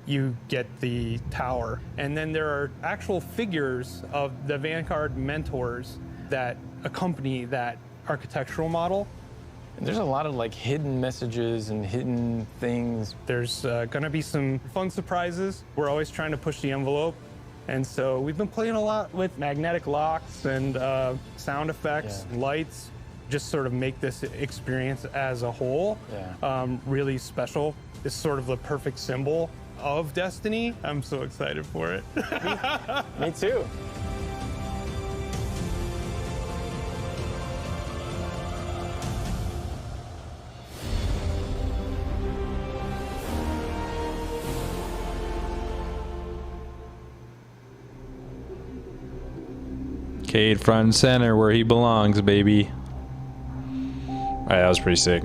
You get the tower, and then there are actual figures of the Vanguard mentors that accompany that architectural model. And there's a lot of like hidden messages and hidden things. There's gonna be some fun surprises. We're always trying to push the envelope. And so we've been playing a lot with magnetic locks and sound effects, lights, just sort of make this experience as a whole really special. It's sort of the perfect symbol of Destiny. I'm so excited for it. Me too. Cade front and center where he belongs, baby. Alright, that was pretty sick.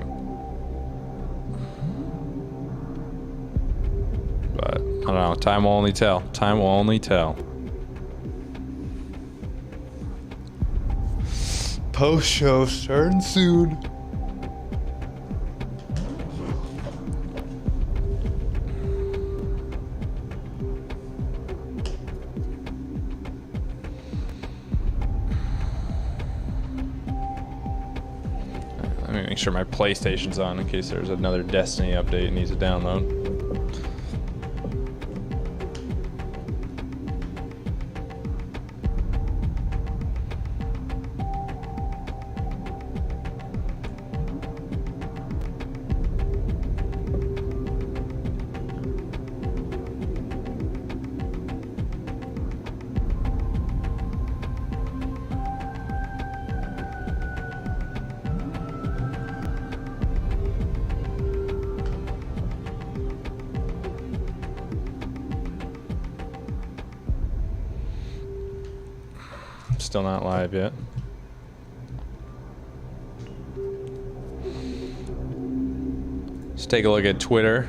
But, I don't know. Time will only tell. Time will only tell. Post-show starting soon. Let me make sure my PlayStation's on in case there's another Destiny update it needs to download. Still not live yet. Let's take a look at Twitter.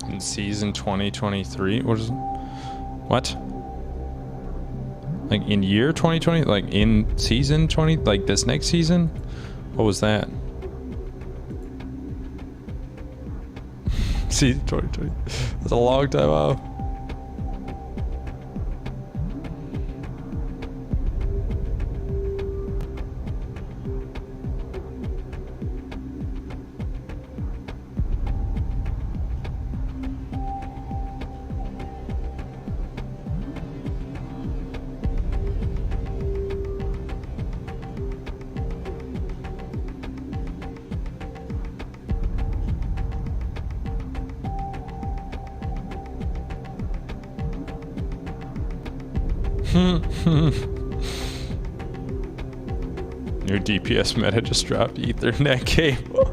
In season 2023? What? Like in year 2020? Like in season 20? Like this next season? What was that? Season 2020. That's a long time out. New DPS meta just dropped Ethernet cable.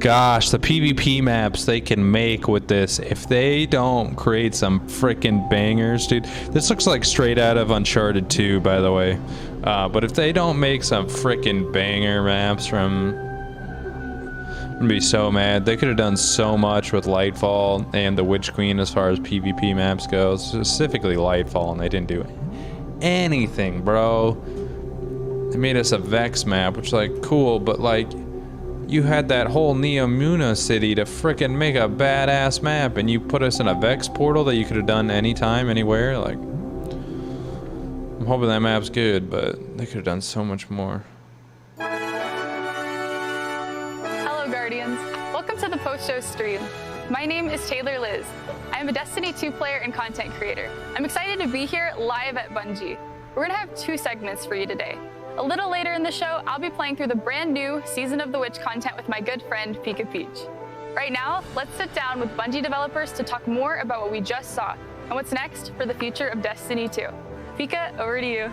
Gosh, the PvP maps they can make with this, if they don't create some freaking bangers, dude. This looks like straight out of Uncharted 2, by the way. But if they don't make some freaking banger maps from... I'm gonna be so mad. They could have done so much with Lightfall and the Witch Queen as far as PvP maps go. Specifically Lightfall, and they didn't do anything, bro. They made us a Vex map, which is like cool, but like... You had that whole Neomuna city to frickin' make a badass map, and you put us in a Vex portal that you could have done anytime, anywhere. Like, I'm hoping that map's good, but they could have done so much more. Hello, Guardians. Welcome to the post-show stream. My name is Taylor Liz. I am a Destiny 2 player and content creator. I'm excited to be here live at Bungie. We're gonna have 2 segments for you today. A little later in the show, I'll be playing through the brand new Season of the Witch content with my good friend, Pika Peach. Right now, let's sit down with Bungie developers to talk more about what we just saw and what's next for the future of Destiny 2. Pika, over to you.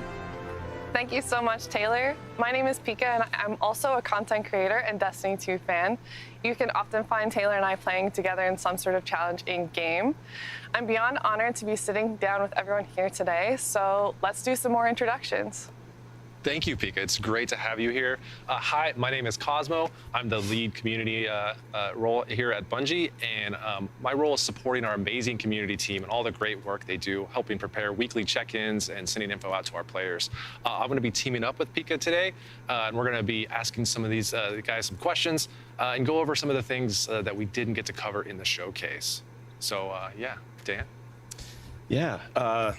Thank you so much, Taylor. My name is Pika, and I'm also a content creator and Destiny 2 fan. You can often find Taylor and I playing together in some sort of challenge in-game. I'm beyond honored to be sitting down with everyone here today, so let's do some more introductions. Thank you, Pika. It's great to have you here. Hi, my name is Cosmo. I'm the lead community role here at Bungie, and my role is supporting our amazing community team and all the great work they do, helping prepare weekly check-ins and sending info out to our players. I'm going to be teaming up with Pika today, and we're going to be asking some of these guys some questions and go over some of the things that we didn't get to cover in the showcase. So, yeah, Dan? Yeah,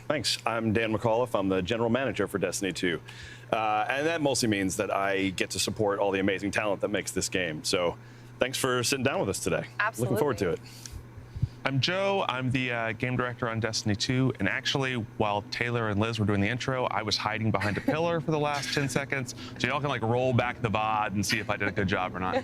thanks. I'm Dan McAuliffe. I'm the general manager for Destiny 2. And that mostly means that I get to support all the amazing talent that makes this game. So thanks for sitting down with us today. Absolutely. Looking forward to it. I'm Joe. I'm the game director on Destiny 2. And actually, while Taylor and Liz were doing the intro, I was hiding behind a pillar for the last 10 seconds. So y'all can like roll back the VOD and see if I did a good job or not.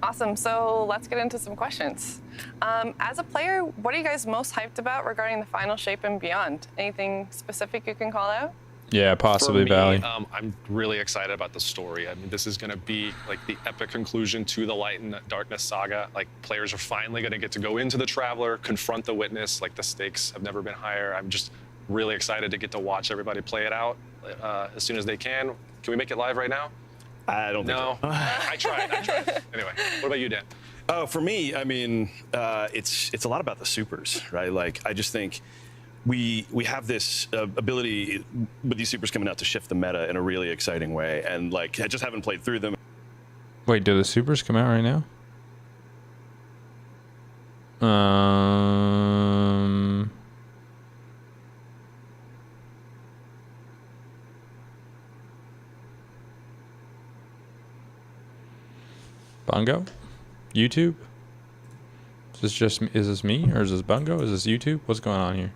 Awesome. So let's get into some questions. As a player, what are you guys most hyped about regarding the final shape and beyond? Anything specific you can call out? Yeah, possibly For me, Valley. I'm really excited about the story. I mean, this is going to be like the epic conclusion to the Light and Darkness saga. Like, players are finally going to get to go into the Traveler, confront the Witness. Like, the stakes have never been higher. I'm just really excited to get to watch everybody play it out as soon as they can. Can we make it live right now? I don't think so. I tried. Anyway, what about you, Dan? For me, I mean, it's a lot about the supers, right? Like, I just think we have this ability with these supers coming out to shift the meta in a really exciting way, and like I just haven't played through them. Wait, do the supers come out right now? Bungo? YouTube? Is this me, or is this Bungo? Is this YouTube? What's going on here?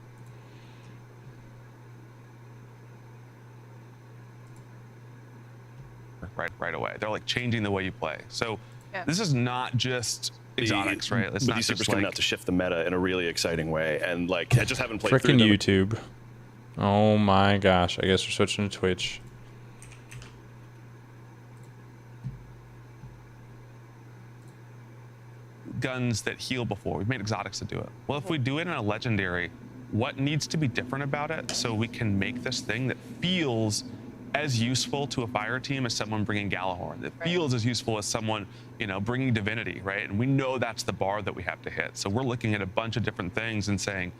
Right away. They're like changing the way you play. So this is not just exotics, right? It's But not these supers just coming like out to shift the meta in a really exciting way, and like I just haven't played through Frickin' them. YouTube. Oh my gosh. I guess we're switching to Twitch. guns that heal before. We've made exotics that do it. Well, if we do it in a legendary, what needs to be different about it so we can make this thing that feels as useful to a fire team as someone bringing Galahorn, that feels as useful as someone, you know, bringing Divinity, right? And we know that's the bar that we have to hit. So we're looking at a bunch of different things and saying,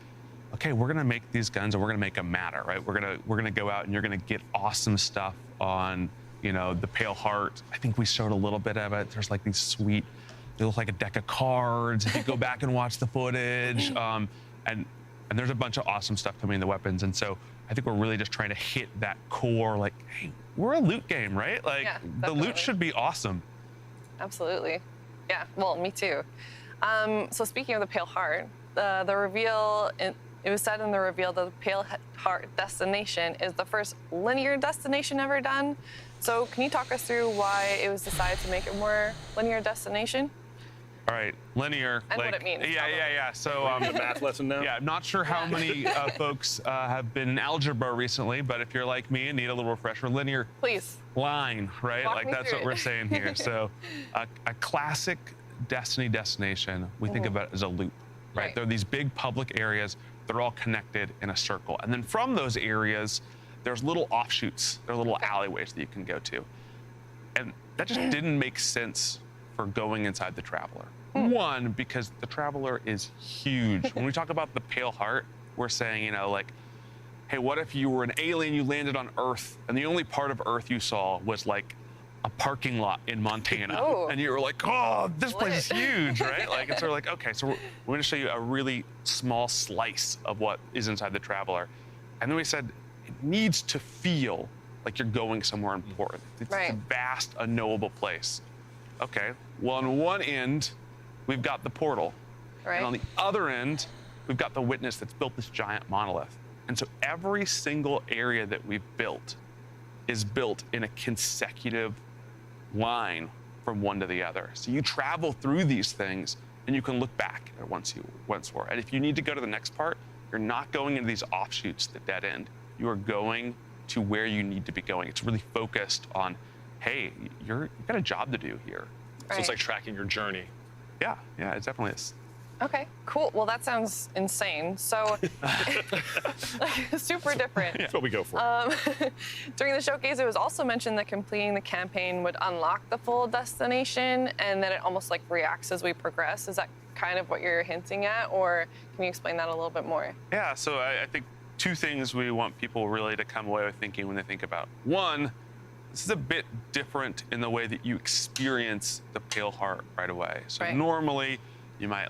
okay, we're gonna make these guns and we're gonna make them matter, right? We're gonna go out and you're gonna get awesome stuff on, you know, the Pale Heart. I think we showed a little bit of it. There's like these sweet, they look like a deck of cards if you go back and watch the footage. And there's a bunch of awesome stuff coming in the weapons. And so I think we're really just trying to hit that core, like, hey, we're a loot game, right? Like, the loot should be awesome. Absolutely. Yeah, well, me too. So speaking of the Pale Heart, the reveal, it was said in the reveal that the Pale Heart destination is the first linear destination ever done. So can you talk us through why it was decided to make it more linear destination? All right, linear. And like, what it means. Yeah. So the math lesson now. Yeah, I'm not sure how many folks have been in algebra recently, but if you're like me and need a little refresher, linear. Please. Line, right? Walk like me that's through what it. we're saying here. So a classic Destiny destination, we think of it as a loop, right? There are these big public areas. They're all connected in a circle. And then from those areas, there's little offshoots. There are little alleyways that you can go to. And that just didn't make sense for going inside the Traveler. One, because the Traveler is huge. When we talk about the Pale Heart, we're saying, you know, like, hey, what if you were an alien, you landed on Earth, and the only part of Earth you saw was like a parking lot in Montana. And you were like, oh, this place is huge, right? Like, it's sort of like, okay, so we're gonna show you a really small slice of what is inside the Traveler. And then we said, it needs to feel like you're going somewhere important. It's a vast, unknowable place. Okay, well, on one end, we've got the portal. And on the other end, we've got the Witness that's built this giant monolith. And so every single area that we've built is built in a consecutive line from one to the other. So you travel through these things and you can look back at once you once were. And if you need to go to the next part, you're not going into these offshoots that dead end. You are going to where you need to be going. It's really focused on, hey, you've got a job to do here. So it's like tracking your journey. Yeah, it definitely is. Okay, cool. Well, that sounds insane. So, super different. That's what we go for. During the showcase, it was also mentioned that completing the campaign would unlock the full destination, and that it almost like reacts as we progress. Is that kind of what you're hinting at, or can you explain that a little bit more? Yeah, so I think two things we want people really to come away with thinking when they think about. One, this is a bit different in the way that you experience the Pale Heart right away. So normally, you might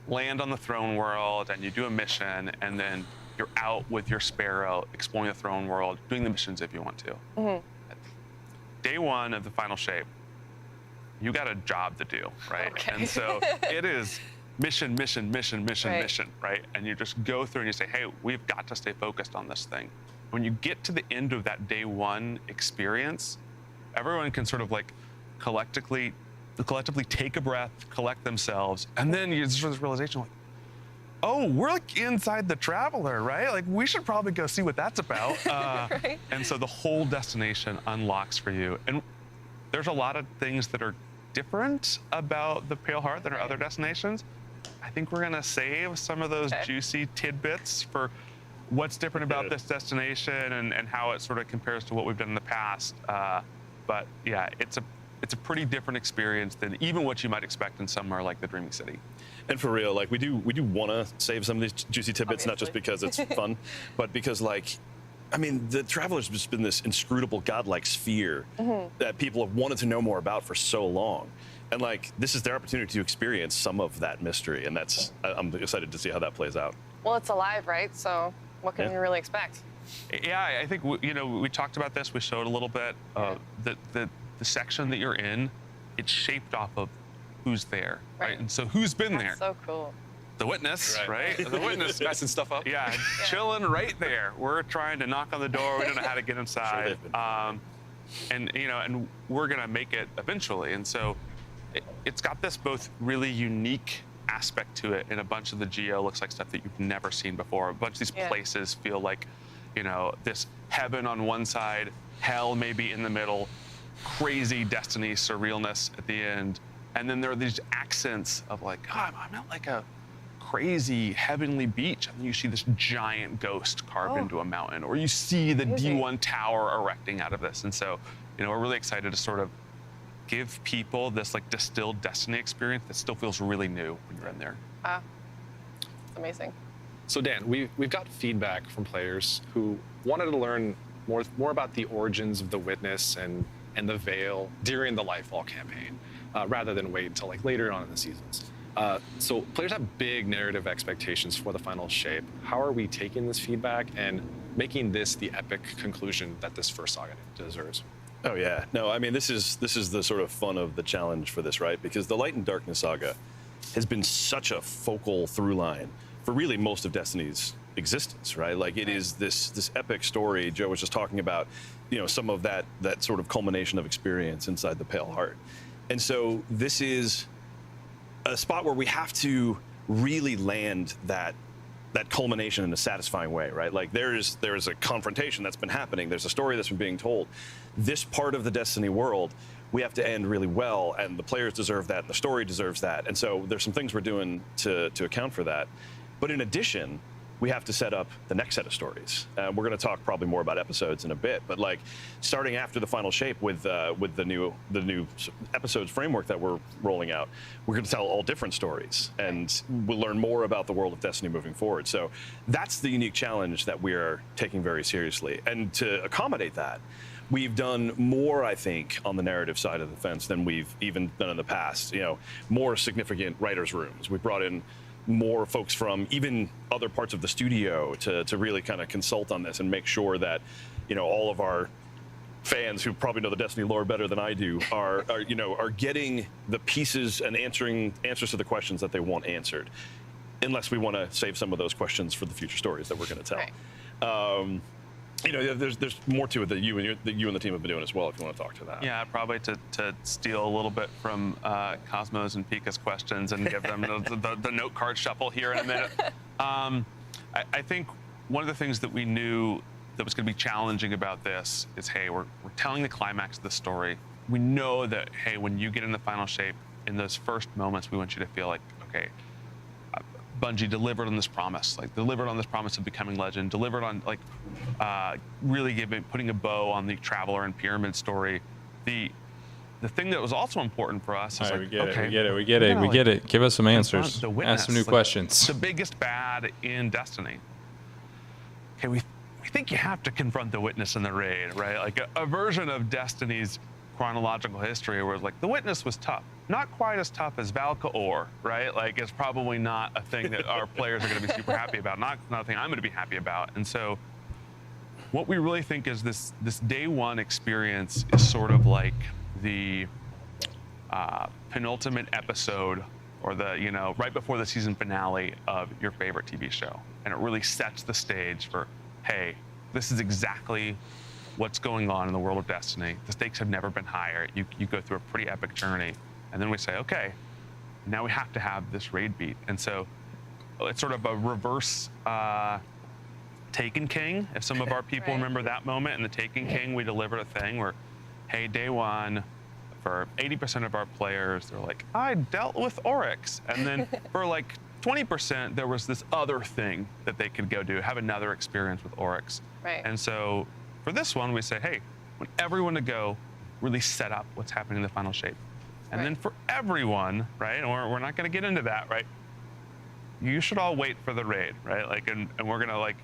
land on the throne world and you do a mission, and then you're out with your Sparrow exploring the throne world, doing the missions if you want to. Day one of the final shape, you got a job to do, right? And so it is mission, right? And you just go through and you say, hey, we've got to stay focused on this thing. When you get to the end of that day one experience, everyone can sort of like collectively take a breath, collect themselves, and then you just have this realization like, oh, we're like inside the Traveler, right? Like we should probably go see what that's about. And so the whole destination unlocks for you. And there's a lot of things that are different about the Pale Heart than our other destinations. I think we're gonna save some of those juicy tidbits for what's different about this destination and how it sort of compares to what we've done in the past. But yeah, it's a pretty different experience than even what you might expect in somewhere like the Dreaming City. And for real, like we do want to save some of these juicy tidbits, not just because it's fun, but because like, I mean, the Traveler's just been this inscrutable godlike sphere that people have wanted to know more about for so long. And like, this is their opportunity to experience some of that mystery. And I'm excited to see how that plays out. Well, it's alive, right? So what can we really expect? Yeah, I think, we talked about this, we showed a little bit. The section that you're in, it's shaped off of who's there, right? And so who's been there? So cool. The Witness, right? The Witness messing stuff up. Yeah, chilling right there. We're trying to knock on the door. We don't know how to get inside. And we're gonna make it eventually. And so it's got this both really unique aspect to it, and a bunch of the geo looks like stuff that you've never seen before. A bunch of these places feel like, this heaven on one side, hell maybe in the middle, crazy Destiny surrealness at the end. And then there are these accents of like, oh, I'm at like a crazy heavenly beach, and then you see this giant ghost carved into a mountain, or you see the D1 tower erecting out of this. And so, we're really excited to sort of give people this like distilled Destiny experience that still feels really new when you're in there. Wow, it's amazing. So Dan, we've got feedback from players who wanted to learn more about the origins of the Witness and the Veil during the Lightfall campaign, rather than wait until like later on in the seasons. So players have big narrative expectations for the final shape. How are we taking this feedback and making this the epic conclusion that this first saga deserves? Oh yeah, no, I mean this is the sort of fun of the challenge for this, right? Because the Light and Darkness saga has been such a focal through line for really most of Destiny's existence, right? Like it is this epic story. Joe was just talking about, some of that sort of culmination of experience inside the Pale Heart. And so this is a spot where we have to really land that culmination in a satisfying way, right? Like there is a confrontation that's been happening. There's a story that's been being told. This part of the Destiny world, we have to end really well, and the players deserve that, and the story deserves that. And so there's some things we're doing to account for that. But in addition, we have to set up the next set of stories. We're going to talk probably more about episodes in a bit, but like starting after the final shape with the new episodes framework that we're rolling out, we're going to tell all different stories, and we'll learn more about the world of Destiny moving forward. So that's the unique challenge that we are taking very seriously. And to accommodate that, we've done more, I think, on the narrative side of the fence than we've even done in the past. More significant writers' rooms. We brought in more folks from even other parts of the studio to really kind of consult on this and make sure that, all of our fans who probably know the Destiny lore better than I do are getting the pieces and answers to the questions that they want answered, unless we want to save some of those questions for the future stories that we're going to tell. Right. There's more to it that you and the team have been doing as well, if you want to talk to that. Yeah, probably to steal a little bit from Cosmo's and Pika's questions and give them the note card shuffle here in a minute. I think one of the things that we knew that was going to be challenging about this is, hey, we're telling the climax of the story. We know that, hey, when you get in the final shape, in those first moments, we want you to feel like, okay, Bungie delivered on this promise, delivered on this promise of becoming legend, delivered on really putting a bow on the Traveler and Pyramid story. The thing that was also important for us is we get it. Give us some answers. Ask some new questions. The biggest bad in Destiny. Okay, we think you have to confront the Witness in the raid, right? Like a version of Destiny's chronological history where the Witness was tough. Not quite as tough as Valka-Or, right? Like it's probably not a thing that our players are going to be super happy about. Not a thing I'm going to be happy about. And so what we really think is this day one experience is sort of like the penultimate episode, or the right before the season finale of your favorite TV show. And it really sets the stage for, hey, this is exactly what's going on in the world of Destiny. The stakes have never been higher. You go through a pretty epic journey. And then we say, okay, now we have to have this raid beat. And so it's sort of a reverse Taken King. If some of our people remember that moment in the Taken King, we delivered a thing where, hey, day one, for 80% of our players, they're like, I dealt with Oryx. And then for 20%, there was this other thing that they could go do, have another experience with Oryx. Right. And so for this one, we say, hey, I want everyone to go really set up what's happening in the final shape. And then for everyone, right, and we're not going to get into that, right, you should all wait for the raid, right? And we're going to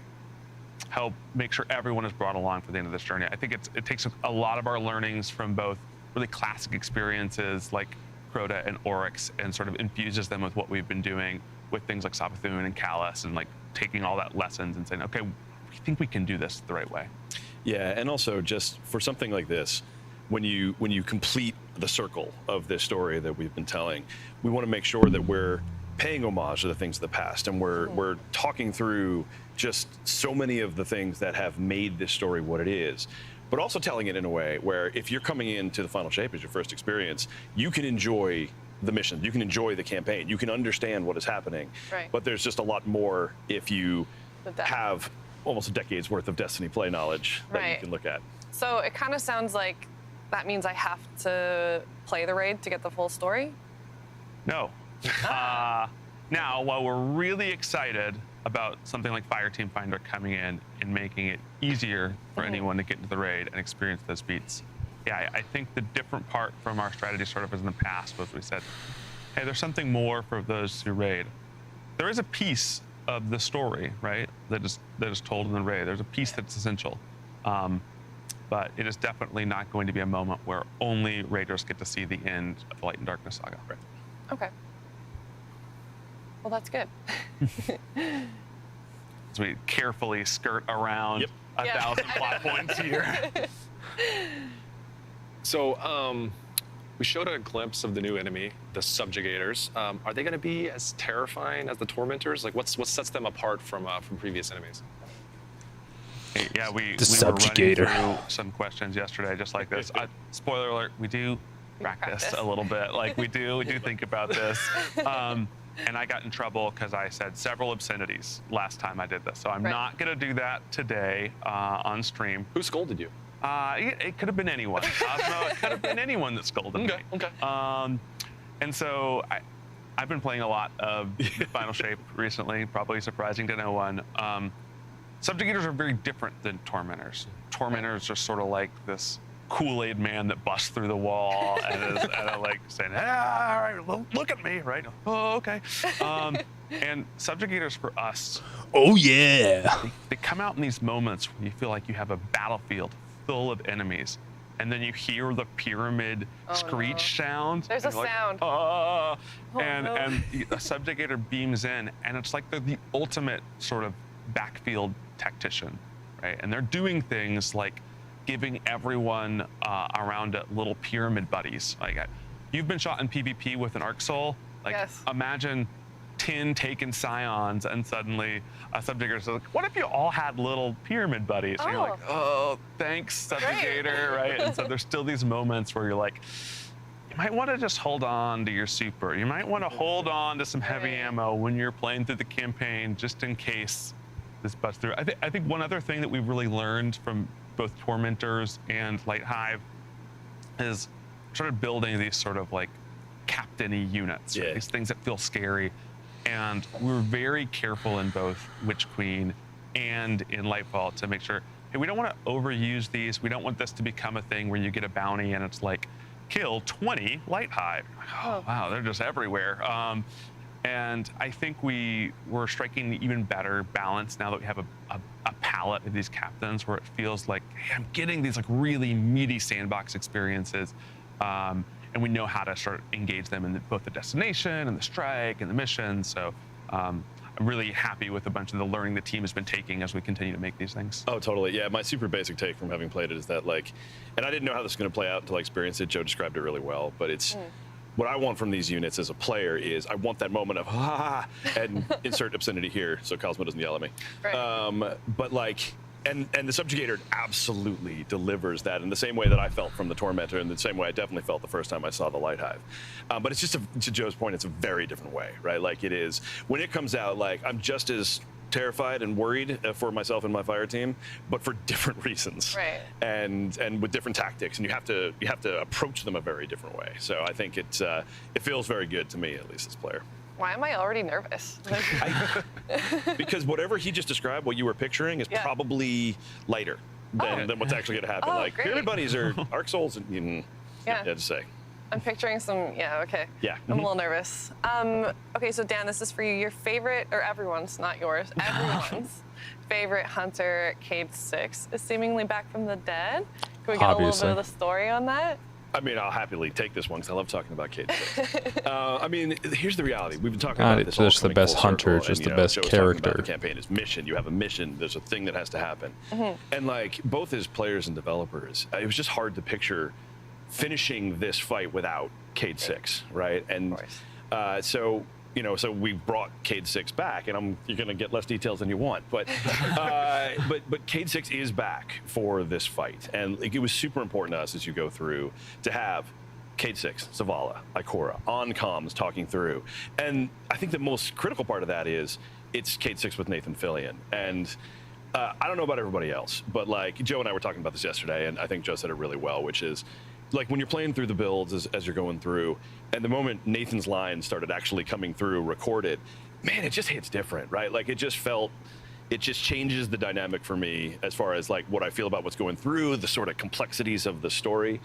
help make sure everyone is brought along for the end of this journey. I think it takes a lot of our learnings from both really classic experiences like Crota and Oryx and sort of infuses them with what we've been doing with things like Savathûn and Callus, and taking all that lessons and saying, okay, we think we can do this the right way. Yeah, and also just for something like this, when you complete the circle of this story that we've been telling, we want to make sure that we're paying homage to the things of the past, and we're talking through just so many of the things that have made this story what it is, but also telling it in a way where if you're coming into the final shape as your first experience, you can enjoy the mission, you can enjoy the campaign, you can understand what is happening. Right. But there's just a lot more if you have almost a decade's worth of Destiny play knowledge that you can look at. So it kind of sounds like that means I have to play the raid to get the full story? No. Now, while we're really excited about something like Fireteam Finder coming in and making it easier for anyone to get into the raid and experience those beats, yeah, I think the different part from our strategy sort of as in the past was we said, hey, there's something more for those who raid. There is a piece of the story, right, that is told in the raid. There's a piece that's essential. But it is definitely not going to be a moment where only raiders get to see the end of the Light and Darkness saga. Right. Okay. Well, that's good. So we carefully skirt around 1,000 plot points here. So we showed a glimpse of the new enemy, the Subjugators. Are they going to be as terrifying as the Tormentors? Like, what sets them apart from previous enemies? Yeah, we were Subjugator. running through some questions yesterday, just like this. Spoiler alert: we do practice a little bit. Like we do think about this. And I got in trouble because I said several obscenities last time I did this. So I'm not going to do that today on stream. Who scolded you? It could have been anyone. Cosmo, it could have been anyone that scolded me. Okay. And so I've been playing a lot of Final Shape recently, probably surprising to no one. Subjugators are very different than Tormentors. Tormentors are sort of like this Kool-Aid man that busts through the wall and is like saying, all right, look at me, right? Oh, okay. And Subjugators for us, oh yeah, they come out in these moments where you feel like you have a battlefield full of enemies, and then you hear the pyramid screech sound. There's a sound. And a Subjugator beams in, and it's like the ultimate sort of backfield tactician, right? And they're doing things like giving everyone around it little pyramid buddies. Like, you've been shot in PvP with an Arc Soul. Like, imagine 10 taken Scions, and suddenly a Subjugator says, what if you all had little pyramid buddies? And you're like, oh, thanks, Subjugator, right? And so there's still these moments where you're like, you might want to just hold on to your super. You might want to hold on to some heavy ammo when you're playing through the campaign, just in case this busts through. I think one other thing that we've really learned from both Tormentors and Light Hive is started building these sort of like captain-y units, right? These things that feel scary. And we're very careful in both Witch Queen and in Lightfall to make sure, hey, we don't want to overuse these. We don't want this to become a thing where you get a bounty and it's like, kill 20 Light Hive. Oh, wow, they're just everywhere. And I think we're striking an even better balance now that we have a palette of these captains where it feels like, hey, I'm getting these like really meaty sandbox experiences. And we know how to sort of engage them in both the destination and the strike and the mission. So I'm really happy with a bunch of the learning the team has been taking as we continue to make these things. Oh, totally. Yeah, my super basic take from having played it is that, like, and I didn't know how this was going to play out until I experienced it. Joe described it really well, but it's what I want from these units as a player is I want that moment of and insert obscenity here so Cosmo doesn't yell at me. Right. But like, and the Subjugator absolutely delivers that in the same way that I felt from the Tormentor, and the same way I definitely felt the first time I saw the Light Hive. But it's just, to Joe's point, it's a very different way, right? Like, it is, when it comes out, like, I'm just as terrified and worried for myself and my fire team, but for different reasons, right? And with different tactics, and you have to approach them a very different way. So I think it feels very good to me, at least as a player. Why am I already nervous? Because whatever he just described, what you were picturing, is probably lighter than what's actually going to happen. Like, pyramid buddies are Arc Souls, and to say. I'm picturing some, okay. Yeah. I'm a little nervous. Okay, so Dan, this is for you. Your favorite, or everyone's, not yours, everyone's favorite hunter, Cade 6, is seemingly back from the dead. Can we get a little bit of the story on that? I mean, I'll happily take this one because I love talking about Cade 6. I mean, here's the reality. We've been talking about this all just the best hunter, just the best character. The campaign is mission. You have a mission. There's a thing that has to happen. And like, both as players and developers, it was just hard to picture finishing this fight without Cade 6, right? And so we brought Cade 6 back, and you're going to get less details than you want, but but Cade 6 is back for this fight, and it was super important to us as you go through to have Cade 6, Zavala, Ikora on comms talking through, and I think the most critical part of that is it's Cade 6 with Nathan Fillion, and I don't know about everybody else, but like Joe and I were talking about this yesterday, and I think Joe said it really well, which is, like when you're playing through the builds as you're going through, and the moment Nathan's line started actually coming through recorded, man, it just hits different, right? Like it just changes the dynamic for me as far as like what I feel about what's going through, the sort of complexities of the story.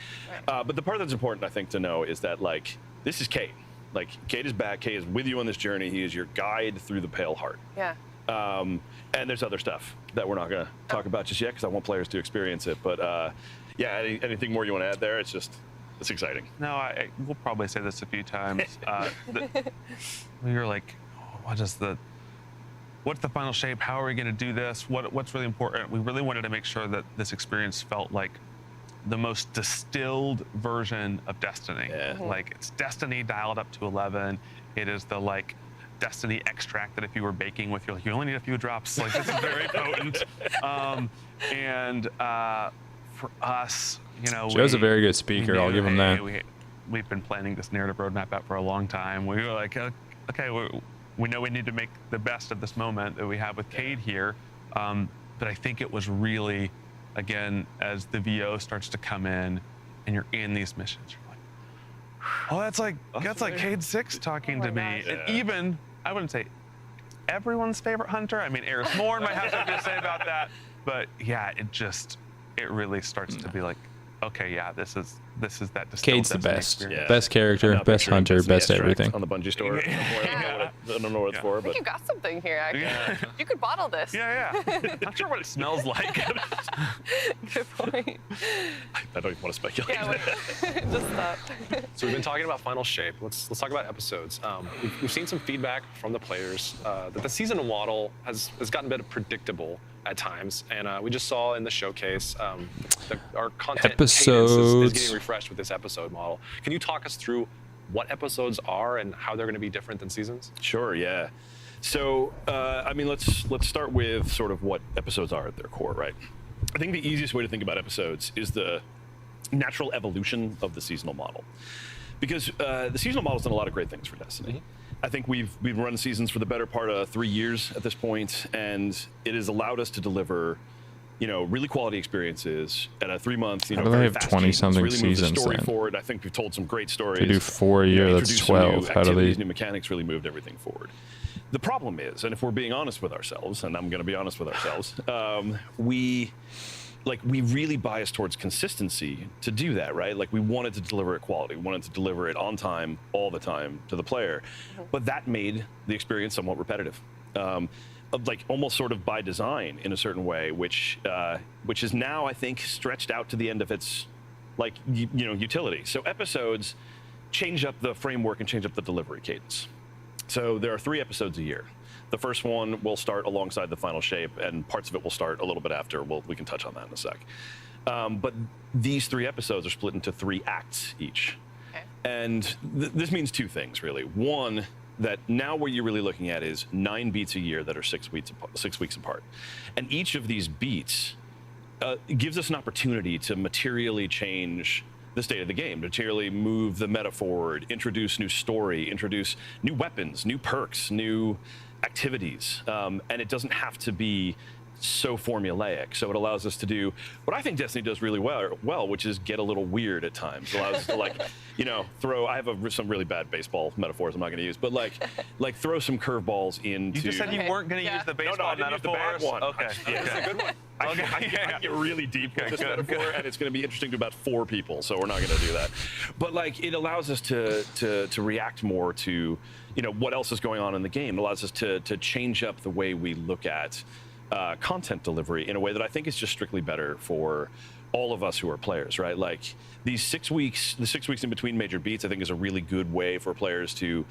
Right. But the part that's important, I think, to know is that like this is Cade. Like Cade is back. Cade is with you on this journey. He is your guide through the Pale Heart. Yeah. And there's other stuff that we're not going to talk about just yet because I want players to experience it. But yeah, anything more you want to add there? It's exciting. No, we'll probably say this a few times. We were like, what's the final shape? How are we going to do this? What's really important? We really wanted to make sure that this experience felt like the most distilled version of Destiny. Yeah. Like it's Destiny dialed up to 11. It is the like Destiny extract that if you were baking with, you're like, you only need a few drops. Like this is very potent. For us, you know, Joe's a very good speaker. I'll give him that. We've been planning this narrative roadmap out for a long time. We were like, okay, we know we need to make the best of this moment that we have with Cade here. But I think it was really, again, as the VO starts to come in and you're in these missions, you're like, oh, that's like Cade 6 talking to me. Yeah. And even, I wouldn't say everyone's favorite hunter. I mean, Eris Morn might have something to say about that. But yeah, it really starts to be like, okay, yeah, this is that distilled Cade's the Destiny best. experience. Best character, best hunter, best everything. On the Bungie store. I don't know what it's for, I think but you got something here, actually. You could bottle this. Yeah. Not sure what it smells like. Good point. I don't even want to speculate. Yeah, just stop. So we've been talking about Final Shape. Let's talk about episodes. We've seen some feedback from the players that the season model has gotten a bit predictable at times, and we just saw in the showcase our content cadence is getting refreshed with this episode model. Can you talk us through what episodes are and how they're going to be different than seasons? Sure, yeah. So, I mean, let's start with sort of what episodes are at their core, right? I think the easiest way to think about episodes is the natural evolution of the seasonal model. Because the seasonal model's done a lot of great things for Destiny. Mm-hmm. I think we've run seasons for the better part of 3 years at this point, and it has allowed us to deliver, you know, really quality experiences at a 3-month, you know, very fast cadence, 20-something really move the seasons story then? forward. I think we've told some great stories. To do 4 a year, that's introduced some new 12. How do activities, they? new mechanics, really moved everything forward. The problem is, and if we're being honest with ourselves, and I'm going to be honest with ourselves, we really biased towards consistency to do that, right? Like we wanted to deliver it quality, we wanted to deliver it on time, all the time to the player, but that made the experience somewhat repetitive, like almost sort of by design in a certain way, which is now I think stretched out to the end of its like utility. So episodes change up the framework and change up the delivery cadence. So there are 3 episodes a year. The first one will start alongside the Final Shape, and parts of it will start a little bit after. We can touch on that in a sec. But these 3 episodes are split into 3 acts each. Okay. And this means 2 things, really. One, that now what you're really looking at is 9 beats a year that are 6 weeks apart. And each of these beats gives us an opportunity to materially change the state of the game, materially move the meta forward, introduce new story, introduce new weapons, new perks, new activities, and it doesn't have to be so formulaic. So it allows us to do what I think Destiny does really well, which is get a little weird at times. It allows us to throw. I have some really bad baseball metaphors I'm not going to use, but like throw some curveballs into. You just said you weren't going to use the baseball metaphor. Use the bad one. Okay, that's a good one. I can get really deep with this metaphor, and it's going to be interesting to about 4 people, so we're not going to do that. But like, it allows us to react more to, what else is going on in the game. It allows us to change up the way we look at content delivery in a way that I think is just strictly better for all of us who are players, right? Like these 6 weeks, the 6 weeks in between major beats, I think is a really good way for players to,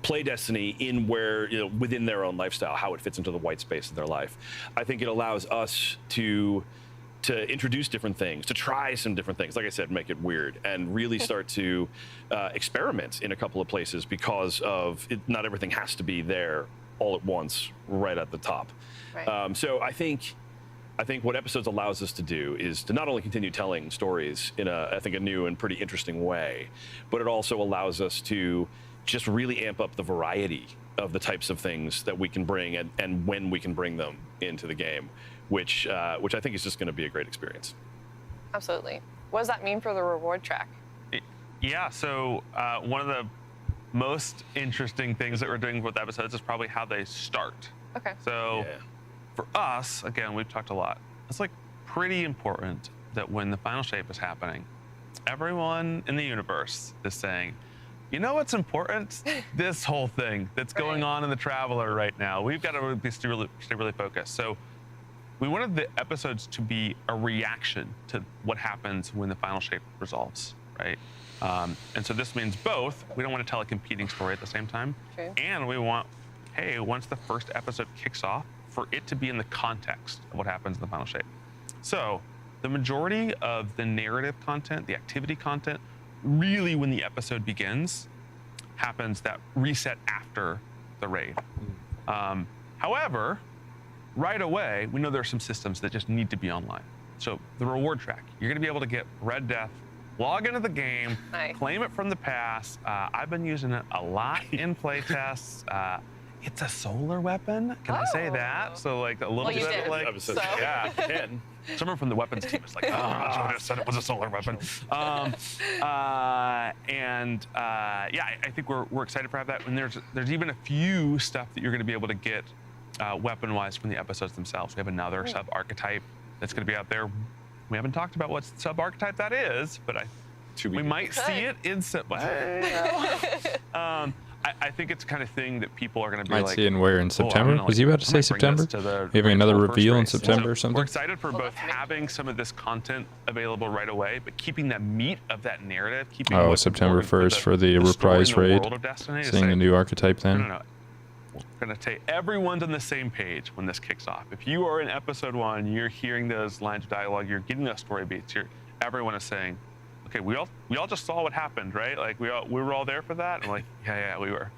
play Destiny in where, within their own lifestyle, how it fits into the white space of their life. I think it allows us to introduce different things, to try some different things, like I said, make it weird, and really start to experiment in a couple of places because of not everything has to be there all at once, right at the top. Right. So I think what episodes allows us to do is to not only continue telling stories in I think a new and pretty interesting way, but it also allows us to just really amp up the variety of the types of things that we can bring and when we can bring them into the game, which I think is just going to be a great experience. Absolutely. What does that mean for the reward track? Yeah, so one of the most interesting things that we're doing with episodes is probably how they start. Okay. So for us, again, we've talked a lot. It's like pretty important that when the final shape is happening, everyone in the universe is saying, you know what's important? This whole thing that's going on in the Traveler right now. We've got to stay really focused. So we wanted the episodes to be a reaction to what happens when the final shape resolves, right? And so this means both. We don't want to tell a competing story at the same time. True. And we want, hey, once the first episode kicks off, for it to be in the context of what happens in the final shape. So the majority of the narrative content, the activity content, really when the episode begins, happens that reset after the raid. However, right away, we know there are some systems that just need to be online. So the reward track, you're gonna be able to get Red Death, log into the game, claim it from the past. I've been using it a lot in playtests. It's a solar weapon, can I say that? So like a little bit like, yeah. Someone from the weapons team is like, oh, I said it was a solar weapon. Yeah, I think we're excited to have that. And there's even a few stuff that you're going to be able to get weapon-wise from the episodes themselves. We have another sub-archetype that's going to be out there. We haven't talked about what sub-archetype that is, but we might see it in I think it's the kind of thing that people are going to be Might like, see it where in September? Was he about to say September? Having another reveal in September or something? We're excited for both having some of this content available right away, but keeping the meat of that narrative. Keeping September 1st for the reprise raid. Seeing a new archetype then. No. We're going to say everyone's on the same page when this kicks off. If you are in episode 1, you're hearing those lines of dialogue, you're getting those story beats. Everyone is saying, okay, we all just saw what happened, right? Like we were all there for that. And like, yeah, we were.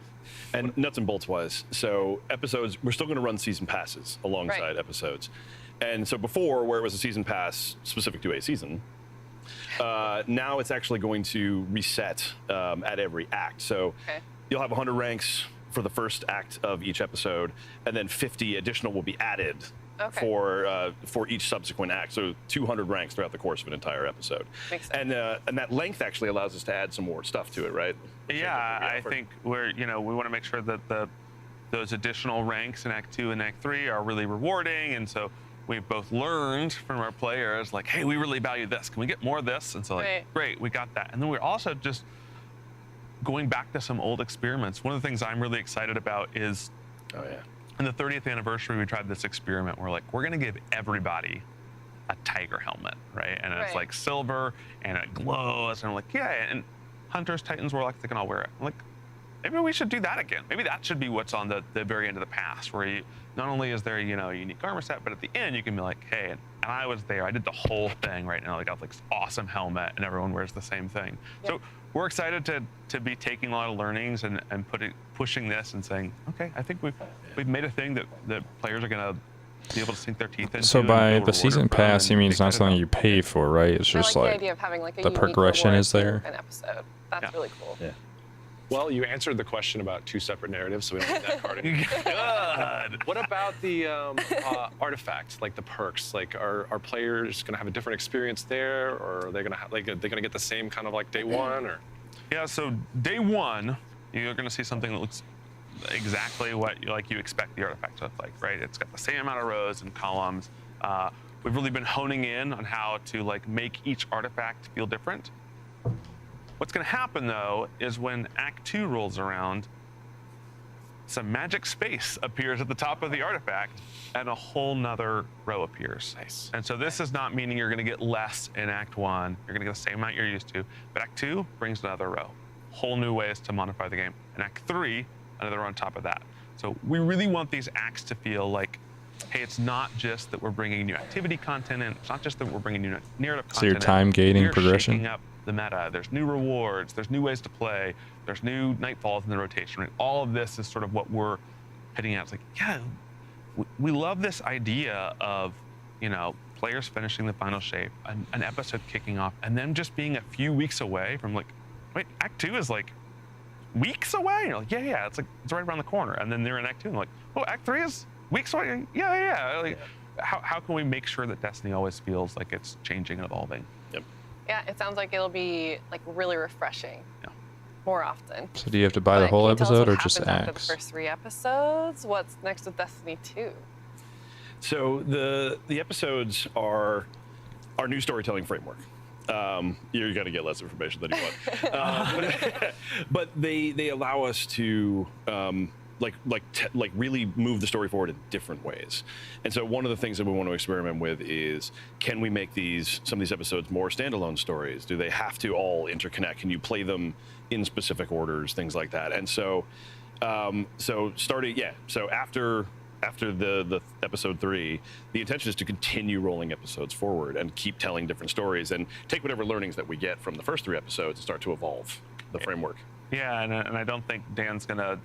And nuts and bolts wise, so episodes, we're still going to run season passes alongside episodes. And so before, where it was a season pass specific to a season, now it's actually going to reset at every act. So you'll have 100 ranks for the first act of each episode, and then 50 additional will be added for each subsequent act. So 200 ranks throughout the course of an entire episode. Makes sense. And that length actually allows us to add some more stuff to it, right? Yeah, I think we want to make sure that those additional ranks in Act 2 and Act 3 are really rewarding, and so we've both learned from our players, like, hey, we really value this. Can we get more of this? And so, like, great, we got that. And then we're also just going back to some old experiments. One of the things I'm really excited about is, in the 30th anniversary, we tried this experiment where, like, we're going to give everybody a tiger helmet, right? And it's like silver and it glows, and I'm like, yeah, and Hunters, Titans, Warlocks, they can all wear it. I'm like, maybe we should do that again. Maybe that should be what's on the very end of the pass, where not only is there, a unique armor set, but at the end you can be like, hey, and I was there, I did the whole thing right now. I got like this awesome helmet and everyone wears the same thing. So we're excited to be taking a lot of learnings and pushing this and saying, okay, I think we've made a thing that players are gonna be able to sink their teeth into. So by the season pass, you mean it's not something you pay for, right? It's just like the idea of having like a the progression is there. An episode. That's really cool. Yeah. Well, you answered the question about 2 separate narratives, so we don't need that card anymore. Good. What about the artifacts, like the perks? Like, are players going to have a different experience there, or are they going to get the same kind of like day 1, or? Yeah. So day 1, you're going to see something that looks exactly what you expect the artifact to look like, right? It's got the same amount of rows and columns. We've really been honing in on how to like make each artifact feel different. What's going to happen, though, is when Act 2 rolls around, some magic space appears at the top of the artifact, and a whole nother row appears. Nice. And so this is not meaning you're going to get less in Act 1. You're going to get the same amount you're used to. But Act 2 brings another row. Whole new ways to modify the game. And Act 3, another row on top of that. So we really want these acts to feel like, hey, it's not just that we're bringing new activity content in. It's not just that we're bringing new narrative content in. So you're time gating progression? We're shaking up the meta. There's new rewards. There's new ways to play. There's new nightfalls in the rotation. Right? All of this is sort of what we're hitting at. It's like, yeah, we love this idea of, players finishing the final shape, an episode kicking off, and then just being a few weeks away from like, wait, Act 2 is like weeks away? And you're like, yeah, it's right around the corner. And then they're in Act 2 and like, oh, Act 3 is weeks away? Yeah. Like, how can we make sure that Destiny always feels like it's changing and evolving? Yep. Yeah, it sounds like it'll be like really refreshing. More often. So do you have to buy the But whole can you tell us episode what or just happens after acts? the first 3 episodes? What's next with Destiny 2? So the episodes are our new storytelling framework. You're going to get less information than you want, but they allow us to really move the story forward in different ways. And so one of the things that we want to experiment with is, can we make some of these episodes more standalone stories? Do they have to all interconnect? Can you play them in specific orders, things like that? And so after the episode 3, the intention is to continue rolling episodes forward and keep telling different stories and take whatever learnings that we get from the first 3 episodes and start to evolve the framework. Yeah, and I don't think Dan's gonna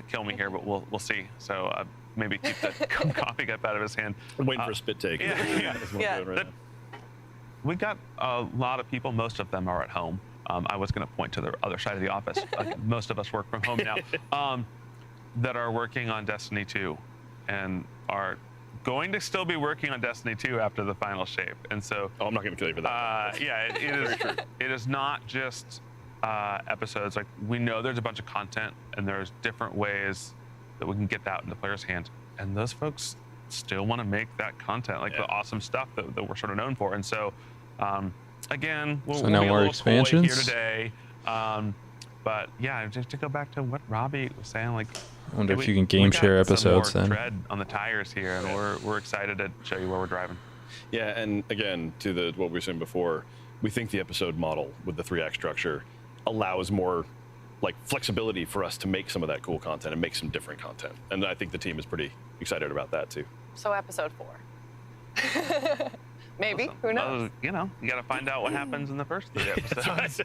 kill me here, but we'll see. So maybe keep the coffee cup out of his hand. I'm waiting for a spit take. We got a lot of people. Most of them are at home. I was gonna point to the other side of the office. Most of us work from home now. That are working on Destiny 2 and are going to still be working on Destiny 2 after the final shape. And so, I'm not going to kill you for that. It is not just episodes. Like, we know there's a bunch of content and there's different ways that we can get that into players' hands. And those folks still want to make that content, like the awesome stuff that we're sort of known for. And so, again, we'll no be a more little expansions coy here today. But yeah, just to go back to what Robbie was saying, like, I wonder if you can game share episodes then. Tread on the tires here, and we're excited to show you where we're driving. Yeah, and again, to what we were saying before, we think the episode model with the 3-act structure allows more flexibility for us to make some of that cool content and make some different content. And I think the team is pretty excited about that too. So episode 4. Maybe, who knows? You got to find out what happens in the first 3 episodes. All right, so...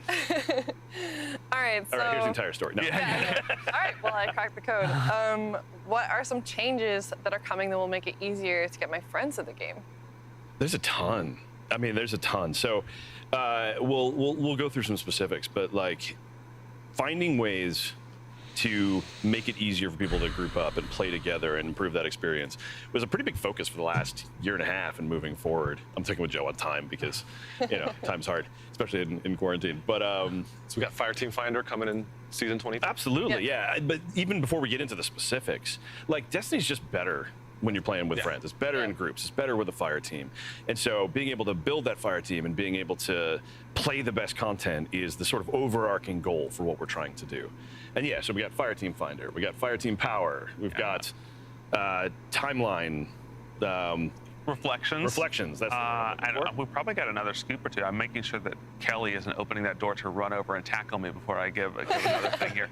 All right, here's the entire story. No. All right, well, I cracked the code. What are some changes that are coming that will make it easier to get my friends in the game? There's a ton. I mean, there's a ton. So we'll go through some specifics, but finding ways to make it easier for people to group up and play together and improve that experience was a pretty big focus for the last 1.5 years and moving forward. I'm taking with Joe on time because, time's hard, especially in quarantine. But so we got Fireteam Finder coming in season 20. Absolutely, yeah. But even before we get into the specifics, Destiny's just better when you're playing with friends. It's better in groups. It's better with a fire team. And so being able to build that fire team and being able to play the best content is the sort of overarching goal for what we're trying to do. And yeah, so we got Fireteam Finder, we got Fireteam Power, we've got Timeline. Reflections. That's we probably got another scoop or two. I'm making sure that Kelly isn't opening that door to run over and tackle me before I give another thing here.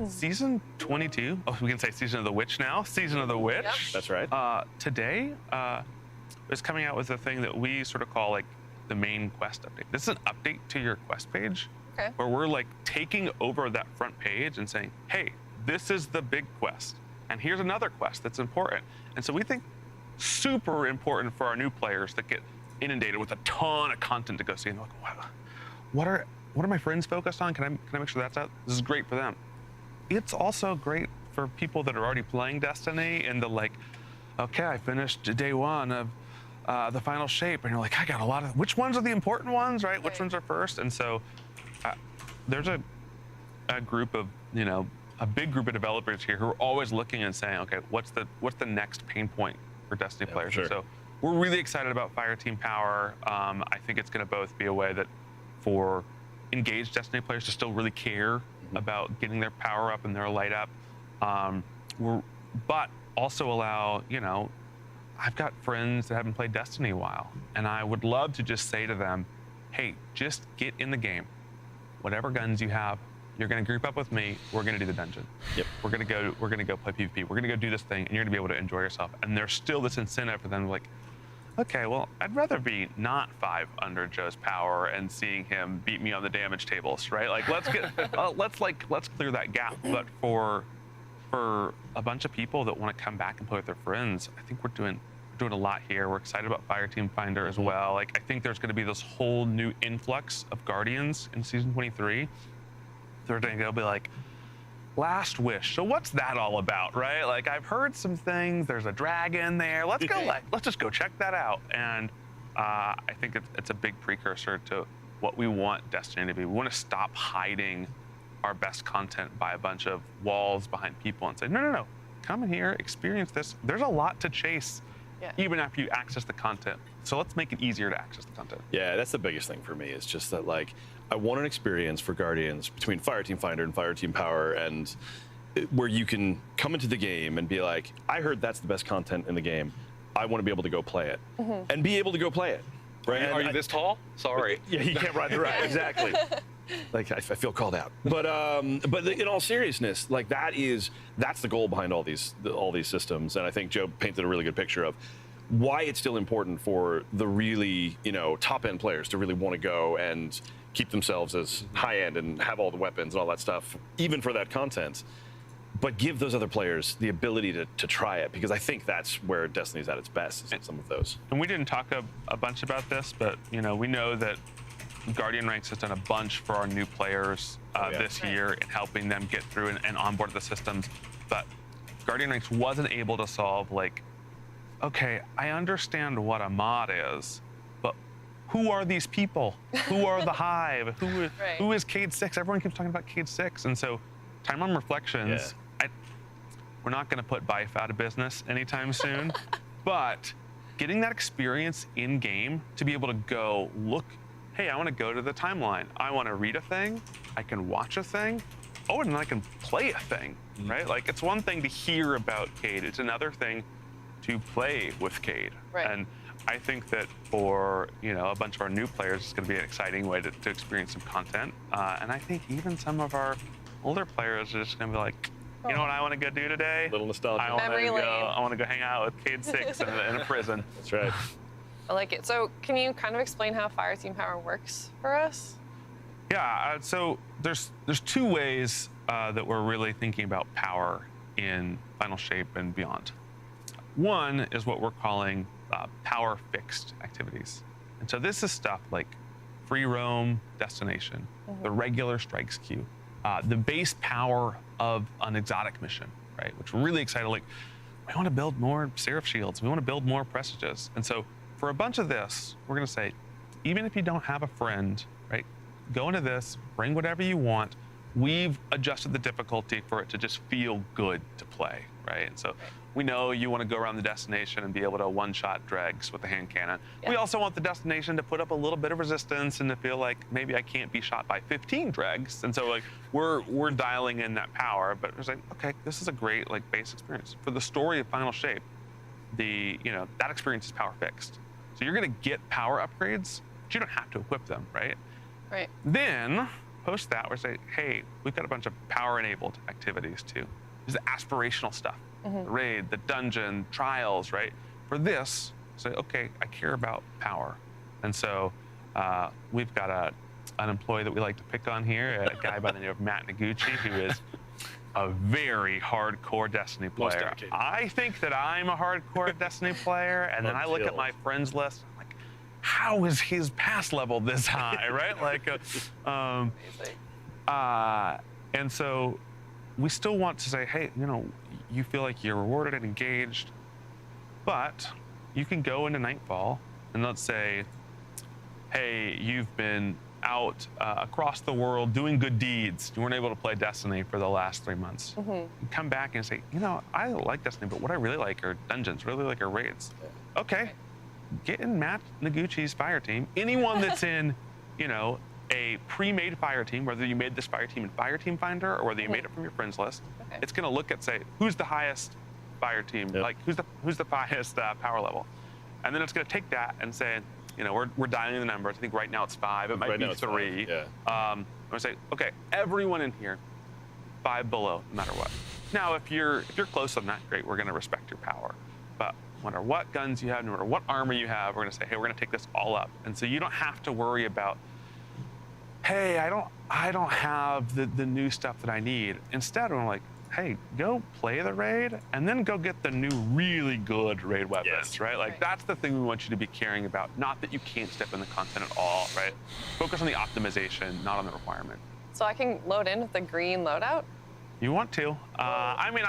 Season 22. Oh, we can say Season of the Witch now. Season of the Witch. Yep. That's right. Today is coming out with a thing that we sort of call the main quest update. This is an update to your quest page, where we're taking over that front page and saying, hey, this is the big quest, and here's another quest that's important. And so we think super important for our new players that get inundated with a ton of content to go see, and they're like, wow, what are my friends focused on? Can I make sure that's out? This is great for them. It's also great for people that are already playing Destiny and okay, I finished day 1 of the final shape, and you're like, I got a lot of, which ones are the important ones, right? Which ones are first? And so there's a group of, a big group of developers here who are always looking and saying, okay, what's the next pain point for Destiny players? Sure. And so we're really excited about Fireteam Power. I think it's going to both be a way that for engaged Destiny players to still really care about getting their power up and their light up, but also allow, I've got friends that haven't played Destiny in a while, and I would love to just say to them, hey, just get in the game. Whatever guns you have, you're gonna group up with me, we're gonna do the dungeon. Yep. We're gonna go play PvP, we're gonna go do this thing, and you're gonna be able to enjoy yourself. And there's still this incentive for them, okay, well, I'd rather be not 5 under Joe's power and seeing him beat me on the damage tables, right? Let's get, let's clear that gap. But for a bunch of people that want to come back and play with their friends, I think we're doing a lot here. We're excited about Fireteam Finder as well. I think there's going to be this whole new influx of Guardians in season 23. They're going to be Last Wish. So what's that all about, right? I've heard some things. There's a dragon there. Let's go. Let's just go check that out. And I think it's a big precursor to what we want Destiny to be. We want to stop hiding our best content by a bunch of walls behind people and say, no, come in here, experience this. There's a lot to chase, even after you access the content. So let's make it easier to access the content. Yeah, that's the biggest thing for me. It's just that, like, I want an experience for Guardians between Fireteam Finder and Fireteam Power, and where you can come into the game and be like, I heard that's the best content in the game. I want to be able to go play it, and be able to go play it. Right? Are you this tall? Sorry. Yeah, you can't ride the ride. Exactly. Like, I feel called out. But in all seriousness, like, that's the goal behind all these systems. And I think Joe painted a really good picture of why it's still important for the really, top end players to really want to go and keep themselves as high end and have all the weapons and all that stuff, even for that content. But give those other players the ability to try it, because I think that's where Destiny's at its best, is in some of those. And we didn't talk a bunch about this, but we know that Guardian Ranks has done a bunch for our new players this year in helping them get through and onboard the systems. But Guardian Ranks wasn't able to solve, like, okay, I understand what a mod is, but who are these people? Who are the Hive? Who is Cade 6? Everyone keeps talking about Cade 6. And so Time on Reflections, we're not going to put Bife out of business anytime soon, but getting that experience in game to be able to go look, hey, I want to go to the timeline. I want to read a thing. I can watch a thing. Oh, and then I can play a thing, right? Like, it's one thing to hear about Cade. It's another thing to play with Cade. Right. And I think that for, a bunch of our new players, it's going to be an exciting way to experience some content. And I think even some of our older players are just going to be like, you know what I want to go do today? A little nostalgia. I want to go hang out with Cade 6 in a prison. That's right. I like it. So can you kind of explain how Fireteam Power works for us? Yeah, so there's two ways that we're really thinking about power in Final Shape and beyond. One is what we're calling power fixed activities. And so this is stuff like free roam destination, the regular strikes queue, the base power of an exotic mission, right? Which we're really excited, like, we want to build more Seraph Shields, we want to build more Presages. And so for a bunch of this, we're going to say, even if you don't have a friend, right, go into this, bring whatever you want. We've adjusted the difficulty for it to just feel good to play, right? And so we know you want to go around the destination and be able to one-shot dregs with the hand cannon. Yeah. We also want the destination to put up a little bit of resistance and to feel like maybe I can't be shot by 15 dregs. And so, like, we're dialing in that power, but it's like, okay, this is a great, like, base experience. For the story of Final Shape, that experience is power fixed. So you're going to get power upgrades, but you don't have to equip them, right? Right. Then, post that, we say, hey, we've got a bunch of power-enabled activities too. There's the aspirational stuff, the raid, the dungeon, trials, right? For this, say, okay, I care about power. And so we've got an employee that we like to pick on here, a guy by the name of Matt Noguchi, who is a very hardcore Destiny player. I think that I'm a hardcore Destiny player, and then I look at my friends list, I'm like, how is his pass level this high, right? Like, and so we still want to say, hey, you feel like you're rewarded and engaged, but you can go into Nightfall and let's say, hey, you've been out across the world doing good deeds. You weren't able to play Destiny for the last 3 months. You come back and say, I like Destiny, but what I really like are dungeons, really like are raids. Okay, get in Matt Noguchi's fire team. Anyone that's in, a pre-made fire team, whether you made this fire team in Fireteam Finder or whether you made it from your friends list, it's going to look at, say, who's the highest fire team, like who's the highest power level, and then it's going to take that and say, we're dialing the numbers. I think right now it's 5. It might be 3. Yeah. I'm going to say, okay, everyone in here, 5 below, no matter what. Now, if you're close on that, great. We're going to respect your power. But no matter what guns you have, no matter what armor you have, we're going to say, hey, we're going to take this all up. And so you don't have to worry about, hey, I don't have the new stuff that I need. Instead, I'm like, hey, go play the raid and then go get the new really good raid weapons, right? Like, that's the thing we want you to be caring about. Not that you can't step in the content at all, right? Focus on the optimization, not on the requirement. So I can load in with the green loadout? You want to? I mean,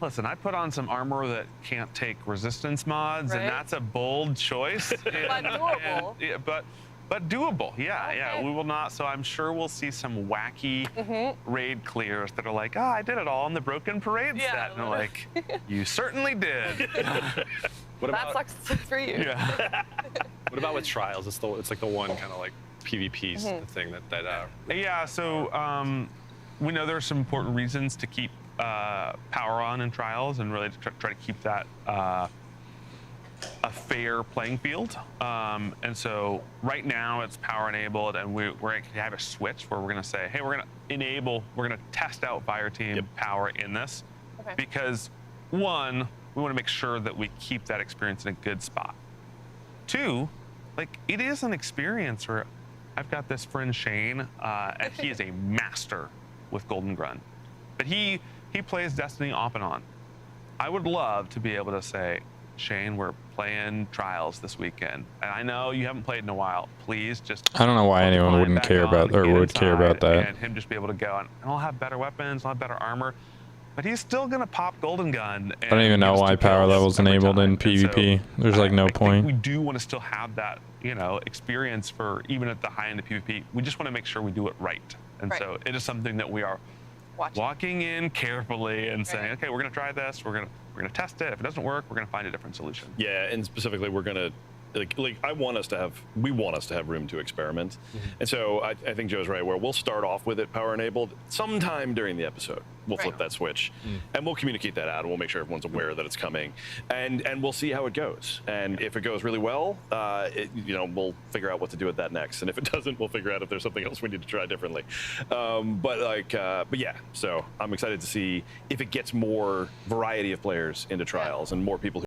listen. I put on some armor that can't take resistance mods, Right. and that's a bold choice. But doable. But doable. Yeah, yeah. We will not. So I'm sure we'll see some wacky raid clears that are like, oh, I did it all in the Broken Parade set, and they're like, you certainly did. What That about? sucks for you. Yeah. What about with trials? It's like the one kind of like PvP thing that. Yeah. So we know there's some important reasons to keep power on in trials, and really to try to keep that a fair playing field. And so right now it's power enabled, and we're going to have a switch where we're going to say, hey, we're going to test out Fireteam power in this, because one, we want to make sure that we keep that experience in a good spot. Two, like, it is an experience where I've got this friend Shane, and he is a master with Golden Gun, but he plays Destiny off and on. I would love to be able to say, Shane, we're playing trials this weekend, and I know you haven't played in a while. Please just. I don't know why anyone wouldn't care about or would care about that. And him just be able to go, and I'll have better weapons, I'll have better armor, but he's still gonna pop Golden Gun. I don't even know why power level's enabled in PvP. There's like no point. We do want to still have that, experience for even at the high end of PvP. We just want to make sure we do it right, and so it is something that we are walking in carefully and saying, okay, we're gonna try this. We're gonna test it. If it doesn't work, we're gonna find a different solution. Yeah, and specifically, we're gonna we want us to have room to experiment, and so I think Joe's right. Where we'll start off with it power enabled sometime during the episode. We'll flip that switch, and we'll communicate that out, and we'll make sure everyone's aware that it's coming, and we'll see how it goes. And if it goes really well, we'll figure out what to do with that next. And if it doesn't, we'll figure out if there's something else we need to try differently. But yeah. So I'm excited to see if it gets more variety of players into trials and more people who